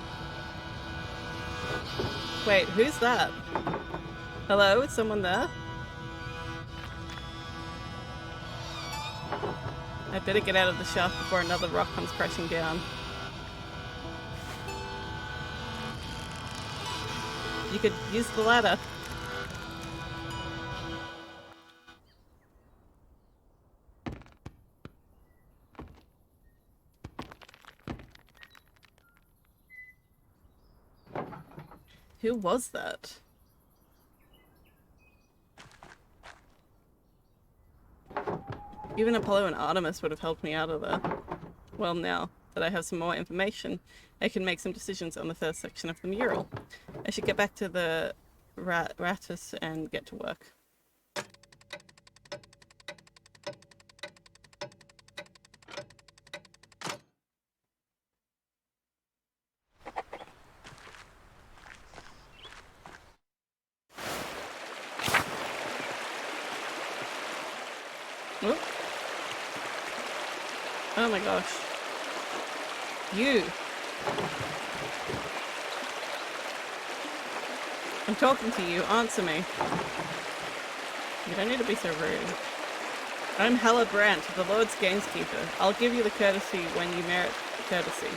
Wait, who's that? Hello? Is someone there? I better get out of the shaft before another rock comes crashing down. You could use the ladder. Who was that? Even Apollo and Artemis would have helped me out of there. Well, now that I have some more information, I can make some decisions on the first section of the mural. I should get back to the Ratus and get to work. Whoop. Oh my gosh. You! I'm talking to you, answer me. You don't need to be so rude. I'm Hella Brandt, the Lord's Gameskeeper. I'll give you the courtesy when you merit courtesy.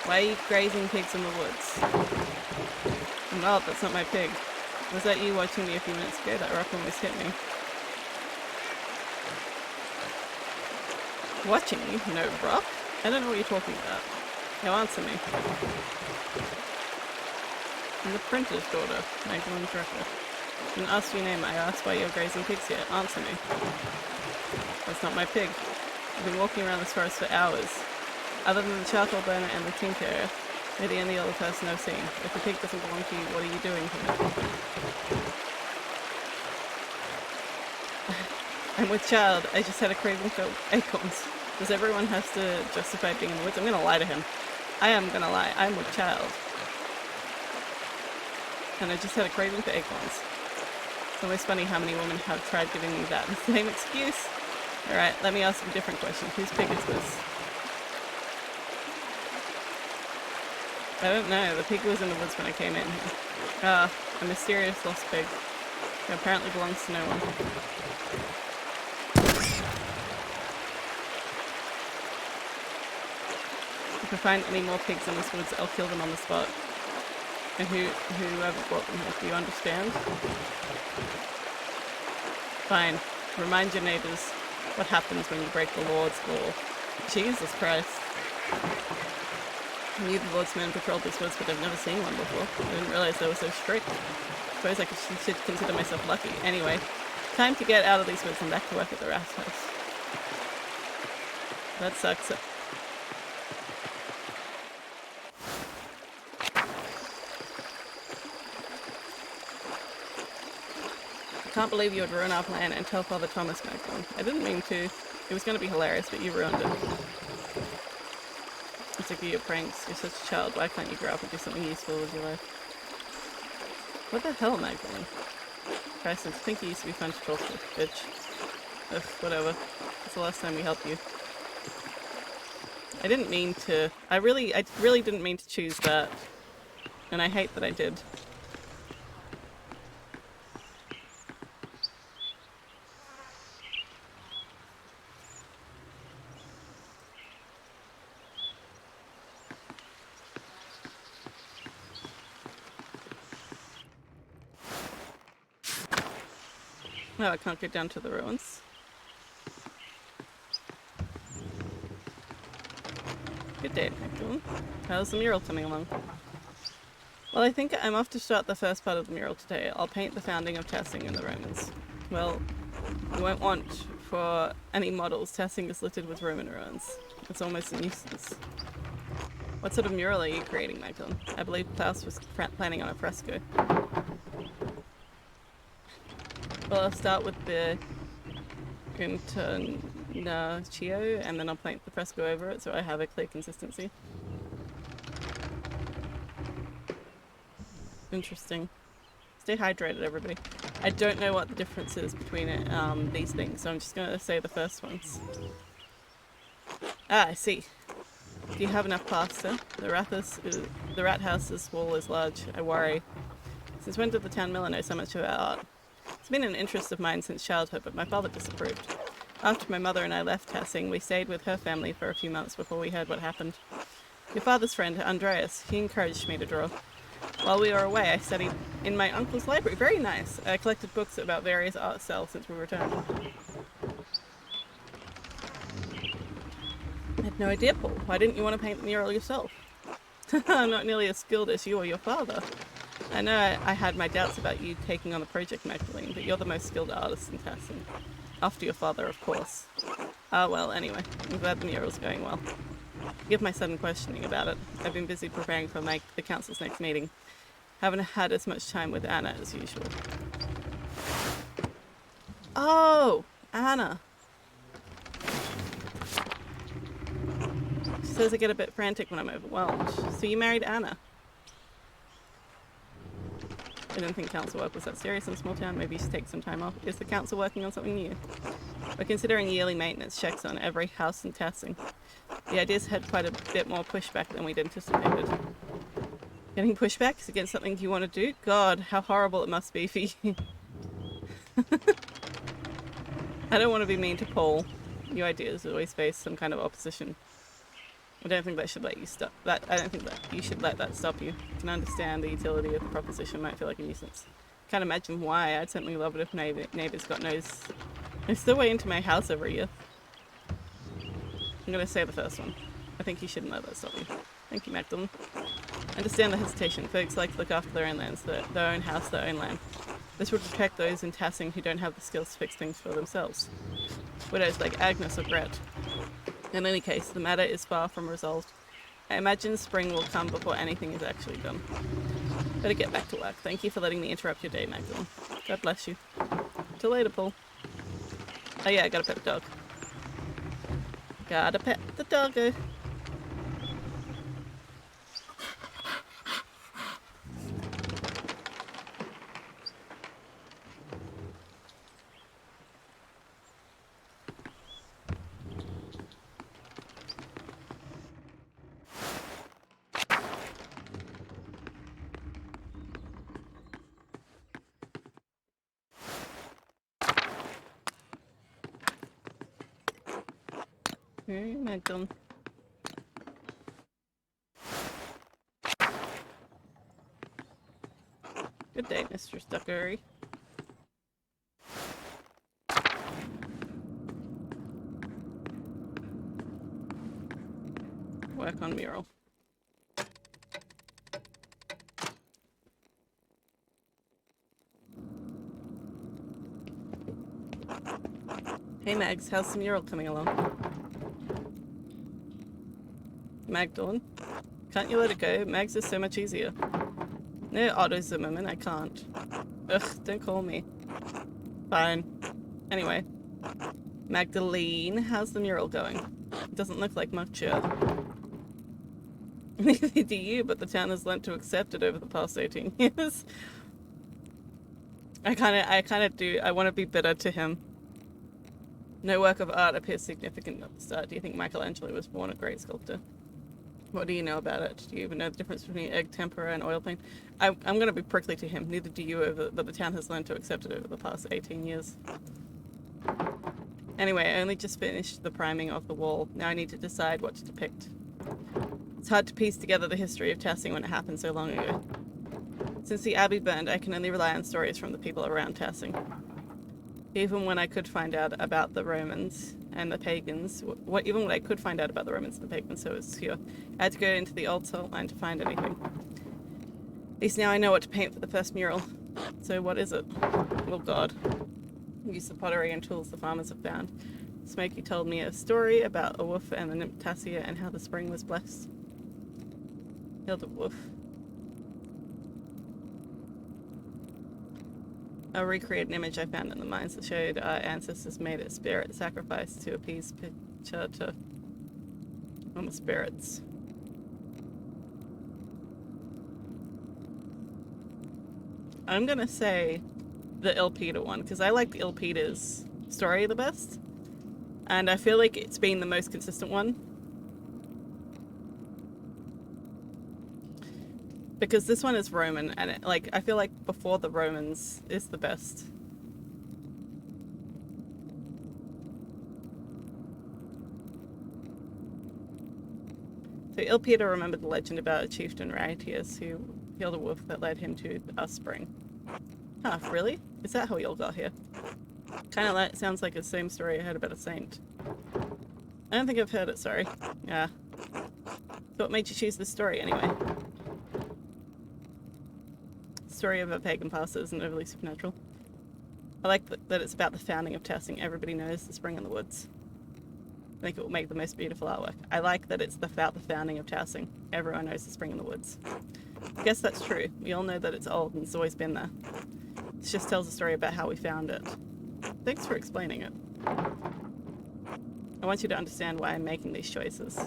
Why are you grazing pigs in the woods? No, that's not my pig. Was that you watching me a few minutes ago? That rock almost hit me. Watching me? No, rock? I don't know what you're talking about. Now answer me. I'm the printer's daughter, Magdalene Drecker. I didn't ask your name, I asked why you're grazing pigs here. Answer me. That's not my pig. I've been walking around this forest for hours. Other than the charcoal burner and the tinker, you're the only other person I've seen. If the pig doesn't belong to you, what are you doing here? I I'm with child. I just had a craving for acorns. Does everyone has to justify being in the woods? I'm gonna lie to him. I am gonna lie. I'm with child. And I just had a craving for acorns. It's always funny how many women have tried giving me that same excuse. Alright, let me ask a different question. Whose pig is this? I don't know. The pig was in the woods when I came in here. Ah, a mysterious lost pig. Who apparently belongs to no one. If I find any more pigs in this woods, I'll kill them on the spot. And whoever brought them here, do you understand? Fine. Remind your neighbours what happens when you break the Lord's law. Jesus Christ. I knew the Lord's men patrolled these woods, but I've never seen one before. I didn't realise they were so strict. Suppose I should consider myself lucky. Anyway, time to get out of these woods and back to work at the rat house. That sucks. I can't believe you would ruin our plan and tell Father Thomas, Magdalene. I didn't mean to. It was going to be hilarious, but you ruined it. I'm sick of your pranks. You're such a child. Why can't you grow up and do something useful with your life? What the hell, Magdalene? Christ, I think you used to be fun to talk to, bitch. Ugh, whatever. It's the last time we helped you. I didn't mean to. I really didn't mean to choose that. And I hate that I did. No, I can't get down to the ruins. Good day, Magdalene. How's the mural coming along? Well, I think I'm off to start the first part of the mural today. I'll paint the founding of Tassing and the Romans. Well, you won't want for any models. Tassing is littered with Roman ruins. It's almost a nuisance. What sort of mural are you creating, Magdalene? I believe Klaus was planning on a fresco. Well, I'll start with the intrigue, and then I'll paint the fresco over it so I have a clear consistency. Interesting. Stay hydrated, everybody. I don't know what the difference is between these things, so I'm just going to say the first ones. Ah, I see. Do you have enough plaster? The rat house's wall is large. I worry. Since when did the town miller know so much about art? It's been an interest of mine since childhood, but my father disapproved. After my mother and I left Tassing, we stayed with her family for a few months before we heard what happened. Your father's friend, Andreas, he encouraged me to draw. While we were away, I studied in my uncle's library. Very nice. I collected books about various art styles since we returned. I had no idea, Paul. Why didn't you want to paint the mural yourself? I'm not nearly as skilled as you or your father. I know I had my doubts about you taking on the project, Magdalene, but you're the most skilled artist in Tassing. After your father, of course. Ah, well, anyway, I'm glad the mural's going well. Forgive my sudden questioning about it. I've been busy preparing for the council's next meeting. Haven't had as much time with Anna as usual. Oh, Anna. She says I get a bit frantic when I'm overwhelmed. So you married Anna? I didn't think council work was that serious in a small town. Maybe you should take some time off. Is the council working on something new? We're considering yearly maintenance checks on every house in Tassing. The idea's had quite a bit more pushback than we'd anticipated. Getting pushback is against something you want to do? God, how horrible it must be for you. I don't want to be mean to Paul. New ideas always face some kind of opposition. I don't think that should let you stop that. I don't think that you should let that stop you. I can understand the utility of the proposition might feel like a nuisance. Can't imagine why. I'd certainly love it if neighbours got knows their way into my house every year. I'm gonna say the first one. I think you shouldn't let that stop you. Thank you, Magdalene. I understand the hesitation. Folks like to look after their own lands, their own house, their own land. This would protect those in Tassing who don't have the skills to fix things for themselves. Widows like Agnes or Gret. In any case, the matter is far from resolved. I imagine spring will come before anything is actually done. Better get back to work. Thank you for letting me interrupt your day, Magdalene. God bless you. Till later, Paul. Oh yeah, I gotta pet the dog. Gotta pet the doggo. Very Magdalene. Good day, Mr. Stuckery. Work on mural. Hey Mags, how's the mural coming along? Magdalene, can't you let it go? Mags is so much easier. No Otto Zimmerman, I can't. Ugh, don't call me. Fine. Anyway. Magdalene, how's the mural going? It doesn't look like much yet. Neither do you, but the town has learnt to accept it over the past 18 years. I want to be bitter to him. No work of art appears significant at the start. Do you think Michelangelo was born a great sculptor? What do you know about it? Do you even know the difference between egg tempera and oil paint? I'm going to be prickly to him. Neither do you, but the town has learned to accept it over the past 18 years. Anyway, I only just finished the priming of the wall. Now I need to decide what to depict. It's hard to piece together the history of Tassing when it happened so long ago. Since the abbey burned, I can only rely on stories from the people around Tassing. Even when I could find out about the Romans and the pagans, even when I could find out about the Romans and the pagans, so it's here, I had to go into the old salt line to find anything. At least now I know what to paint for the first mural. So what is it? Oh God. Use the pottery and tools the farmers have found. Smokey told me a story about a wolf and the nymph Tassia and how the spring was blessed. Killed a wolf. A recreated image I found in the mines that showed our ancestors made a spirit sacrifice to appease Pichata on the spirits. I'm gonna say the Il Peter one, because I like the Il Peter's story the best. And I feel like it's been the most consistent one. Because this one is Roman, and I feel like before the Romans is the best. So Il Peter remembered the legend about a chieftain Raetius who killed a wolf that led him to a spring. Huh, really? Is that how we all got here? Kind of sounds like the same story I heard about a saint. I don't think I've heard it, sorry. Yeah. So what made you choose this story anyway? Story of a pagan past isn't overly supernatural. I like that it's about the founding of Tassing. Everybody knows the spring in the woods. I think it will make the most beautiful artwork. I like that it's about the founding of Tassing. Everyone knows the spring in the woods. I guess that's true. We all know that it's old and it's always been there. It just tells a story about how we found it. Thanks for explaining it. I want you to understand why I'm making these choices.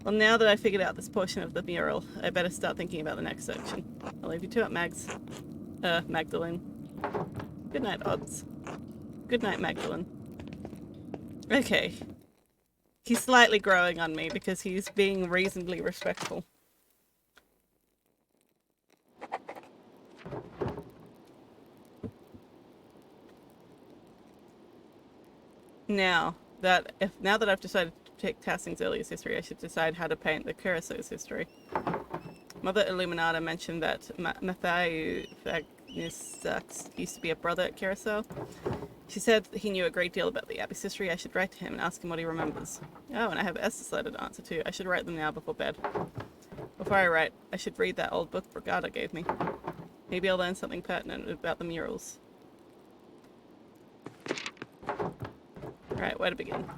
Well, now that I figured out this portion of the mural, I better start thinking about the next section. I'll leave you to it, Mags. Magdalene. Good night, Odds. Good night, Magdalene. Okay. He's slightly growing on me because he's being reasonably respectful. Now that I've decided to take Tassing's earliest history, I should decide how to paint the Keirsau's history. Mother Illuminata mentioned that Matthew Fagnissax used to be a brother at Keirsau. She said that he knew a great deal about the Abbey's history. I should write to him and ask him what he remembers. Oh, and I have Esther's letter to answer too. I should write them now before bed. Before I write, I should read that old book Brigada gave me. Maybe I'll learn something pertinent about the murals. Right, where to begin?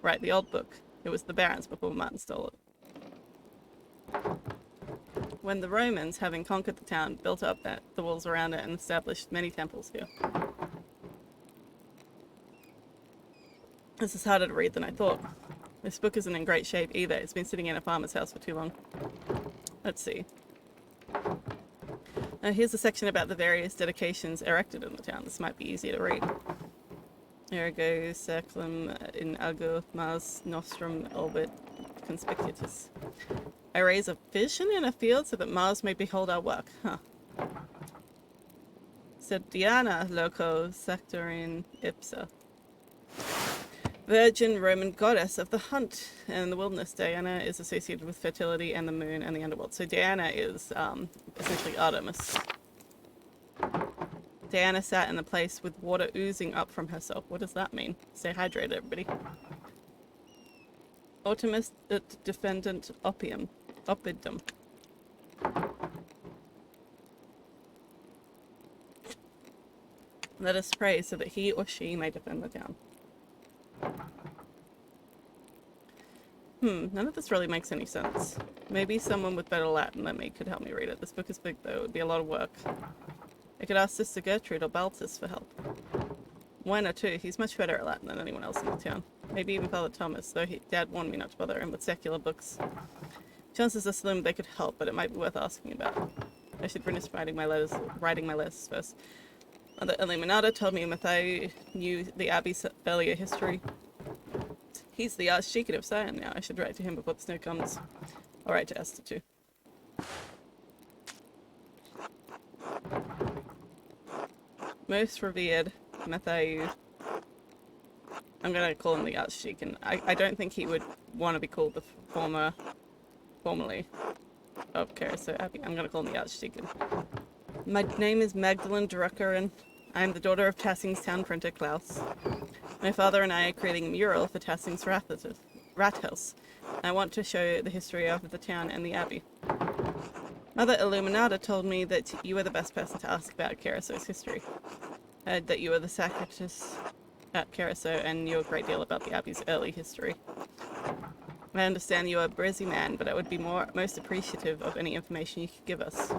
Right, the old book. It was the Barons before Martin stole it. When the Romans, having conquered the town, built up the walls around it and established many temples here. This is harder to read than I thought. This book isn't in great shape either. It's been sitting in a farmer's house for too long. Let's see. Here's a section about the various dedications erected in the town. This might be easier to read. Ergo seclum in ago Mars nostrum orbit conspicutus. I raise a vision in a field so that Mars may behold our work. Huh. Said Diana loco sectorin ipsa. Virgin Roman goddess of the hunt and the wilderness. Diana is associated with fertility and the moon and the underworld. So Diana is essentially Artemis. Diana sat in the place with water oozing up from herself. What does that mean? Stay hydrated, everybody. Artemis defendant opium. Opidum. Let us pray so that he or she may defend the town. None of this really makes any sense. Maybe someone with better Latin than me could help me read it. This book is big though, it would be a lot of work. I could ask Sister Gertrude or Baltus for help. Winer too, he's much better at Latin than anyone else in the town. Maybe even Father Thomas, though Dad warned me not to bother him with secular books. Chances are slim they could help, but it might be worth asking about. I should finish writing my letters first. Mother Illuminata told me Matthieu knew the Abbey's earlier history. He's the Archdeacon of Sion now. I should write to him before the snow comes. I'll write to Esther too. Most revered Matthieu. I'm going to call him the Archdeacon. I don't think he would want to be called the formerly of Keirsau Abbey. I'm going to call him the Archdeacon. My name is Magdalene Drucker, and I am the daughter of Tassing's town printer Klaus. My father and I are creating a mural for Tassing's Rathaus. I want to show the history of the town and the abbey. Mother Illuminata told me that you were the best person to ask about Keirsau's history. I heard that you were the sacristus at Keirsau and knew a great deal about the abbey's early history. I understand you are a busy man, but I would be most appreciative of any information you could give us.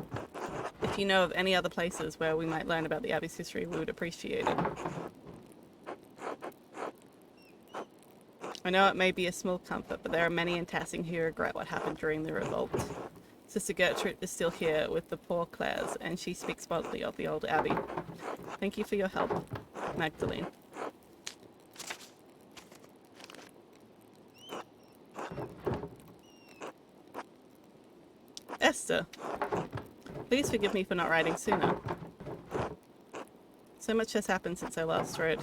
If you know of any other places where we might learn about the abbey's history, we would appreciate it. I know it may be a small comfort, but there are many in Tassing who regret what happened during the revolt. Sister Gertrude is still here with the poor Clares, and she speaks fondly of the old abbey. Thank you for your help, Magdalene. Esther, please forgive me for not writing sooner. So much has happened since I last wrote.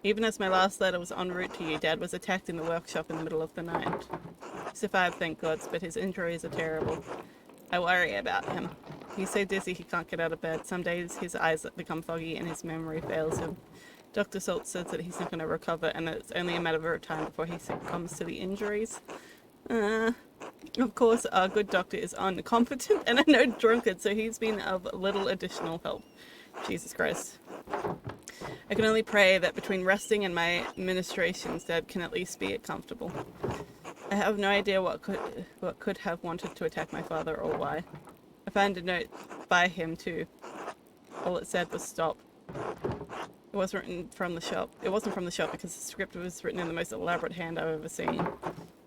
Even as my last letter was en route to you, Dad was attacked in the workshop in the middle of the night. He survived, thank God, but his injuries are terrible. I worry about him. He's so dizzy he can't get out of bed. Some days his eyes become foggy and his memory fails him. Dr. Salt says that he's not going to recover and that it's only a matter of time before he succumbs to the injuries. Of course, our good doctor is incompetent and a known drunkard, so he's been of little additional help. Jesus Christ. I can only pray that between resting and my ministrations, Dad can at least be comfortable. I have no idea what could have wanted to attack my father or why. I found a note by him too. All it said was stop. It wasn't written from the shop. It wasn't from the shop because the script was written in the most elaborate hand I've ever seen.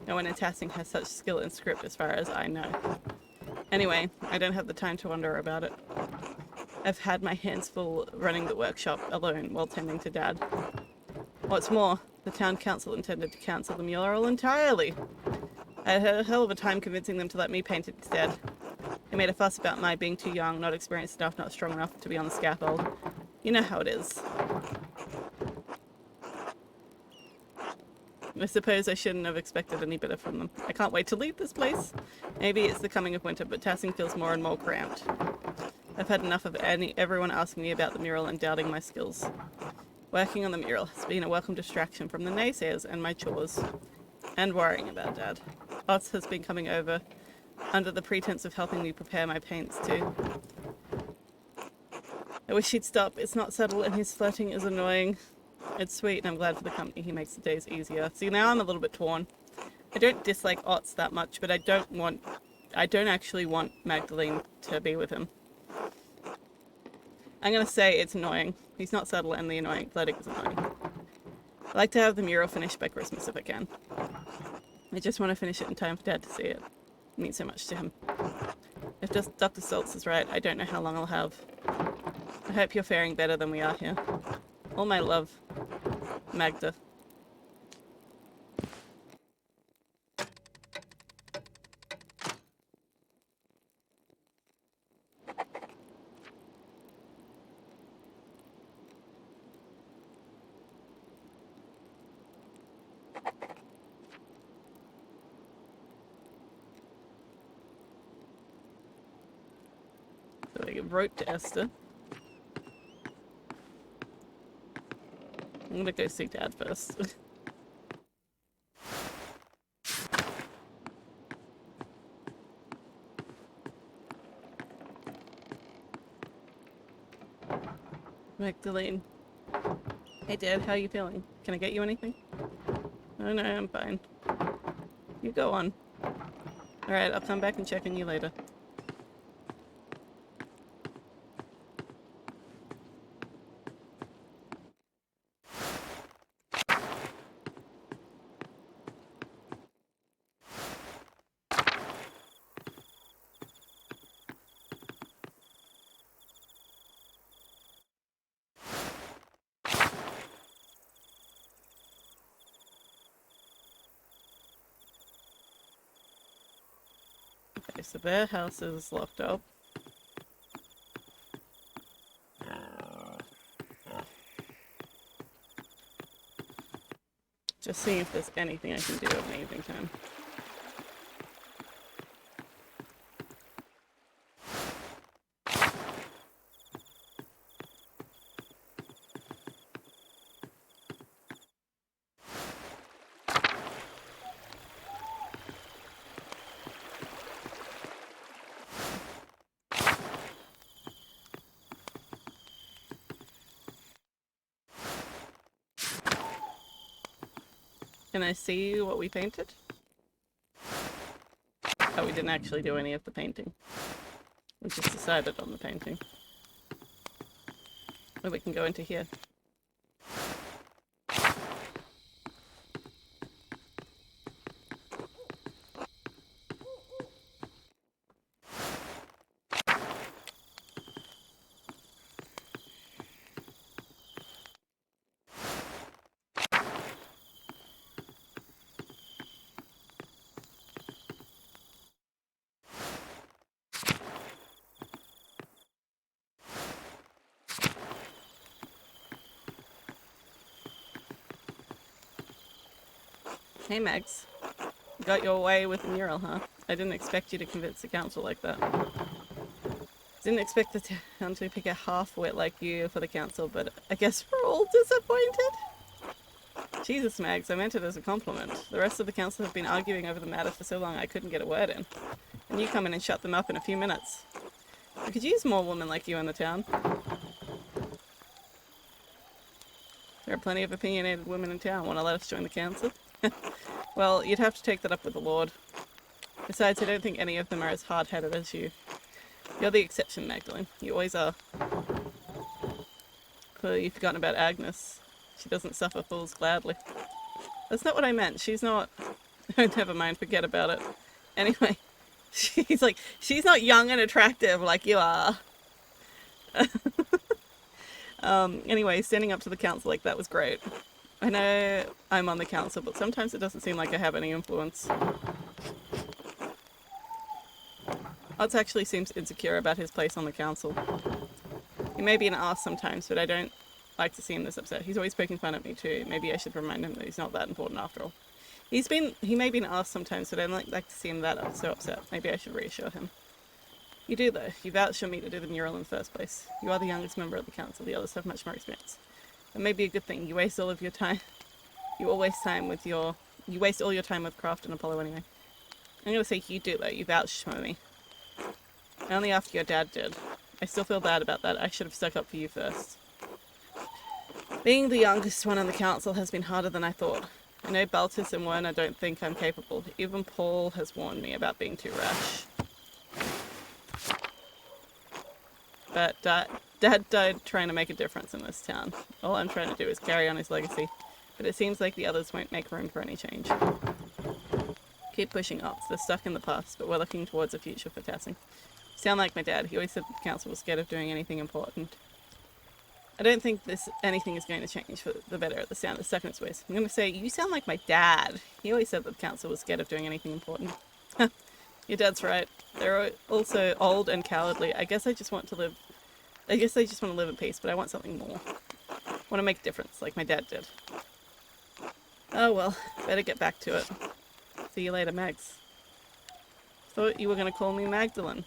No one in Tassing has such skill in script as far as I know. Anyway, I don't have the time to wonder about it. I've had my hands full running the workshop alone while tending to Dad. What's more, the town council intended to cancel the mural entirely. I had a hell of a time convincing them to let me paint it instead. They made a fuss about my being too young, not experienced enough, not strong enough to be on the scaffold. You know how it is. I suppose I shouldn't have expected any better from them. I can't wait to leave this place. Maybe it's the coming of winter, but Tassing feels more and more cramped. I've had enough of everyone asking me about the mural and doubting my skills. Working on the mural has been a welcome distraction from the naysayers and my chores. And worrying about Dad. Ots has been coming over under the pretense of helping me prepare my paints too. I wish he'd stop. It's not subtle and his flirting is annoying. It's sweet and I'm glad for the company. He makes the days easier. See, now I'm a little bit torn. I don't dislike Ots that much, but I don't actually want Magdalene to be with him. I'm going to say it's annoying. He's not subtle and the annoying flirting is annoying. I like to have the mural finished by Christmas if I can. I just want to finish it in time for Dad to see it. It means so much to him. If Dr. Stoltz is right, I don't know how long I'll have. I hope you're faring better than we are here. All my love, Magda. So I wrote to Esther. I'm gonna go see Dad first. Magdalene. Hey Dad, how are you feeling? Can I get you anything? Oh no, I'm fine. You go on. Alright, I'll come back and check on you later. Okay, so their house is locked up. Just seeing if there's anything I can do in the evening time. Can I see what we painted? Oh, we didn't actually do any of the painting. We just decided on the painting. Well, we can go into here. Hey Mags, you got your way with the mural, huh? I didn't expect you to convince the council like that. Didn't expect the town to pick a half-wit like you for the council, but I guess we're all disappointed. Jesus Mags, I meant it as a compliment. The rest of the council have been arguing over the matter for so long I couldn't get a word in. And you come in and shut them up in a few minutes. We could use more women like you in the town. There are plenty of opinionated women in town. Want to let us join the council? Well, you'd have to take that up with the Lord. Besides, I don't think any of them are as hard-headed as you. You're the exception, Magdalene. You always are. Clearly you've forgotten about Agnes. She doesn't suffer fools gladly. That's not what I meant. She's not... Never mind, forget about it. Anyway, she's like, she's not young and attractive like you are. Anyway, standing up to the council like that was great. I know I'm on the council, but sometimes it doesn't seem like I have any influence. Otz actually seems insecure about his place on the council. He may be an arse sometimes, but I don't like to see him this upset. He's always poking fun at me too. Maybe I should remind him that he's not that important after all. He may be an arse sometimes, but I don't like to see him that so upset. Maybe I should reassure him. You do though. You vouched for me to do the mural in the first place. You are the youngest member of the council. The others have much more experience. It may be a good thing. You waste all of your time. You waste all your time with Craft and Apollo anyway. I'm gonna say you do though. You vouched for me. Only after your dad did. I still feel bad about that. I should have stuck up for you first. Being the youngest one on the council has been harder than I thought. I know Baltus and Werner don't think I'm capable. Even Paul has warned me about being too rash. But Dad died trying to make a difference in this town. All I'm trying to do is carry on his legacy. but it seems like the others won't make room for any change. Keep pushing Ox. They're stuck in the past, but we're looking towards a future for Tassing. Sound like my dad. He always said the council was scared of doing anything important. I don't think anything is going to change for the better at the sound of Stucknut's voice. I'm going to say, you sound like my dad. He always said that the council was scared of doing anything important. Your dad's right. They're also old and cowardly. I guess I just want to live in peace, but I want something more. I want to make a difference, like my dad did. Oh well, better get back to it. See you later, Mags. Thought you were going to call me Magdalene.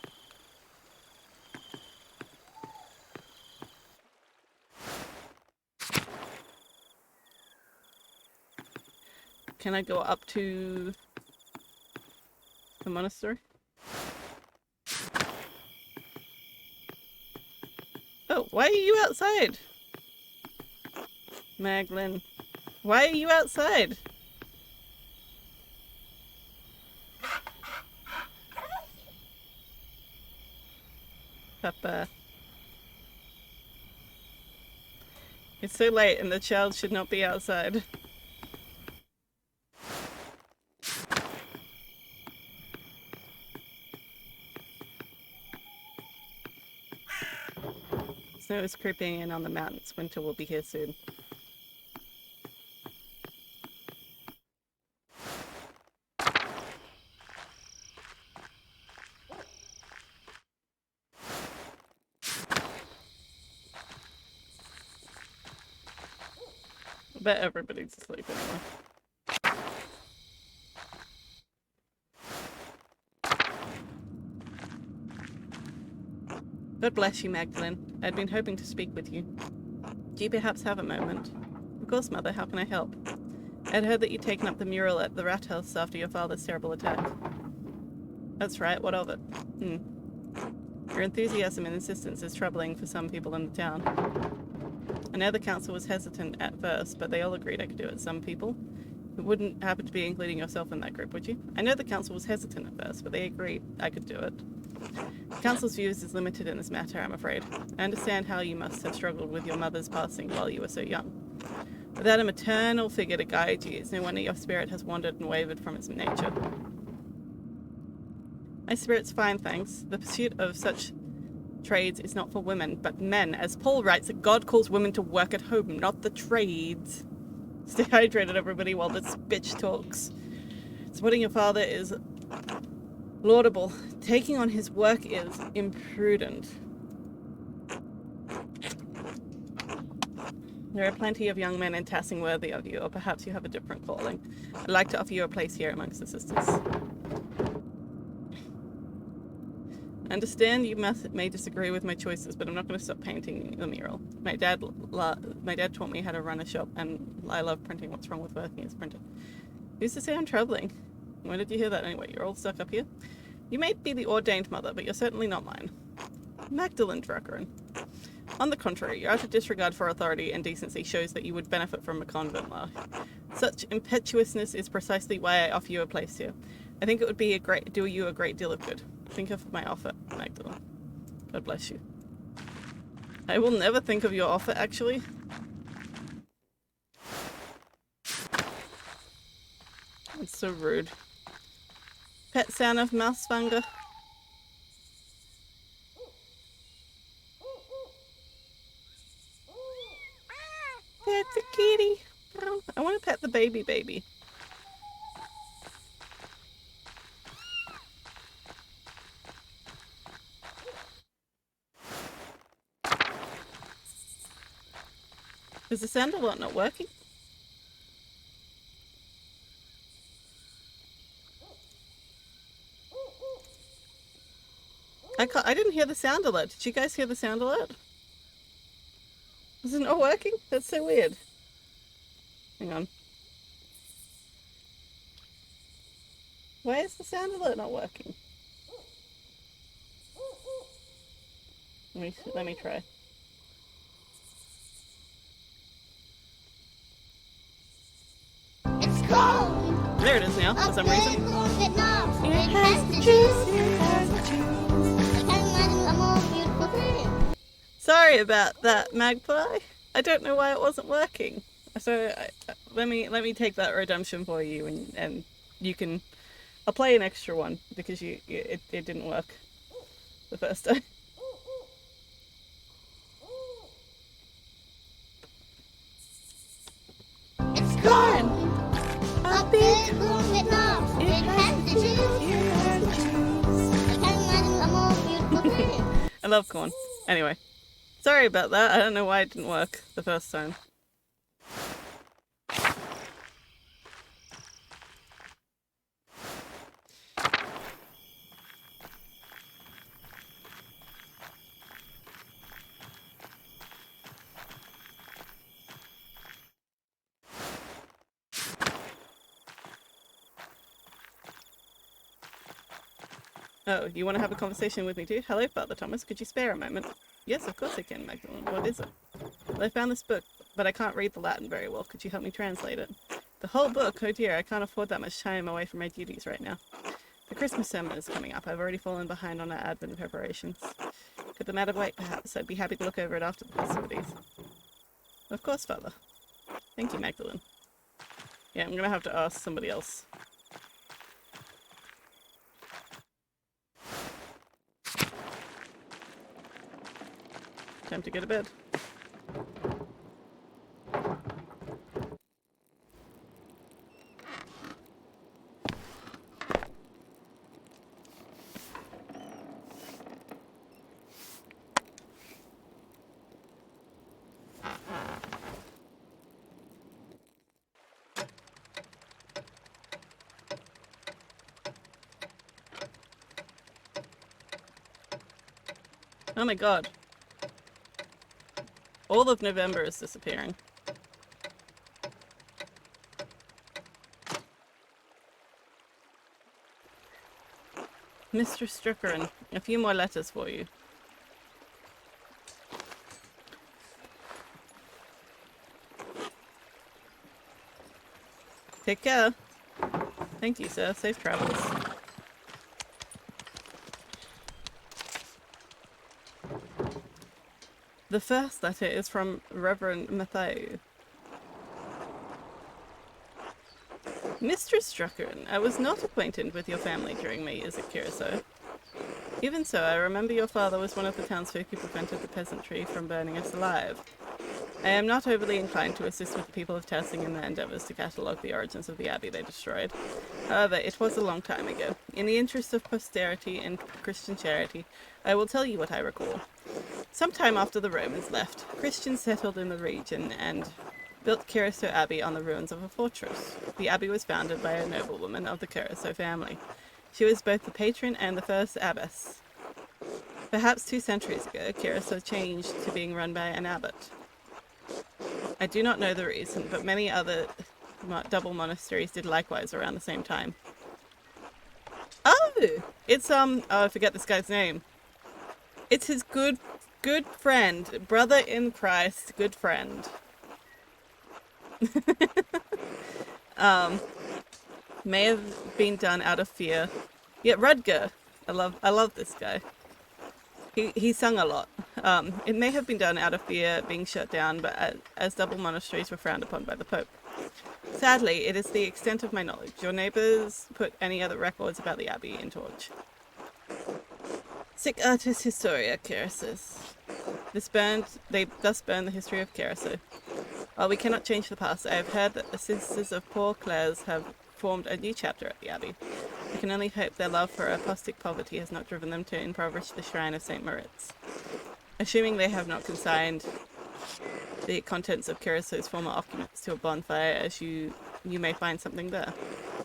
Can I go up to the monastery? Oh, why are you outside? Magdalene, why are you outside? Papa. It's so late and the child should not be outside. Snow is creeping in on the mountains. Winter will be here soon. I bet everybody's asleep anyway. God bless you, Magdalene. I'd been hoping to speak with you. Do you perhaps have a moment? Of course, Mother. How can I help? I'd heard that you'd taken up the mural at the rat house after your father's terrible attack. That's right. What of it? Your enthusiasm and insistence is troubling for some people in the town. I know the council was hesitant at first, but they all agreed I could do it. Some people. You wouldn't happen to be including yourself in that group, would you? I know the council was hesitant at first, but they agreed I could do it. The council's views is limited in this matter, I'm afraid. I understand how you must have struggled with your mother's passing while you were so young. Without a maternal figure to guide you, it's no wonder your spirit has wandered and wavered from its nature. My spirit's fine, thanks. The pursuit of such trades is not for women, but men. As Paul writes, that God calls women to work at home, not the trades. Stay hydrated, everybody, while this bitch talks. Supporting your father is laudable. Taking on his work is imprudent. There are plenty of young men in Tassing worthy of you, or perhaps you have a different calling. I'd like to offer you a place here amongst the sisters. I understand you may disagree with my choices, but I'm not going to stop painting the mural. My dad taught me how to run a shop, and I love printing. What's wrong with working as a printer? Who's to say I'm troubling? When did you hear that anyway? You're all stuck up here? You may be the ordained mother, but you're certainly not mine. Magdalene Druckerin. On the contrary, your utter disregard for authority and decency shows that you would benefit from a convent life. Such impetuousness is precisely why I offer you a place here. I think it would be do you a great deal of good. Think of my offer, Magdalene. God bless you. I will never think of your offer, actually. It's so rude. Pet sound of Mousefanga. Pet the kitty. Oh, I want to pet the baby. Is the sandalot not working? I didn't hear the sound alert. Did you guys hear the sound alert? Is it not working? That's so weird. Hang on. Why is the sound alert not working? Let me try. It's cold. There it is now, for some reason. It has the juice. It has the juice. I can't imagine a more beautiful thing. Sorry about that, Magpie. I don't know why it wasn't working. So let me take that redemption for you, and you can. I'll play an extra one because it didn't work the first time. It's corn! A big corn with knobs. It has the juice. I can't imagine a more beautiful thing. I love corn. Anyway, sorry about that. I don't know why it didn't work the first time. Oh, you want to have a conversation with me too? Hello, Father Thomas. Could you spare a moment? Yes, of course I can, Magdalene. What is it? Well, I found this book, but I can't read the Latin very well. Could you help me translate it? The whole book? Oh dear, I can't afford that much time away from my duties right now. The Christmas sermon is coming up. I've already fallen behind on our Advent preparations. Could the matter wait, perhaps? I'd be happy to look over it after the festivities. Of course, Father. Thank you, Magdalene. Yeah, I'm going to have to ask somebody else. Time to go to bed. Oh my god. All of November is disappearing. Mr. Strickerin, a few more letters for you. Take care. Thank you, sir. Safe travels. The first letter is from Reverend Matthew. Mistress Strachan, I was not acquainted with your family during my years at Keirsau. Even so, I remember your father was one of the townsfolk who prevented the peasantry from burning us alive. I am not overly inclined to assist with the people of Tassing in their endeavours to catalogue the origins of the abbey they destroyed. However, it was a long time ago. In the interest of posterity and Christian charity, I will tell you what I recall. Sometime after the Romans left, Christians settled in the region and built Keirsau Abbey on the ruins of a fortress. The abbey was founded by a noblewoman of the Keirsau family. She was both the patron and the first abbess. Perhaps 2 centuries ago, Keirsau changed to being run by an abbot. I do not know the reason, but many other double monasteries did likewise around the same time. Oh! It's, oh, I forget this guy's name. It's his good friend, brother in Christ, good friend. May have been done out of fear. Yeah, Rudger. I love this guy. He sung a lot. It may have been done out of fear being shut down, but as double monasteries were frowned upon by the Pope. Sadly, it is the extent of my knowledge. Your neighbours put any other records about the abbey in torch. Sic artis historia, Keirsau. They thus burn the history of Keirsau. While we cannot change the past, I have heard that the sisters of Poor Clares have formed a new chapter at the abbey. I can only hope their love for apostolic poverty has not driven them to impoverish the shrine of St. Moritz. Assuming they have not consigned the contents of Keirsau's former occupants to a bonfire, as you may find something there.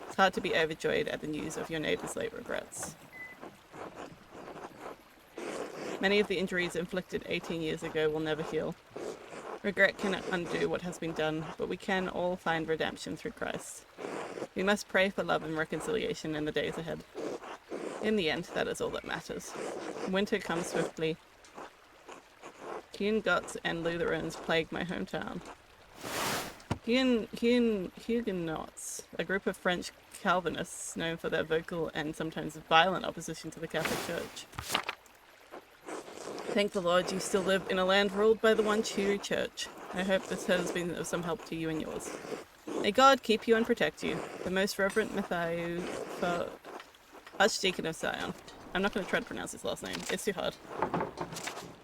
It's hard to be overjoyed at the news of your neighbour's late regrets. Many of the injuries inflicted 18 years ago will never heal. Regret cannot undo what has been done, but we can all find redemption through Christ. We must pray for love and reconciliation in the days ahead. In the end, that is all that matters. Winter comes swiftly. Huguenots and Lutherans plague my hometown. Huguenots, a group of French Calvinists known for their vocal and sometimes violent opposition to the Catholic Church. Thank the Lord you still live in a land ruled by the one true church. I hope this has been of some help to you and yours. May God keep you and protect you. The Most Reverend Matthew, Archdeacon of Sion. I'm not going to try to pronounce his last name. It's too hard.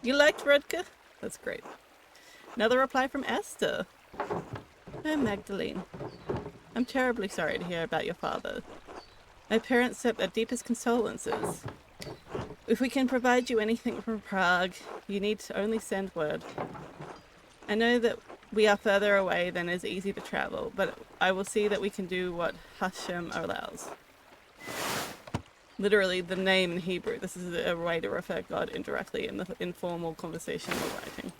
You liked Rudka? That's great. Another reply from Esther. Oh, Magdalene. I'm terribly sorry to hear about your father. My parents sent their deepest condolences. If we can provide you anything from Prague, you need to only send word. I know that we are further away than is easy to travel, but I will see that we can do what Hashem allows. Literally, the name in Hebrew. This is a way to refer God indirectly in the informal conversational writing.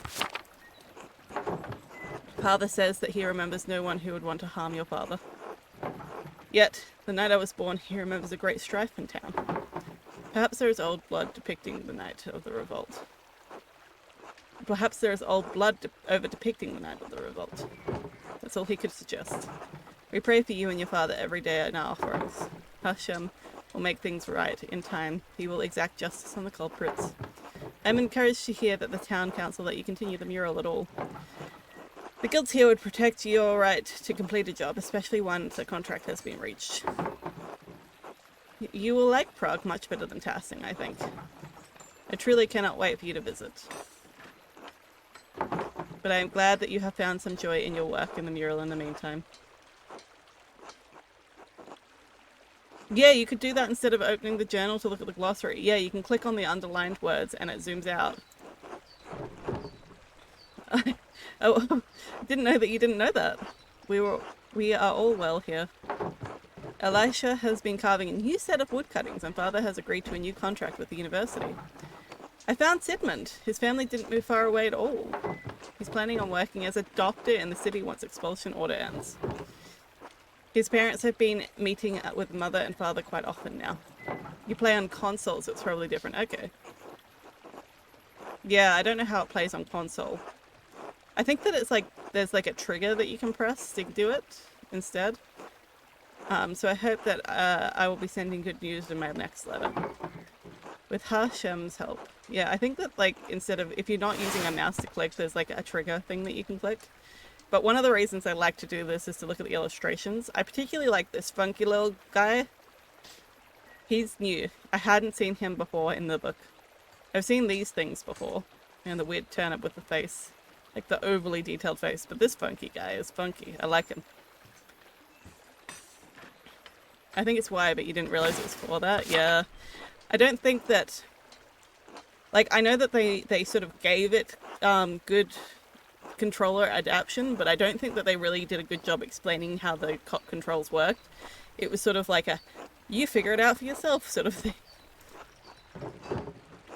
Father says that he remembers no one who would want to harm your father. Yet, the night I was born, he remembers a great strife in town. Perhaps there is old blood depicting the night of the revolt. Perhaps there is old blood over depicting the night of the revolt. That's all he could suggest. We pray for you and your father every day in our offerings. Hashem will make things right in time. He will exact justice on the culprits. I'm encouraged to hear that the town council let you continue the mural at all. The guilds here would protect your right to complete a job, especially once a contract has been reached. You will like Prague much better than Tassing, I think. I truly cannot wait for you to visit. But I am glad that you have found some joy in your work in the mural in the meantime. Yeah, you could do that instead of opening the journal to look at the glossary. Yeah, you can click on the underlined words and it zooms out. Oh, didn't know that you didn't know that. We are all well here. Elisha has been carving a new set of wood cuttings and father has agreed to a new contract with the university. I found Sidmund. His family didn't move far away at all. He's planning on working as a doctor in the city once expulsion order ends. His parents have been meeting with mother and father quite often now. You play on console, so it's probably different. Okay. Yeah, I don't know how it plays on console. I think that it's like, there's like a trigger that you can press to do it instead. So I hope that I will be sending good news in my next letter. With Hashem's help. Yeah, I think that like instead of, if you're not using a mouse to click, there's like a trigger thing that you can click. But one of the reasons I like to do this is to look at the illustrations. I particularly like this funky little guy. He's new. I hadn't seen him before in the book. I've seen these things before. And the weird turnip with the face. Like the overly detailed face. But this funky guy is funky. I like him. I think it's why, but you didn't realize it was for that. Yeah. I don't think that... Like, I know that they sort of gave it good controller adaptation, but I don't think that they really did a good job explaining how the controls worked. It was sort of like a, you figure it out for yourself sort of thing.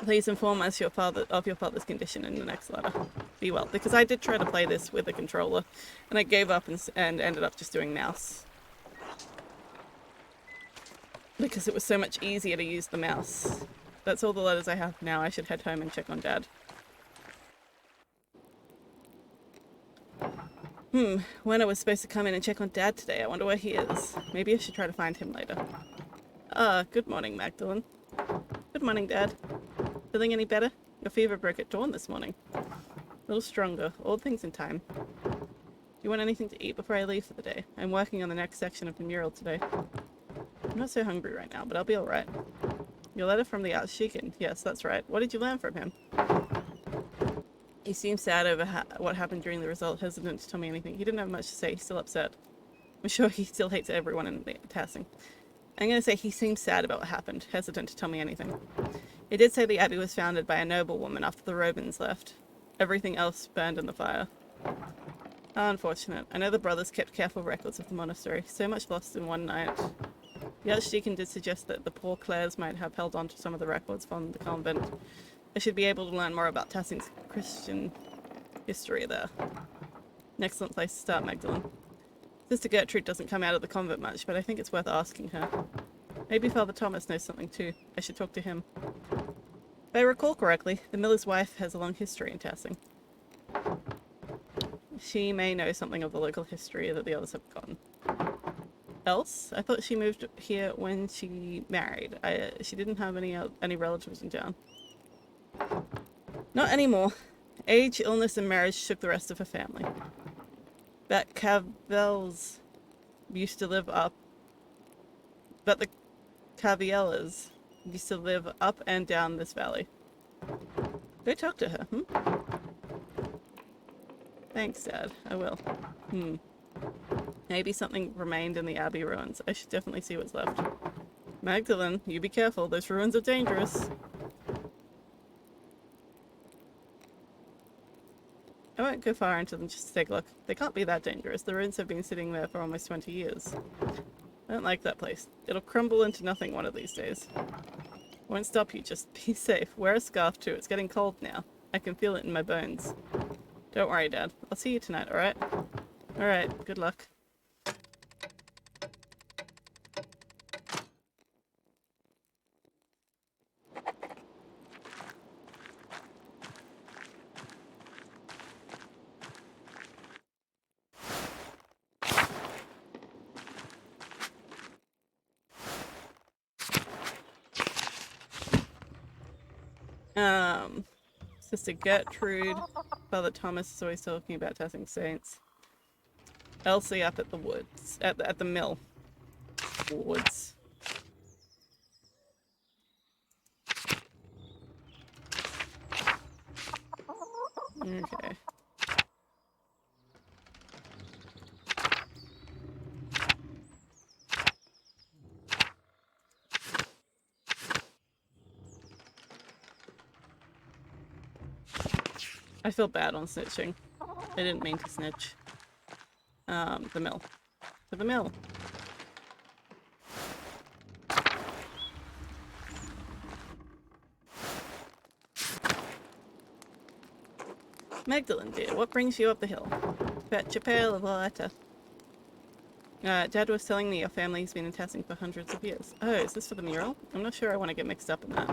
Please inform us of your father's condition in the next letter. Be well. Because I did try to play this with a controller, and I gave up and ended up just doing mouse. Because it was so much easier to use the mouse. That's all the letters I have now. I should head home and check on Dad. Wenna was supposed to come in and check on Dad today. I wonder where he is. Maybe I should try to find him later. Good morning, Magdalene. Good morning, Dad. Feeling any better? Your fever broke at dawn this morning. A little stronger. All things in time. Do you want anything to eat before I leave for the day? I'm working on the next section of the mural today. I'm not so hungry right now, but I'll be alright. Your letter from the Archdeacon. Yes, that's right. What did you learn from him? He seemed sad over what happened during the result, hesitant to tell me anything. He didn't have much to say. He's still upset. I'm sure he still hates everyone in the Tassing. I'm going to say he seemed sad about what happened, hesitant to tell me anything. He did say the abbey was founded by a noblewoman after the Romans left. Everything else burned in the fire. How unfortunate. I know the brothers kept careful records of the monastery. So much lost in one night. The Archdeacon did suggest that the poor Clares might have held on to some of the records from the convent. I should be able to learn more about Tassing's Christian history there. An excellent place to start, Magdalene. Sister Gertrude doesn't come out of the convent much, but I think it's worth asking her. Maybe Father Thomas knows something too. I should talk to him. If I recall correctly, the miller's wife has a long history in Tassing. She may know something of the local history that the others have forgotten. Else? I thought she moved here when she married. She didn't have any relatives in town. Not anymore. Age, illness, and marriage shook the rest of her family. But Cavell's used to live up, but the Caviellas used to live up and down this valley. Go talk to her, Thanks, Dad. I will. Maybe something remained in the Abbey ruins. I should definitely see what's left. Magdalene, you be careful. Those ruins are dangerous. I won't go far into them just to take a look. They can't be that dangerous. The ruins have been sitting there for almost 20 years. I don't like that place. It'll crumble into nothing one of these days. Won't stop you, just be safe. Wear a scarf too. It's getting cold now. I can feel it in my bones. Don't worry, Dad. I'll see you tonight, alright? Alright, good luck. Sister Gertrude. Father Thomas is always talking about Tassing saints. Elsie up at the woods. At the mill. Woods. Okay. I feel bad on snitching. I didn't mean to snitch. The mill. To the mill. Magdalene, dear, what brings you up the hill? Fetch a pail of water. Dad was telling me your family's been in Tassing for hundreds of years. Oh, is this for the mural? I'm not sure I want to get mixed up in that.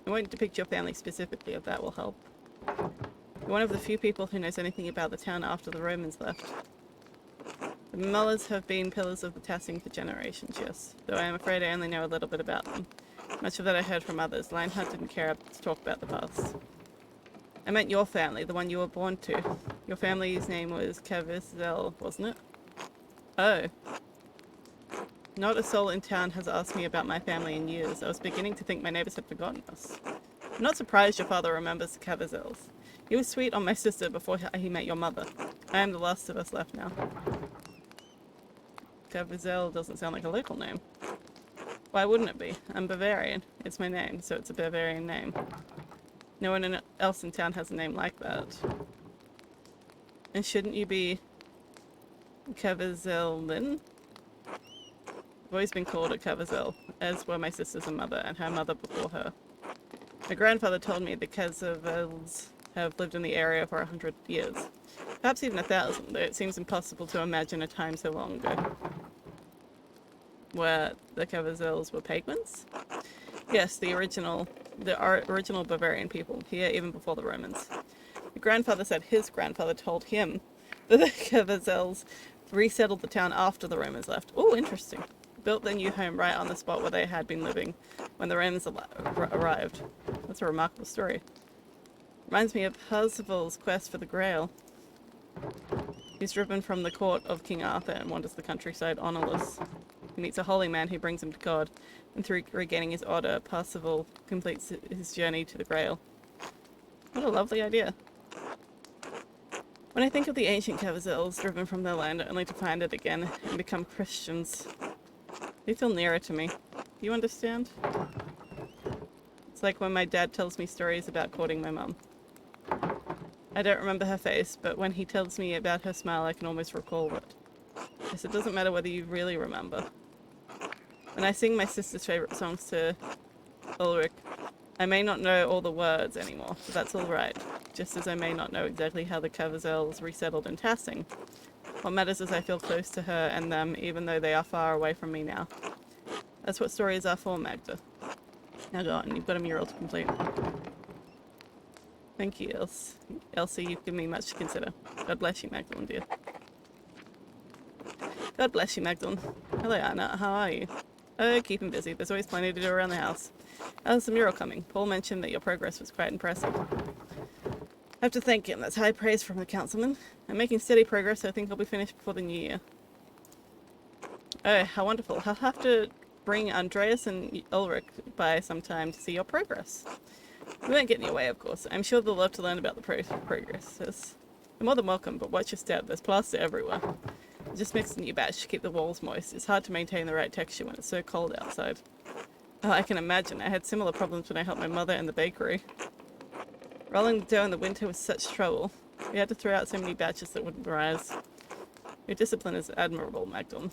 I won't depict your family specifically, if that will help. You're one of the few people who knows anything about the town after the Romans left. The Malers have been pillars of the Tassing for generations, yes, though I am afraid I only know a little bit about them. Much of that I heard from others. Lionheart didn't care to talk about the past. I meant your family, the one you were born to. Your family's name was Keirsau, wasn't it? Oh. Not a soul in town has asked me about my family in years. I was beginning to think my neighbors had forgotten us. I'm not surprised your father remembers the Keirsau's. He was sweet on my sister before he met your mother. I am the last of us left now. Keirsau doesn't sound like a local name. Why wouldn't it be? I'm Bavarian. It's my name, so it's a Bavarian name. No one else in town has a name like that. And shouldn't you be Keirsau? I've always been called a Keirsau, as were my sisters and mother, and her mother before her. My grandfather told me the Keisau's have lived in the area for 100 years. Perhaps even 1,000, though it seems impossible to imagine a time so long ago. Where the Keirsau's were pagans? Yes, the original Bavarian people, here even before the Romans. My grandfather said his grandfather told him that the Keirsau's resettled the town after the Romans left. Oh, interesting. Built their new home right on the spot where they had been living when the Romans arrived. That's a remarkable story. Reminds me of Percival's quest for the Grail. He's driven from the court of King Arthur and wanders the countryside honourless. He meets a holy man who brings him to God, and through regaining his order, Percival completes his journey to the Grail. What a lovely idea. When I think of the ancient Keirsau's driven from their land only to find it again and become Christians, they feel nearer to me. Do you understand? It's like when my dad tells me stories about courting my mum. I don't remember her face, but when he tells me about her smile, I can almost recall it. Yes, it doesn't matter whether you really remember. When I sing my sister's favourite songs to Ulrich, I may not know all the words anymore, but that's alright. Just as I may not know exactly how the Keirsau's resettled in Tassing. What matters is I feel close to her and them, even though they are far away from me now. That's what stories are for, Magda. Now go on, you've got a mural to complete. Thank you, Elsie, you've given me much to consider. God bless you, Magdalene, dear. God bless you, Magdalene. Hello, Anna, how are you? Oh, keeping busy. There's always plenty to do around the house. How's the mural coming? Paul mentioned that your progress was quite impressive. I have to thank him. That's high praise from the councilman. I'm making steady progress, so I think I'll be finished before the new year. Oh, how wonderful. I'll have to bring Andreas and Ulrich by sometime to see your progress. We won't get in your way, of course. I'm sure they'll love to learn about the progress. You're more than welcome, but watch your step. There's plaster everywhere. Just mix a new batch to keep the walls moist. It's hard to maintain the right texture when it's so cold outside. Oh, I can imagine. I had similar problems when I helped my mother in the bakery. Rolling dough in the winter was such trouble. We had to throw out so many batches that wouldn't rise. Your discipline is admirable, Magdalene.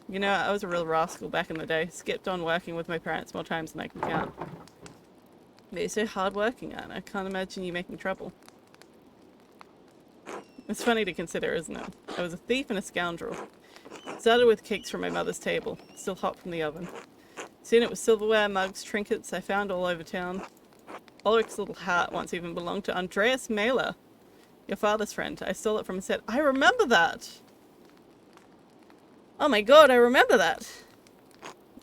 You know, I was a real rascal back in the day. Skipped on working with my parents more times than I can count. But you're so hard-working, Anne. I can't imagine you making trouble. It's funny to consider, isn't it? I was a thief and a scoundrel. Started with cakes from my mother's table, still hot from the oven. Soon it was silverware, mugs, trinkets I found all over town. Ulrich's little hat once even belonged to Andreas Maler, your father's friend. I stole it from his head. I remember that! Oh my god, I remember that!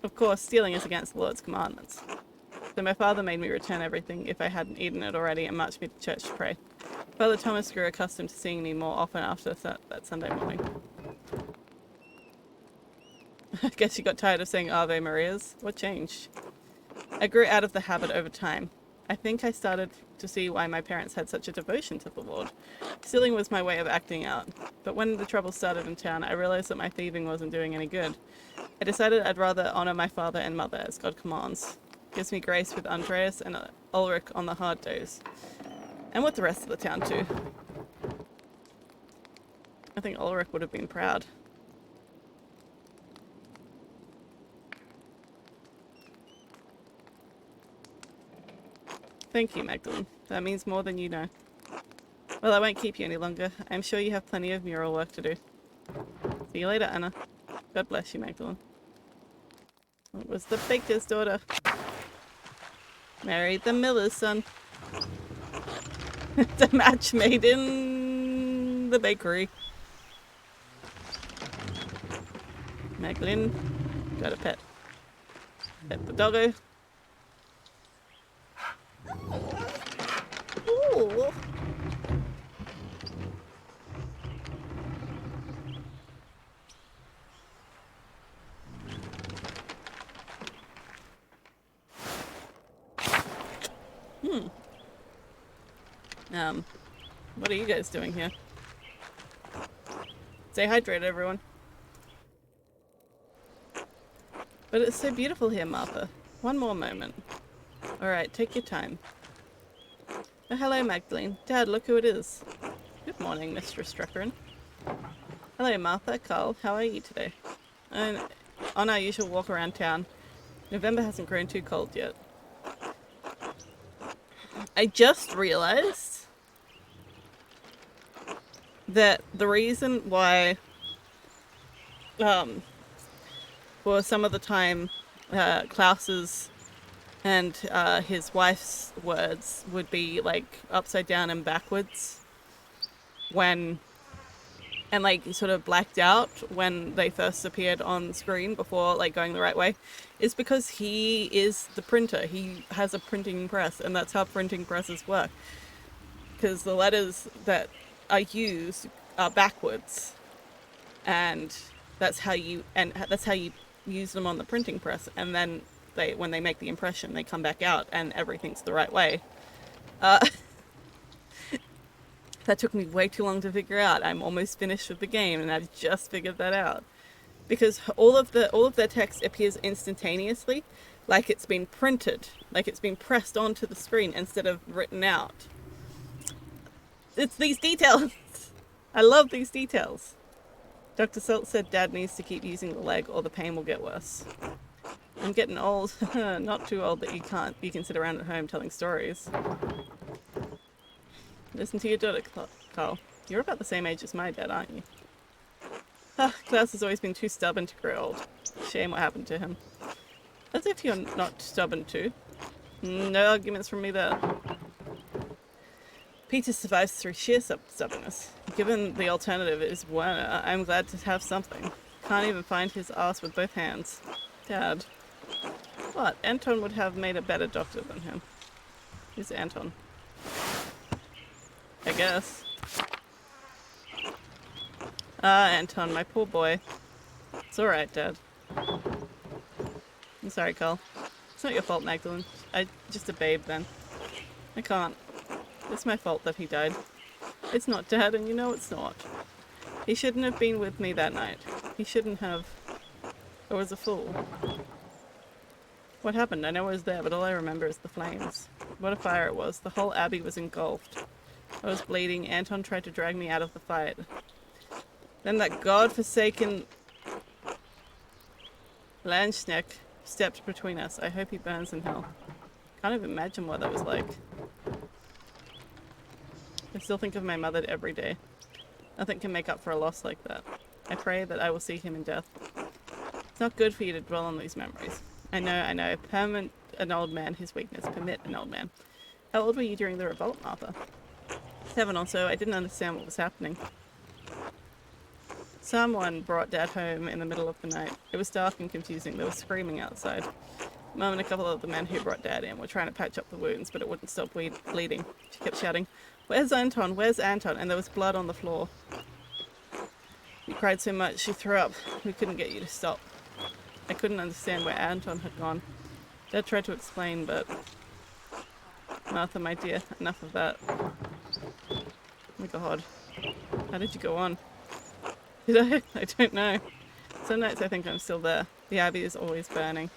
Of course, stealing is against the Lord's commandments. So my father made me return everything if I hadn't eaten it already and marched me to church to pray. Father Thomas grew accustomed to seeing me more often after that Sunday morning. I guess you got tired of saying Ave Marias. What changed? I grew out of the habit over time. I think I started to see why my parents had such a devotion to the Lord. Stealing was my way of acting out. But when the trouble started in town, I realized that my thieving wasn't doing any good. I decided I'd rather honor my father and mother as God commands. Gives me grace with Andreas and Ulrich on the hard days. And with the rest of the town too. I think Ulrich would have been proud. Thank you, Magdalene. That means more than you know. Well, I won't keep you any longer. I'm sure you have plenty of mural work to do. See you later, Anna. God bless you, Magdalene. It was the baker's daughter. Married the miller's son. The match made in the bakery. Magdalene got a pet. Pet the doggo. Ooh. What are you guys doing here? Stay hydrated, everyone. But it's so beautiful here, Martha. One more moment. Alright, take your time. Oh, hello, Magdalene. Dad, look who it is. Good morning, Mistress Struckerin. Hello, Martha, Carl. How are you today? And on our usual walk around town, November hasn't grown too cold yet. I just realized that the reason why for some of the time Klaus's and his wife's words would be like upside down and backwards when and like sort of blacked out when they first appeared on screen before like going the right way, is because he is the printer. He has a printing press, and that's how printing presses work, because the letters that are used are backwards, and that's how you use them on the printing press, and then when they make the impression, they come back out and everything's the right way. That took me way too long to figure out. I'm almost finished with the game and I've just figured that out. Because all of their text appears instantaneously, like it's been printed, like it's been pressed onto the screen instead of written out. It's these details. I love these details. Dr. Salt said Dad needs to keep using the leg or the pain will get worse. I'm getting old. Not too old that you can sit around at home telling stories. Listen to your daughter, Carl. You're about the same age as my dad, aren't you? Klaus has always been too stubborn to grow old. Shame what happened to him. As if you're not stubborn too. No arguments from me there. Peter survives through sheer stubbornness. Given the alternative is Werner, I'm glad to have something. Can't even find his ass with both hands. Dad. What? Anton would have made a better doctor than him. Who's Anton? I guess. Ah, Anton, my poor boy. It's alright, Dad. I'm sorry, Carl. It's not your fault, Magdalene. I'm just a babe then. I can't. It's my fault that he died. It's not, Dad, and you know it's not. He shouldn't have been with me that night. He shouldn't have. I was a fool. What happened? I know I was there, but all I remember is the flames. What a fire it was. The whole abbey was engulfed. I was bleeding. Anton tried to drag me out of the fight. Then that godforsaken Landsknecht stepped between us. I hope he burns in hell. Can't even imagine what that was like. I still think of my mother every day. Nothing can make up for a loss like that. I pray that I will see him in death. It's not good for you to dwell on these memories. I know. Permit an old man his weakness. Permit an old man. How old were you during the revolt, Martha? 7 or so. I didn't understand what was happening. Someone brought Dad home in the middle of the night. It was dark and confusing. There was screaming outside. Mum and a couple of the men who brought Dad in were trying to patch up the wounds, but it wouldn't stop bleeding. She kept shouting, "Where's Anton? Where's Anton?" And there was blood on the floor. You cried so much she threw up. We couldn't get you to stop. I couldn't understand where Anton had gone. Dad tried to explain, but... Martha, my dear, enough of that. Oh my God. How did you go on? Did I? I don't know. Some nights I think I'm still there. The abbey is always burning.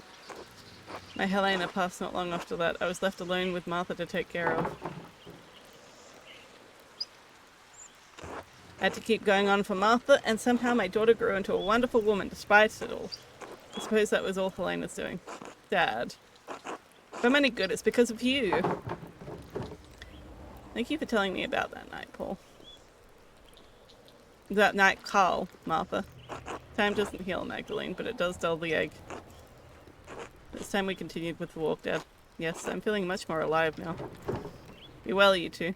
My Helena passed not long after that. I was left alone with Martha to take care of. I had to keep going on for Martha, and somehow my daughter grew into a wonderful woman despite it all. I suppose that was all Helena's doing. Dad. If I'm any good, it's because of you. Thank you for telling me about that night, Paul. That night, Carl, Martha. Time doesn't heal, Magdalene, but it does dull the egg. This time we continued with the walk, Dad. Yes, I'm feeling much more alive now. Be well, you two.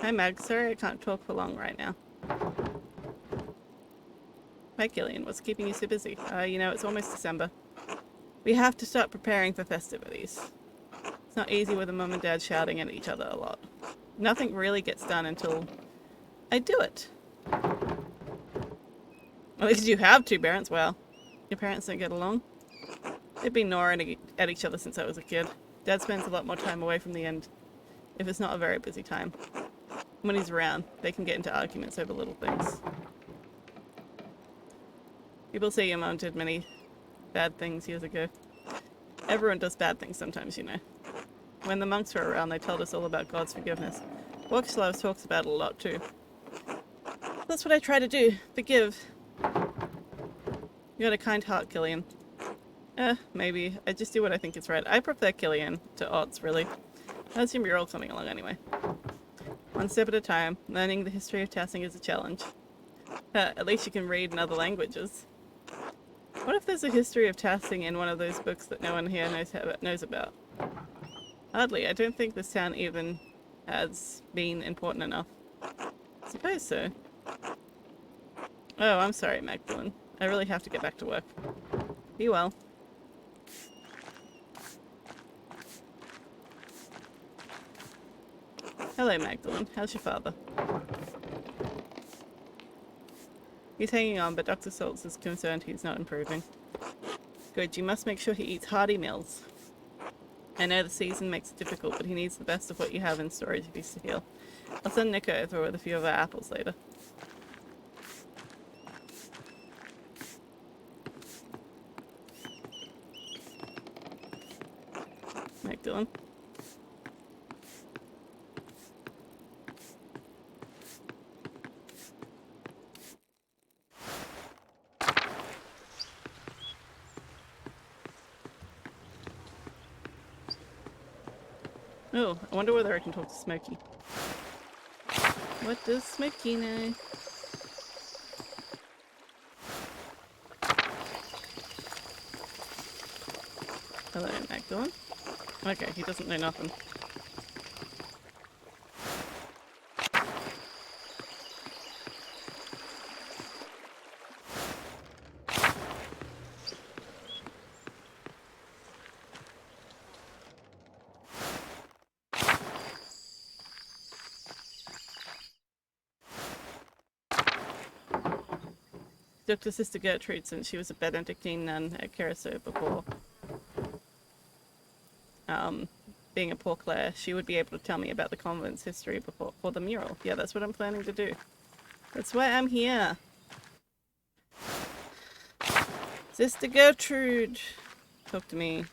Hi, Mag. Sorry I can't talk for long right now. Hi, Gillian. What's keeping you so busy? You know, it's almost December. We have to start preparing for festivities. It's not easy with a mum and dad shouting at each other a lot. Nothing really gets done until I do it. At least you have 2 parents. Well, your parents don't get along? They've been gnawing at each other since I was a kid. Dad spends a lot more time away from the end, if it's not a very busy time. When he's around, they can get into arguments over little things. People say your mom did many bad things years ago. Everyone does bad things sometimes, you know. When the monks were around, they told us all about God's forgiveness. Walkislav talks about it a lot too. That's what I try to do. Forgive. You got a kind heart, Killian. Maybe. I just do what I think is right. I prefer Killian to Otts, really. How's your mural coming along anyway? One step at a time. Learning the history of Tassing is a challenge. At least you can read in other languages. What if there's a history of Tassing in one of those books that no one here knows about? Hardly. I don't think this town even has been important enough. I suppose so. Oh, I'm sorry, Magdalene. I really have to get back to work. Be well. Hello, Magdalene. How's your father? He's hanging on, but Dr. Saltz is concerned he's not improving. Good, you must make sure he eats hearty meals. I know the season makes it difficult, but he needs the best of what you have in storage if he's to heal. I'll send Nico over with a few of our apples later. Magdalene. Oh, I wonder whether I can talk to Smokey. What does Smokey know? Hello, Magdalene. Okay, he doesn't know nothing. looked to Sister Gertrude since she was a Benedictine nun at Keirsau before. Being a Poor Clare, she would be able to tell me about the convent's history for the mural. Yeah, that's what I'm planning to do. That's why I'm here. Sister Gertrude, talk to me.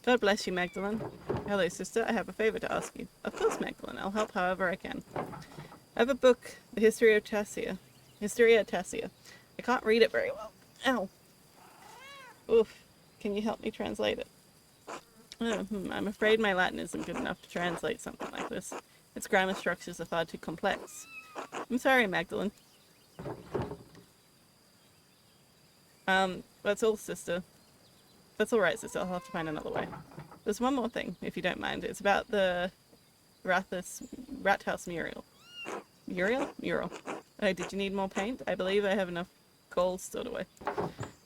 God bless you, Magdalene. Hello, sister. I have a favor to ask you. Of course, Magdalene. I'll help however I can. I have a book, The History of Tassia. Historia Tassia. I can't read it very well. Ow. Oof. Can you help me translate it? I'm afraid my Latin isn't good enough to translate something like this. Its grammar structures are far too complex. I'm sorry, Magdalene. That's all, sister. That's alright, sister. I'll have to find another way. There's one more thing, if you don't mind. It's about the Rathouse mural. Mural. Oh, did you need more paint? I believe I have enough gold stored away.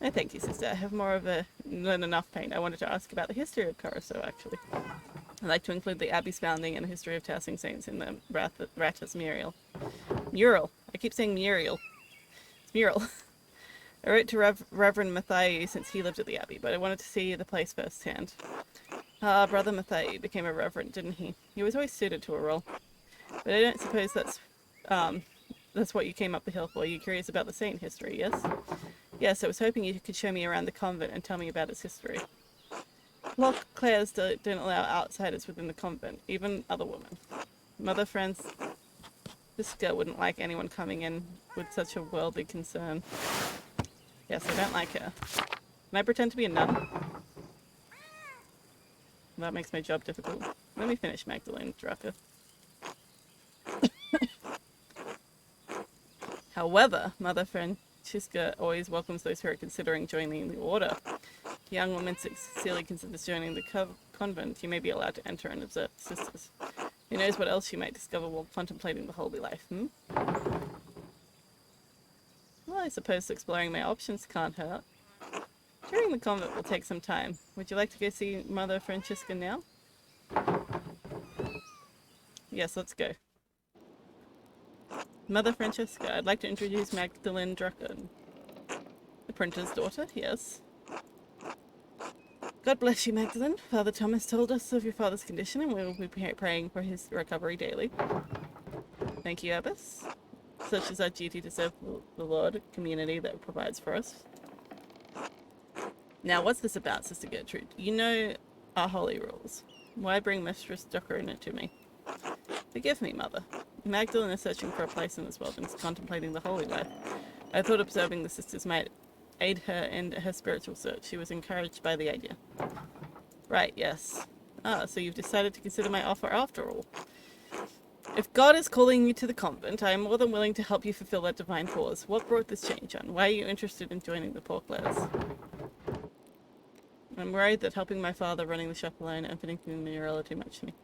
No, thank you, sister. I have more of than enough paint. I wanted to ask about the history of Keirsau, actually. I'd like to include the abbey's founding and the history of Tassing saints in the Rathouse mural. Mural. I keep saying muriel. It's mural. I wrote to Reverend Matthieu since he lived at the abbey, but I wanted to see the place firsthand. Brother Matthieu became a reverend, didn't he? He was always suited to a role. But I don't suppose that's what you came up the hill for. You're curious about the saint history, yes? Yes, I was hoping you could show me around the convent and tell me about its history. Poor Clares don't allow outsiders within the convent, even other women. Mother Francisca wouldn't like anyone coming in with such a worldly concern. Yes, I don't like her. Can I pretend to be a nun? That makes my job difficult. Let me finish, Magdalene Drucker. However, Mother Francisca always welcomes those who are considering joining the order. If a young woman sincerely considers joining the convent, you may be allowed to enter and observe the sisters. Who knows what else you might discover while contemplating the holy life, Well, I suppose exploring my options can't hurt. Touring the convent will take some time. Would you like to go see Mother Francisca now? Yes, let's go. Mother Francisca, I'd like to introduce Magdalene Drucker. The printer's daughter, yes. God bless you, Magdalene. Father Thomas told us of your father's condition and we will be praying for his recovery daily. Thank you, Abbess. Such is our duty to serve the Lord, community that provides for us. Now, what's this about, Sister Gertrude? You know our holy rules. Why bring Mistress Daught'r in it to me? Forgive me, Mother. Magdalene is searching for a place in this world and is contemplating the holy life. I thought observing the sisters might aid her in her spiritual search. She was encouraged by the idea. Right, yes. So you've decided to consider my offer after all. If God is calling you to the convent, I am more than willing to help you fulfill that divine cause. What brought this change on? Why are you interested in joining the Poor Clares? I'm worried that helping my father running the shop alone and finishing the mural are too much for me.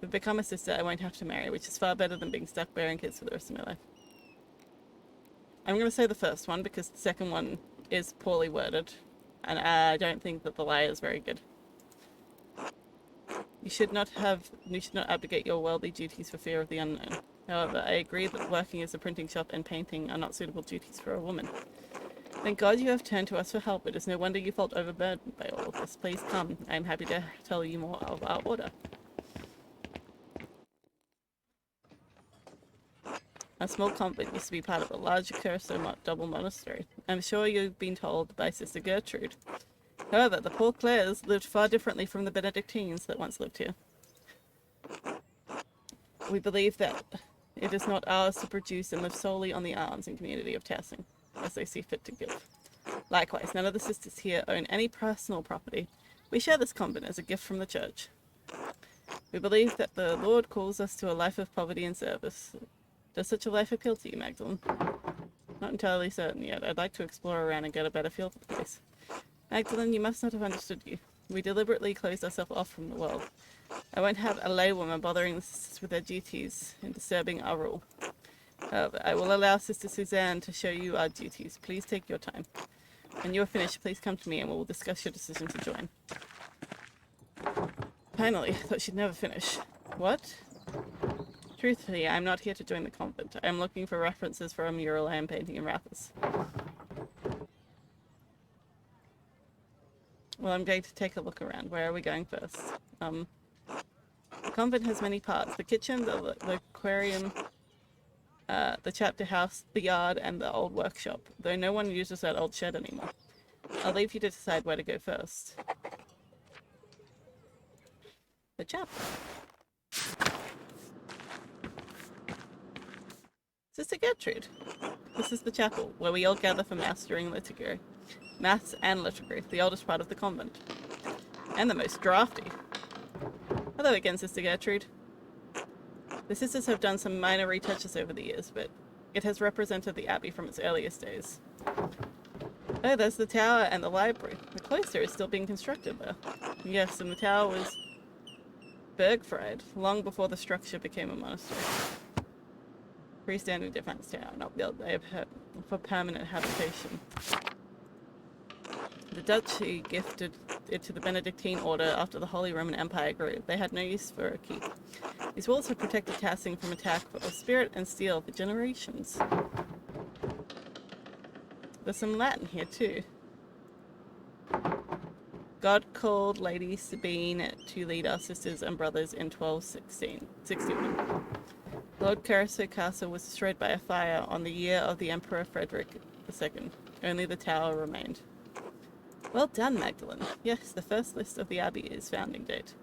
If I become a sister, I won't have to marry, which is far better than being stuck bearing kids for the rest of my life. I'm going to say the first one because the second one is poorly worded, and I don't think that the lie is very good. You should not abdicate your worldly duties for fear of the unknown. However, I agree that working as a printing shop and painting are not suitable duties for a woman. Thank God you have turned to us for help. It is no wonder you felt overburdened by all of this. Please come. I am happy to tell you more of our order. A small convent used to be part of a larger Keirsau double monastery. I'm sure you've been told by Sister Gertrude. However, the Poor Clares lived far differently from the Benedictines that once lived here. We believe that it is not ours to produce and live solely on the alms and community of Tassing, as they see fit to give. Likewise, none of the sisters here own any personal property. We share this convent as a gift from the church. We believe that the Lord calls us to a life of poverty and service. Does such a life appeal to you, Magdalene? Not entirely certain yet. I'd like to explore around and get a better feel for the place. Magdalene, you must not have understood you. We deliberately closed ourselves off from the world. I won't have a laywoman bothering the sisters with their duties and disturbing our rule. However, I will allow Sister Suzanne to show you our duties. Please take your time. When you are finished, please come to me and we will discuss your decision to join. Finally, I thought she'd never finish. What? Truthfully, I'm not here to join the convent. I am looking for references for a mural I am painting in Rathus. Well, I'm going to take a look around. Where are we going first? The convent has many parts. The kitchen, the aquarium, the chapter house, the yard, and the old workshop, though no one uses that old shed anymore. I'll leave you to decide where to go first. The chapel. Sister Gertrude. This is the chapel, where we all gather for Mass during liturgy. Mass and liturgy, the oldest part of the convent. And the most drafty. Hello again, Sister Gertrude. The sisters have done some minor retouches over the years, but it has represented the abbey from its earliest days. Oh, there's the tower and the library. The cloister is still being constructed there. Yes, and the tower was Bergfried, long before the structure became a monastery. Freestanding defense tower, not built for permanent habitation. The duchy gifted it to the Benedictine order after the Holy Roman Empire grew. They had no use for a keep. These walls have protected Tassing from attack of spirit and steel for generations. There's some Latin here too. God called Lady Sabine to lead our sisters and brothers in 1261. Lord Keirsau Castle was destroyed by a fire on the year of the Emperor Frederick II. Only the tower remained. Well done, Magdalene. Yes, the first list of the abbey is founding date.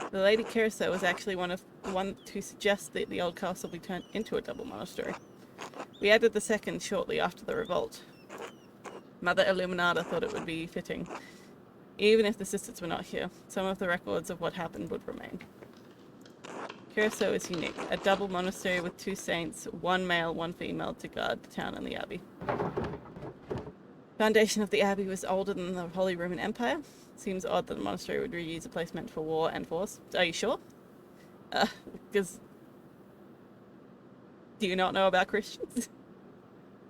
The Lady Keirsau was actually one to suggest that the old castle be turned into a double monastery. We added the second shortly after the revolt. Mother Illuminata thought it would be fitting. Even if the sisters were not here, some of the records of what happened would remain. Keirsau is unique, a double monastery with 2 saints, 1 male, 1 female, to guard the town and the abbey. Foundation of the abbey was older than the Holy Roman Empire. Seems odd that the monastery would reuse a place meant for war and force. Are you sure? Because... do you not know about Christians?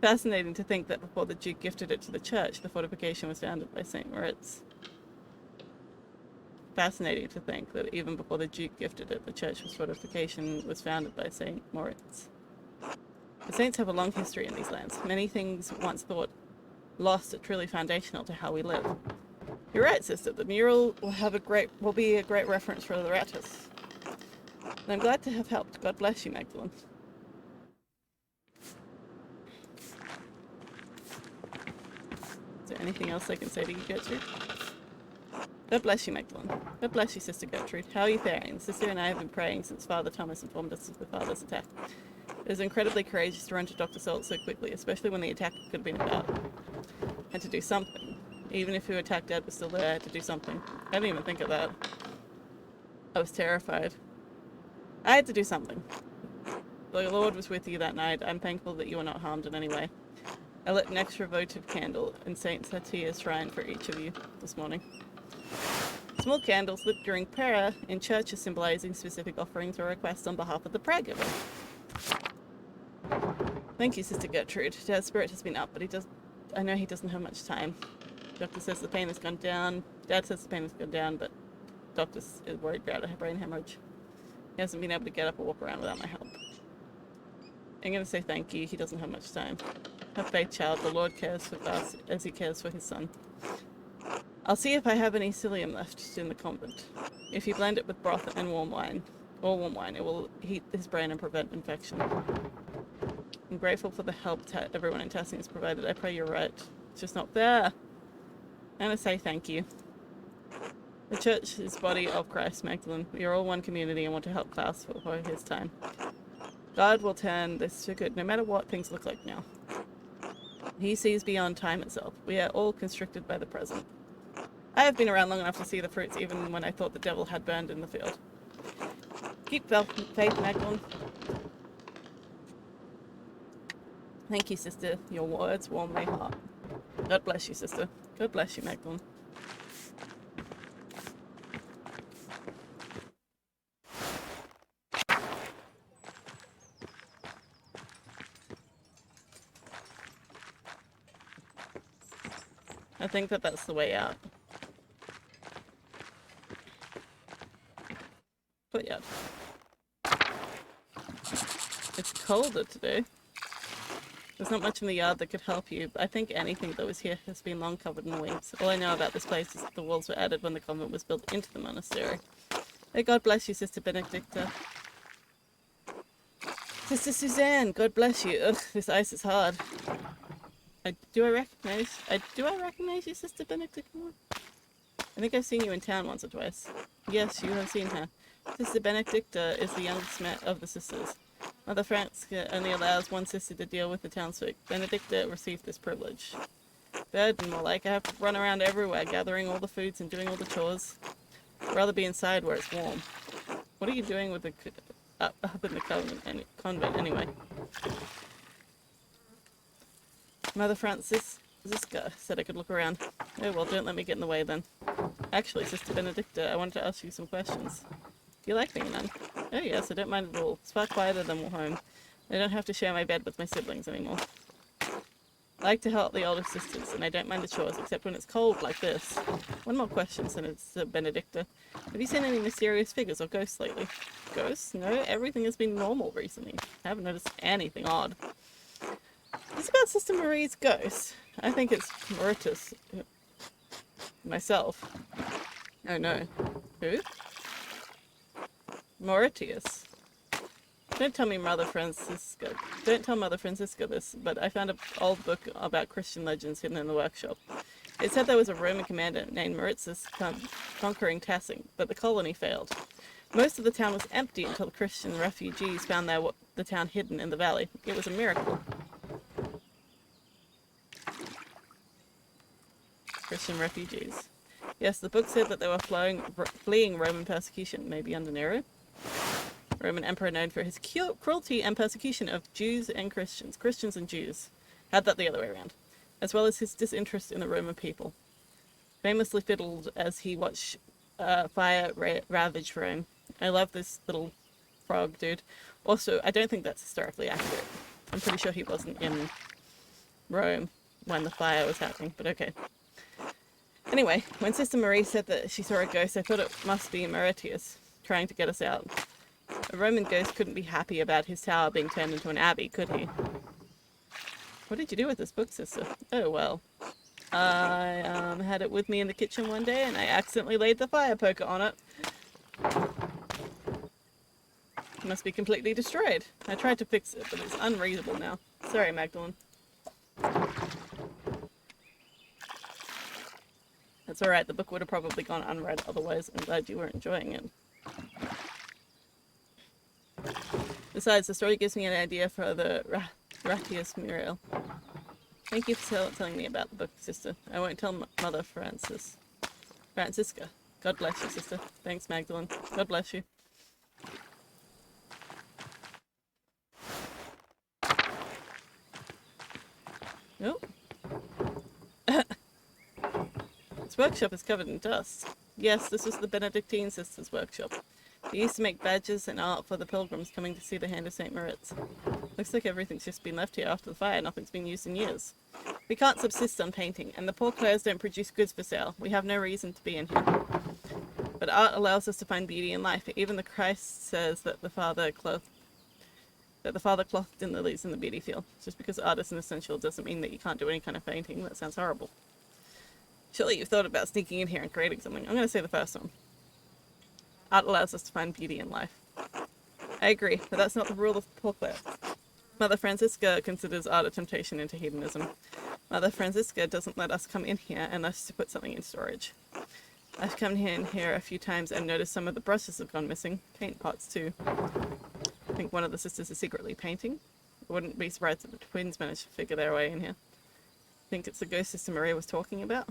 Fascinating to think that before the Duke gifted it to the church, the fortification was founded by St. Moritz. Fascinating to think that even before the Duke gifted it, the church's fortification was founded by St. Moritz. The saints have a long history in these lands. Many things once thought lost are truly foundational to how we live. You're right, sister. The mural will be a great reference for the Rathus. And I'm glad to have helped. God bless you, Magdalene. Is there anything else I can say to you, Gertrude? God bless you, Magdalene. God bless you, Sister Gertrude. How are you faring? The sister and I have been praying since Father Thomas informed us of the father's attack. It was incredibly courageous to run to Dr. Salt so quickly, especially when the attack could have been about. Had to do something. Even if who attacked Dad was still there, I had to do something. I didn't even think of that. I was terrified. I had to do something. The Lord was with you that night. I'm thankful that you were not harmed in any way. I lit an extra votive candle in Saint Satia's shrine for each of you this morning. Small candles lit during prayer in churches symbolizing specific offerings or requests on behalf of the prayer giver. Thank you, Sister Gertrude. Dad's spirit has been up, but I know he doesn't have much time. Doctor says the pain has gone down. Dad says the pain has gone down, but Doctor is worried about a brain hemorrhage. He hasn't been able to get up or walk around without my help. I'm going to say thank you. He doesn't have much time. Have faith, child. The Lord cares for us as he cares for his son. I'll see if I have any psyllium left in the convent. If you blend it with broth and warm wine, it will heat his brain and prevent infection. I'm grateful for the help everyone in Tassing has provided. I pray you're right. It's just not fair. I'm going to say thank you. The church is body of Christ, Magdalene. We are all one community and want to help Klaus for his time. God will turn this to good, no matter what things look like now. He sees beyond time itself. We are all constricted by the present. I have been around long enough to see the fruits even when I thought the devil had burned in the field. Keep faith, Magdalene. Thank you, sister. Your words warm my heart. God bless you, sister. God bless you, Magdalene. I think that's the way out. But yeah. It's colder today. There's not much in the yard that could help you, but I think anything that was here has been long covered in weeds. All I know about this place is that the walls were added when the convent was built into the monastery. May God bless you, Sister Benedicta. Sister Suzanne, God bless you. Ugh, this ice is hard. Do I recognize you, Sister Benedicta? I think I've seen you in town once or twice. Yes, you have seen her. Sister Benedicta is the youngest of the sisters. Mother Francisca only allows one sister to deal with the townsfolk. Benedicta received this privilege. Burden, more like. I have to run around everywhere, gathering all the foods and doing all the chores. I'd rather be inside where it's warm. What are you doing with the up in the convent anyway? Mother Francisca said I could look around. Oh well, don't let me get in the way then. Actually, Sister Benedicta, I wanted to ask you some questions. Do you like being a nun? Oh yes, I don't mind at all. It's far quieter than home. I don't have to share my bed with my siblings anymore. I like to help the older sisters, and I don't mind the chores, except when it's cold like this. One more question, Sister Benedicta. Have you seen any mysterious figures or ghosts lately? Ghosts? No, everything has been normal recently. I haven't noticed anything odd. It's about Sister Marie's ghost. I think it's Mauritius. Myself. Oh no. Who? Mauritius. Don't tell Mother Francisca this, but I found an old book about Christian legends hidden in the workshop. It said there was a Roman commander named Mauritius conquering Tassing, but the colony failed. Most of the town was empty until the Christian refugees found the town hidden in the valley. It was a miracle. Christian refugees. Yes, the book said that they were fleeing Roman persecution, maybe under Nero. Roman emperor known for his cruelty and persecution of Jews and Christians. Christians and Jews. Had that the other way around. As well as his disinterest in the Roman people. Famously fiddled as he watched fire ravage Rome. I love this little frog dude. Also, I don't think that's historically accurate. I'm pretty sure he wasn't in Rome when the fire was happening, but okay. Anyway, when Sister Marie said that she saw a ghost, I thought it must be Mauritius trying to get us out. A Roman ghost couldn't be happy about his tower being turned into an abbey, could he? What did you do with this book, Sister? Oh, well. I had it with me in the kitchen one day and I accidentally laid the fire poker on it. It must be completely destroyed. I tried to fix it, but it's unreadable now. Sorry, Magdalene. That's alright, the book would have probably gone unread otherwise. I'm glad you were enjoying it. Besides, the story gives me an idea for the Ratius mural. Thank you for telling me about the book, Sister. I won't tell Mother Francisca. God bless you, Sister. Thanks, Magdalene. God bless you. Nope. This workshop is covered in dust. Yes, this was the Benedictine sisters' workshop. They used to make badges and art for the pilgrims coming to see the Hand of St. Moritz. Looks like everything's just been left here after the fire. Nothing's been used in years. We can't subsist on painting, and the poor Clares don't produce goods for sale. We have no reason to be in here. But art allows us to find beauty in life. Even the Christ says that the Father clothed in lilies in the beauty field. Just because art is an essential doesn't mean that you can't do any kind of painting. That sounds horrible. Surely you've thought about sneaking in here and creating something. I'm going to say the first one. Art allows us to find beauty in life. I agree, but that's not the rule of poor Clare. Mother Francisca considers art a temptation into hedonism. Mother Francisca doesn't let us come in here unless to put something in storage. I've come in here a few times and noticed some of the brushes have gone missing. Paint pots too. I think one of the sisters is secretly painting. I wouldn't be surprised if the twins managed to figure their way in here. I think it's the ghost Sister Maria was talking about.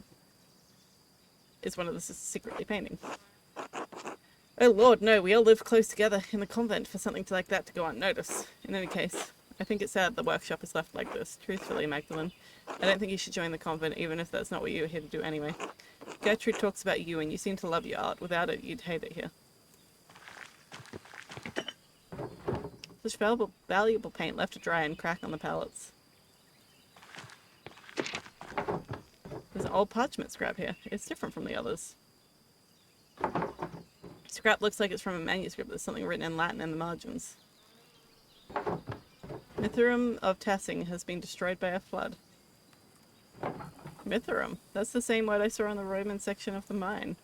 Is one of the sisters secretly painting. Oh Lord, no, we all live close together in the convent for something like that to go unnoticed. In any case, I think it's sad the workshop is left like this. Truthfully, Magdalene, I don't think you should join the convent, even if that's not what you were here to do anyway. Gertrude talks about you, and you seem to love your art. Without it, you'd hate it here. Such valuable paint left to dry and crack on the palettes. There's an old parchment scrap here. It's different from the others. Scrap looks like it's from a manuscript. There's something written in Latin in the margins. Mithrem of Tassing has been destroyed by a flood. Mithrem? That's the same word I saw on the Roman section of the mine.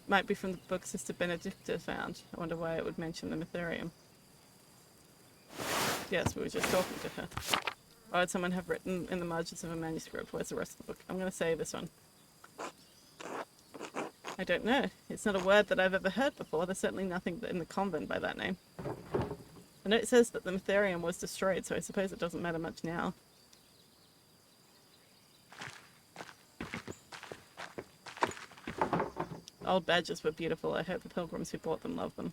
Might be from the book Sister Benedicta found. I wonder why it would mention the Mitherium. Yes, we were just talking to her. Or would someone have written in the margins of a manuscript? Where's the rest of the book? I'm going to say this one. I don't know. It's not a word that I've ever heard before. There's certainly nothing in the convent by that name. The note says that the Mitherium was destroyed, so I suppose it doesn't matter much now. Old badges were beautiful. I hope the pilgrims who bought them love them.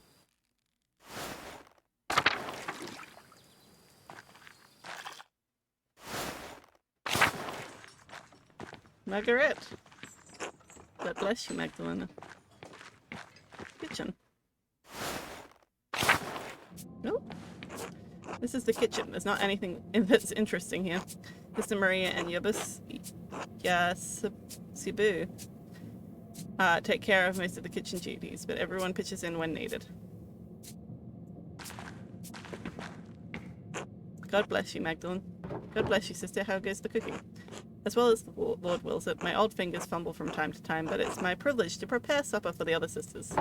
Margaret! God bless you, Magdalena. Kitchen. Nope. This is the kitchen. There's not anything that's interesting here. Sister Maria and Sibu take care of most of the kitchen duties, but everyone pitches in when needed. God bless you, Magdalene. God bless you, sister. How goes the cooking? As well as the Lord wills it, my old fingers fumble from time to time, but it's my privilege to prepare supper for the other sisters.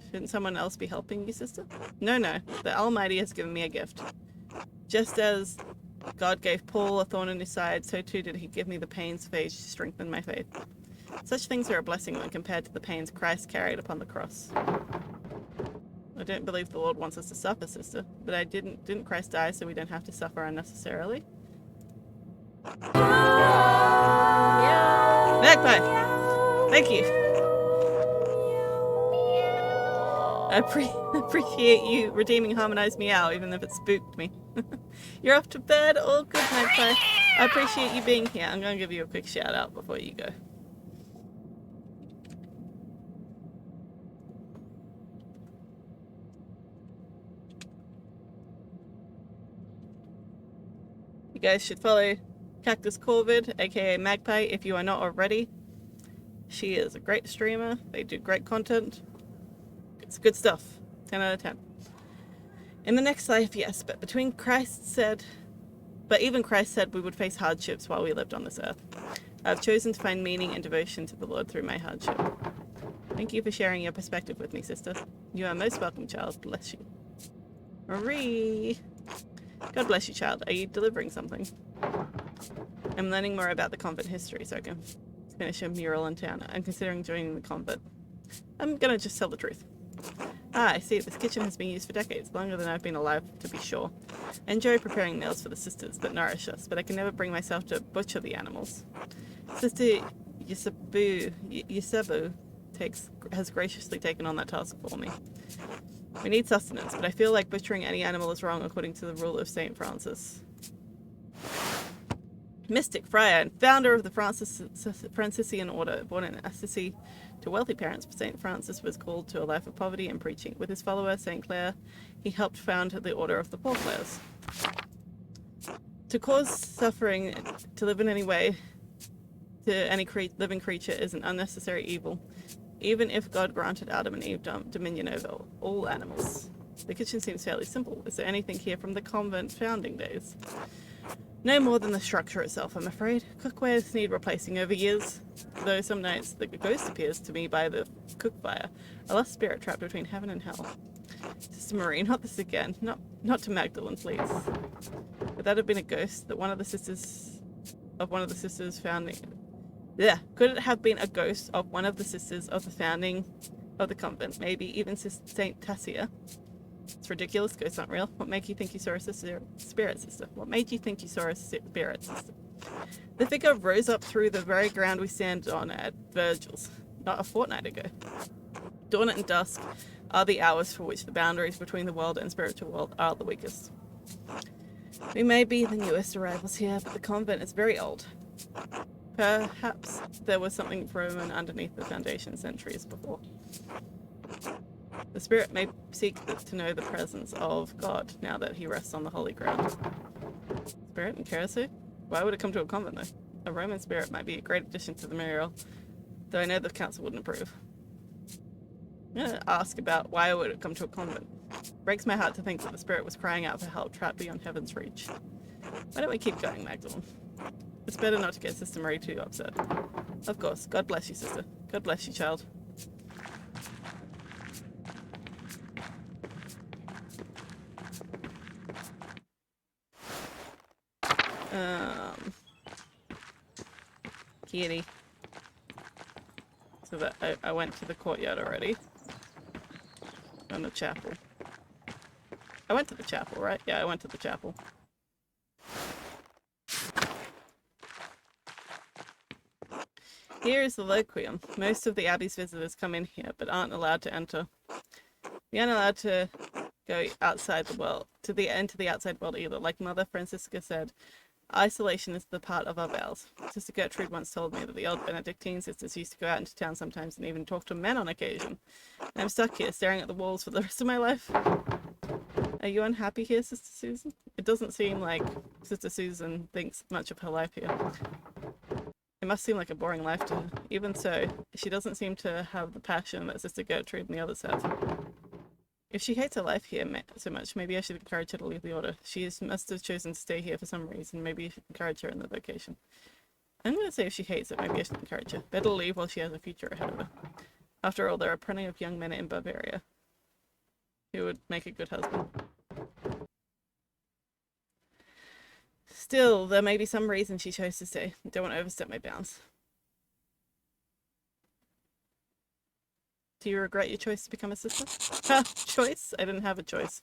Shouldn't someone else be helping you, sister? No, no. The Almighty has given me a gift. Just as God gave Paul a thorn in his side, so too did he give me the pains of age to strengthen my faith. Such things are a blessing when compared to the pains Christ carried upon the cross. I don't believe the Lord wants us to suffer, sister, but didn't Christ die so we don't have to suffer unnecessarily? Magpie! Thank you. I appreciate you redeeming harmonized meow, even if it spooked me. You're off to bed? All good, Magpie. I appreciate you being here. I'm going to give you a quick shout out before you go. You guys should follow Cactus Corvid, aka Magpie, if you are not already. She is a great streamer. They do great content. It's good stuff. 10 out of 10. In the next life, yes, but even Christ said we would face hardships while we lived on this earth. I've chosen to find meaning and devotion to the Lord through my hardship. Thank you for sharing your perspective with me, sister. You are most welcome, child. Bless you. Marie! God bless you, child. Are you delivering something? I'm learning more about the convent history so I can finish a mural in town. I'm considering joining the convent. I'm gonna just tell the truth. Ah, I see. This kitchen has been used for decades, longer than I've been alive, to be sure. I enjoy preparing meals for the sisters that nourish us, but I can never bring myself to butcher the animals. Sister Yusebu has graciously taken on that task for me. We need sustenance, but I feel like butchering any animal is wrong according to the rule of St. Francis. Mystic, friar, and founder of the Franciscan order, born in Assisi to wealthy parents, St. Francis was called to a life of poverty and preaching. With his follower, St. Clare, he helped found the Order of the Poor Clares. To cause suffering to live in any way to any living creature is an unnecessary evil, even if God granted Adam and Eve dominion over all animals. The kitchen seems fairly simple. Is there anything here from the convent founding days? No more than the structure itself, I'm afraid. Cookwares need replacing over years, though some nights the ghost appears to me by the cook fire, a lost spirit trapped between heaven and hell. Sister Marie, not this again. Not to Magdalene, please. Could that have been a ghost that one of the sisters founding? Yeah, could it have been a ghost of one of the sisters of the founding of the convent? Maybe even Saint Tassing? It's ridiculous. Ghosts aren't real. What made you think you saw a spirit, sister? What made you think you saw a spirit, sister? The figure rose up through the very ground we stand on at Virgil's, not a fortnight ago. Dawn and dusk are the hours for which the boundaries between the world and spiritual world are the weakest. We may be the newest arrivals here, but the convent is very old. Perhaps there was something Roman underneath the foundation centuries before. The spirit may seek to know the presence of God now that he rests on the holy ground. Spirit in Keirsau? Why would it come to a convent, though? A Roman spirit might be a great addition to the mural, though I know the council wouldn't approve. I'm going to ask about why would it come to a convent. Breaks my heart to think that the spirit was crying out for help, trapped beyond heaven's reach. Why don't we keep going, Magdalene? It's better not to get Sister Marie too upset. Of course. God bless you, sister. God bless you, child. Kitty. So that I went to the courtyard already. And the chapel. I went to the chapel, right? Yeah, I went to the chapel. Here is the loquium. Most of the Abbey's visitors come in here, but aren't allowed to enter. We aren't allowed to go outside the world, enter the outside world either. Like Mother Francisca said, isolation is the part of our vows. Sister Gertrude once told me that the old Benedictine sisters used to go out into town sometimes and even talk to men on occasion. And I'm stuck here, staring at the walls for the rest of my life. Are you unhappy here, Sister Susan? It doesn't seem like Sister Susan thinks much of her life here. It must seem like a boring life to her. Even so, she doesn't seem to have the passion that Sister Gertrude and the others have. If she hates her life here so much, maybe I should encourage her to leave the order. She must have chosen to stay here for some reason. Maybe I should encourage her in the vocation. I'm going to say if she hates it, maybe I should encourage her. Better leave while she has a future ahead of her. After all, there are plenty of young men in Bavaria who would make a good husband. Still, there may be some reason she chose to stay. I don't want to overstep my bounds. Do you regret your choice to become a sister? Ha! Choice? I didn't have a choice.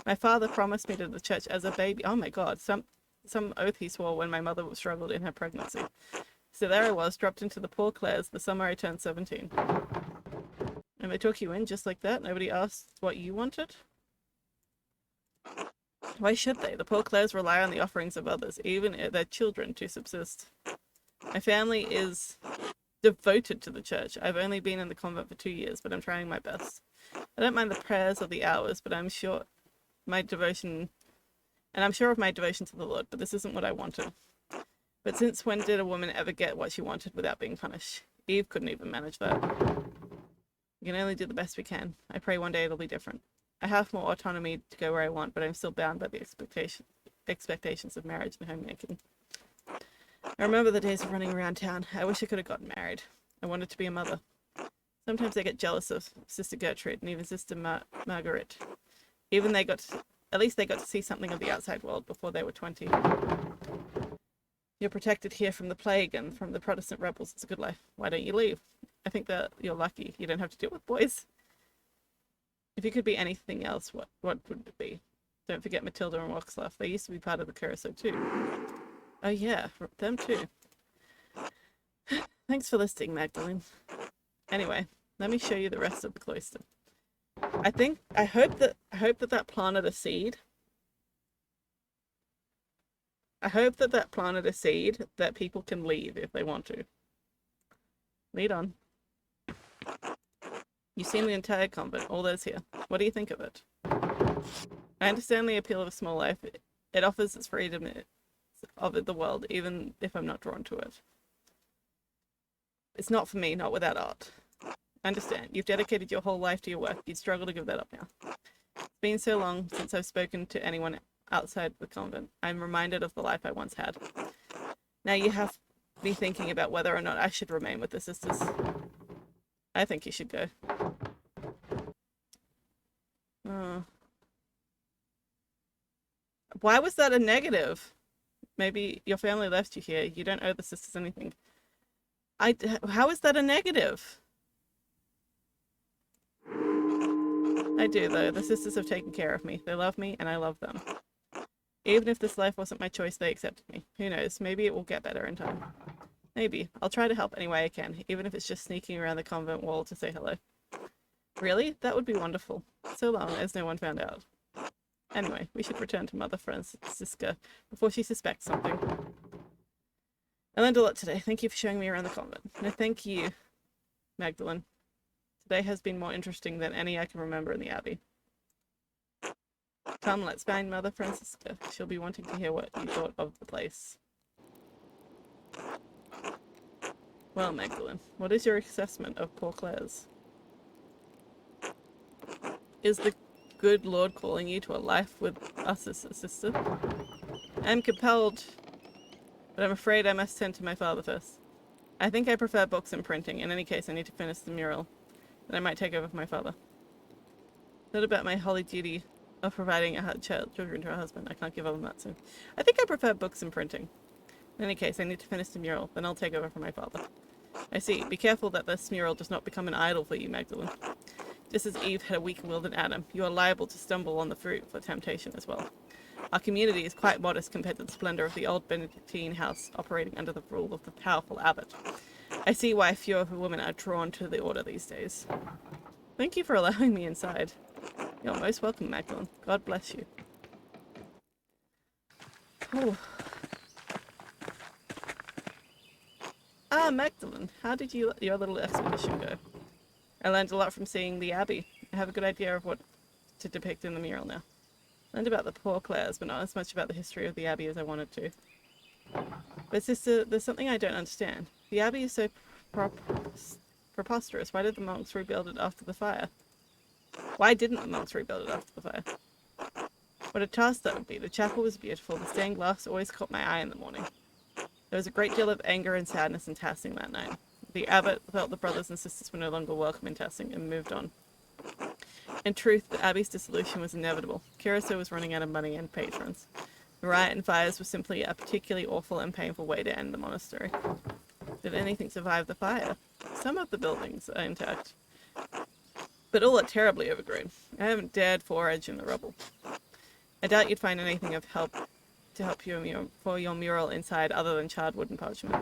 My father promised me to the church as a baby. Oh my god, some oath he swore when my mother struggled in her pregnancy. So there I was, dropped into the Poor Clares the summer I turned 17. And they took you in just like that? Nobody asked what you wanted? Why should they? The Poor Clares rely on the offerings of others, even their children, to subsist. My family is devoted to the church. I've only been in the convent for 2 years, but I'm trying my best. I don't mind the prayers or the hours, but I'm sure my devotion, and I'm sure of my devotion to the Lord, but this isn't what I wanted. But since when did a woman ever get what she wanted without being punished? Eve couldn't even manage that. We can only do the best we can. I pray one day it'll be different. I have more autonomy to go where I want, but I'm still bound by the expectations of marriage and homemaking. I remember the days of running around town. I wish I could have gotten married. I wanted to be a mother. Sometimes I get jealous of Sister Gertrude and even Sister Margaret. At least they got to see something of the outside world before they were 20. You're protected here from the plague and from the Protestant rebels. It's a good life. Why don't you leave? I think that you're lucky. You don't have to deal with boys. If you could be anything else, what would it be? Don't forget Matilda and Roxlaff. They used to be part of the Keirsau too. Oh yeah, them too. Thanks for listening, Magdalene. Anyway, let me show you the rest of the cloister. I hope that planted a seed. I hope that planted a seed that people can leave if they want to. Lead on. You've seen the entire convent, all there's here. What do you think of it? I understand the appeal of a small life. It offers its freedom of the world, even if I'm not drawn to it. It's not for me, not without art. I understand. You've dedicated your whole life to your work. You'd struggle to give that up now. It's been so long since I've spoken to anyone outside the convent. I'm reminded of the life I once had. Now you have me thinking about whether or not I should remain with the sisters. I think you should go. Why was that a negative? Maybe your family left you here. You don't owe the sisters anything. How is that a negative? I do, though. The sisters have taken care of me. They love me, and I love them. Even if this life wasn't my choice, they accepted me. Who knows? Maybe it will get better in time. Maybe. I'll try to help any way I can, even if it's just sneaking around the convent wall to say hello. Really? That would be wonderful. So long as no one found out. Anyway, we should return to Mother Francisca before she suspects something. I learned a lot today. Thank you for showing me around the convent. No, thank you, Magdalene. Today has been more interesting than any I can remember in the Abbey. Come, let's find Mother Francisca. She'll be wanting to hear what you thought of the place. Well, Magdalene, what is your assessment of Poor Clares? Is the good Lord calling you to a life with us as a sister? I am compelled, but I'm afraid I must tend to my father first. I think I prefer books and printing. In any case, I need to finish the mural. Then I might take over for my father. What about my holy duty of providing children to a husband? I can't give up on that soon. I think I prefer books and printing. In any case, I need to finish the mural. Then I'll take over for my father. I see. Be careful that this mural does not become an idol for you, Magdalene. Just as Eve had a weaker will than Adam, you are liable to stumble on the fruit for temptation as well. Our community is quite modest compared to the splendor of the old Benedictine house operating under the rule of the powerful abbot. I see why fewer women are drawn to the order these days. Thank you for allowing me inside. You're most welcome, Magdalene. God bless you. Oh. Ah, Magdalene, how did your little expedition go? I learned a lot from seeing the Abbey. I have a good idea of what to depict in the mural now. I learned about the poor Clares, but not as much about the history of the Abbey as I wanted to. But sister, there's something I don't understand. The Abbey is so preposterous. Why did the monks rebuild it after the fire? Why didn't the monks rebuild it after the fire? What a task that would be. The chapel was beautiful. The stained glass always caught my eye in the morning. There was a great deal of anger and sadness in Tassing that night. The abbot felt the brothers and sisters were no longer welcome in Tassing and moved on. In truth, the abbey's dissolution was inevitable. Keirsau was running out of money and patrons. The riot and fires were simply a particularly awful and painful way to end the monastery. Did anything survive the fire? Some of the buildings are intact, but all are terribly overgrown. I haven't dared forage in the rubble. I doubt you'd find anything of help to help you for your mural inside other than charred wood and parchment.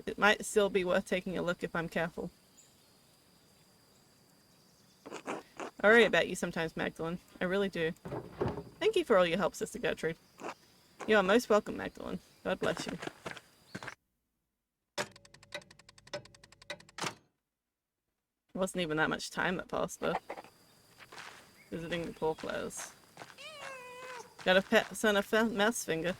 It might still be worth taking a look if I'm careful. I worry about you sometimes, Magdalene. I really do. Thank you for all your help, Sister Gertrude. You are most welcome, Magdalene. God bless you. It wasn't even that much time that passed, though. Visiting the poor Clares. Got a pet son of mouse finger.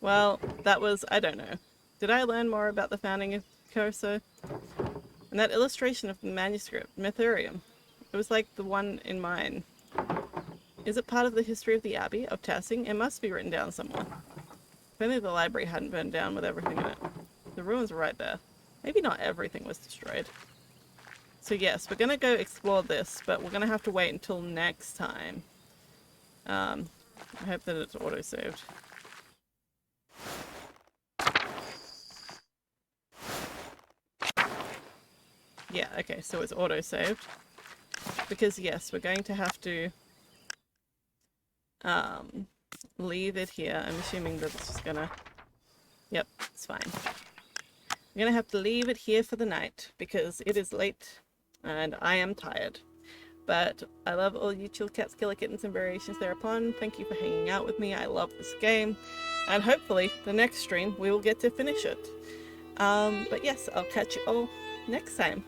Well, that was, I don't know. Did I learn more about the founding of Keirsau? And that illustration of the manuscript, Mytherium. It was like the one in mine. Is it part of the history of the Abbey of Tassing? It must be written down somewhere. If only the library hadn't burned down with everything in it. The ruins are right there. Maybe not everything was destroyed. So yes, we're gonna go explore this, but we're gonna have to wait until next time. I hope that it's auto-saved. Yeah, okay, so it's auto-saved. Because yes, we're going to have to leave it here. I'm assuming that it's just gonna... Yep, it's fine. I'm gonna have to leave it here for the night because it is late and I am tired. But I love all you chill cats, killer kittens, and variations thereupon. Thank you for hanging out with me. I love this game. And hopefully, the next stream, we will get to finish it. But yes, I'll catch you all next time.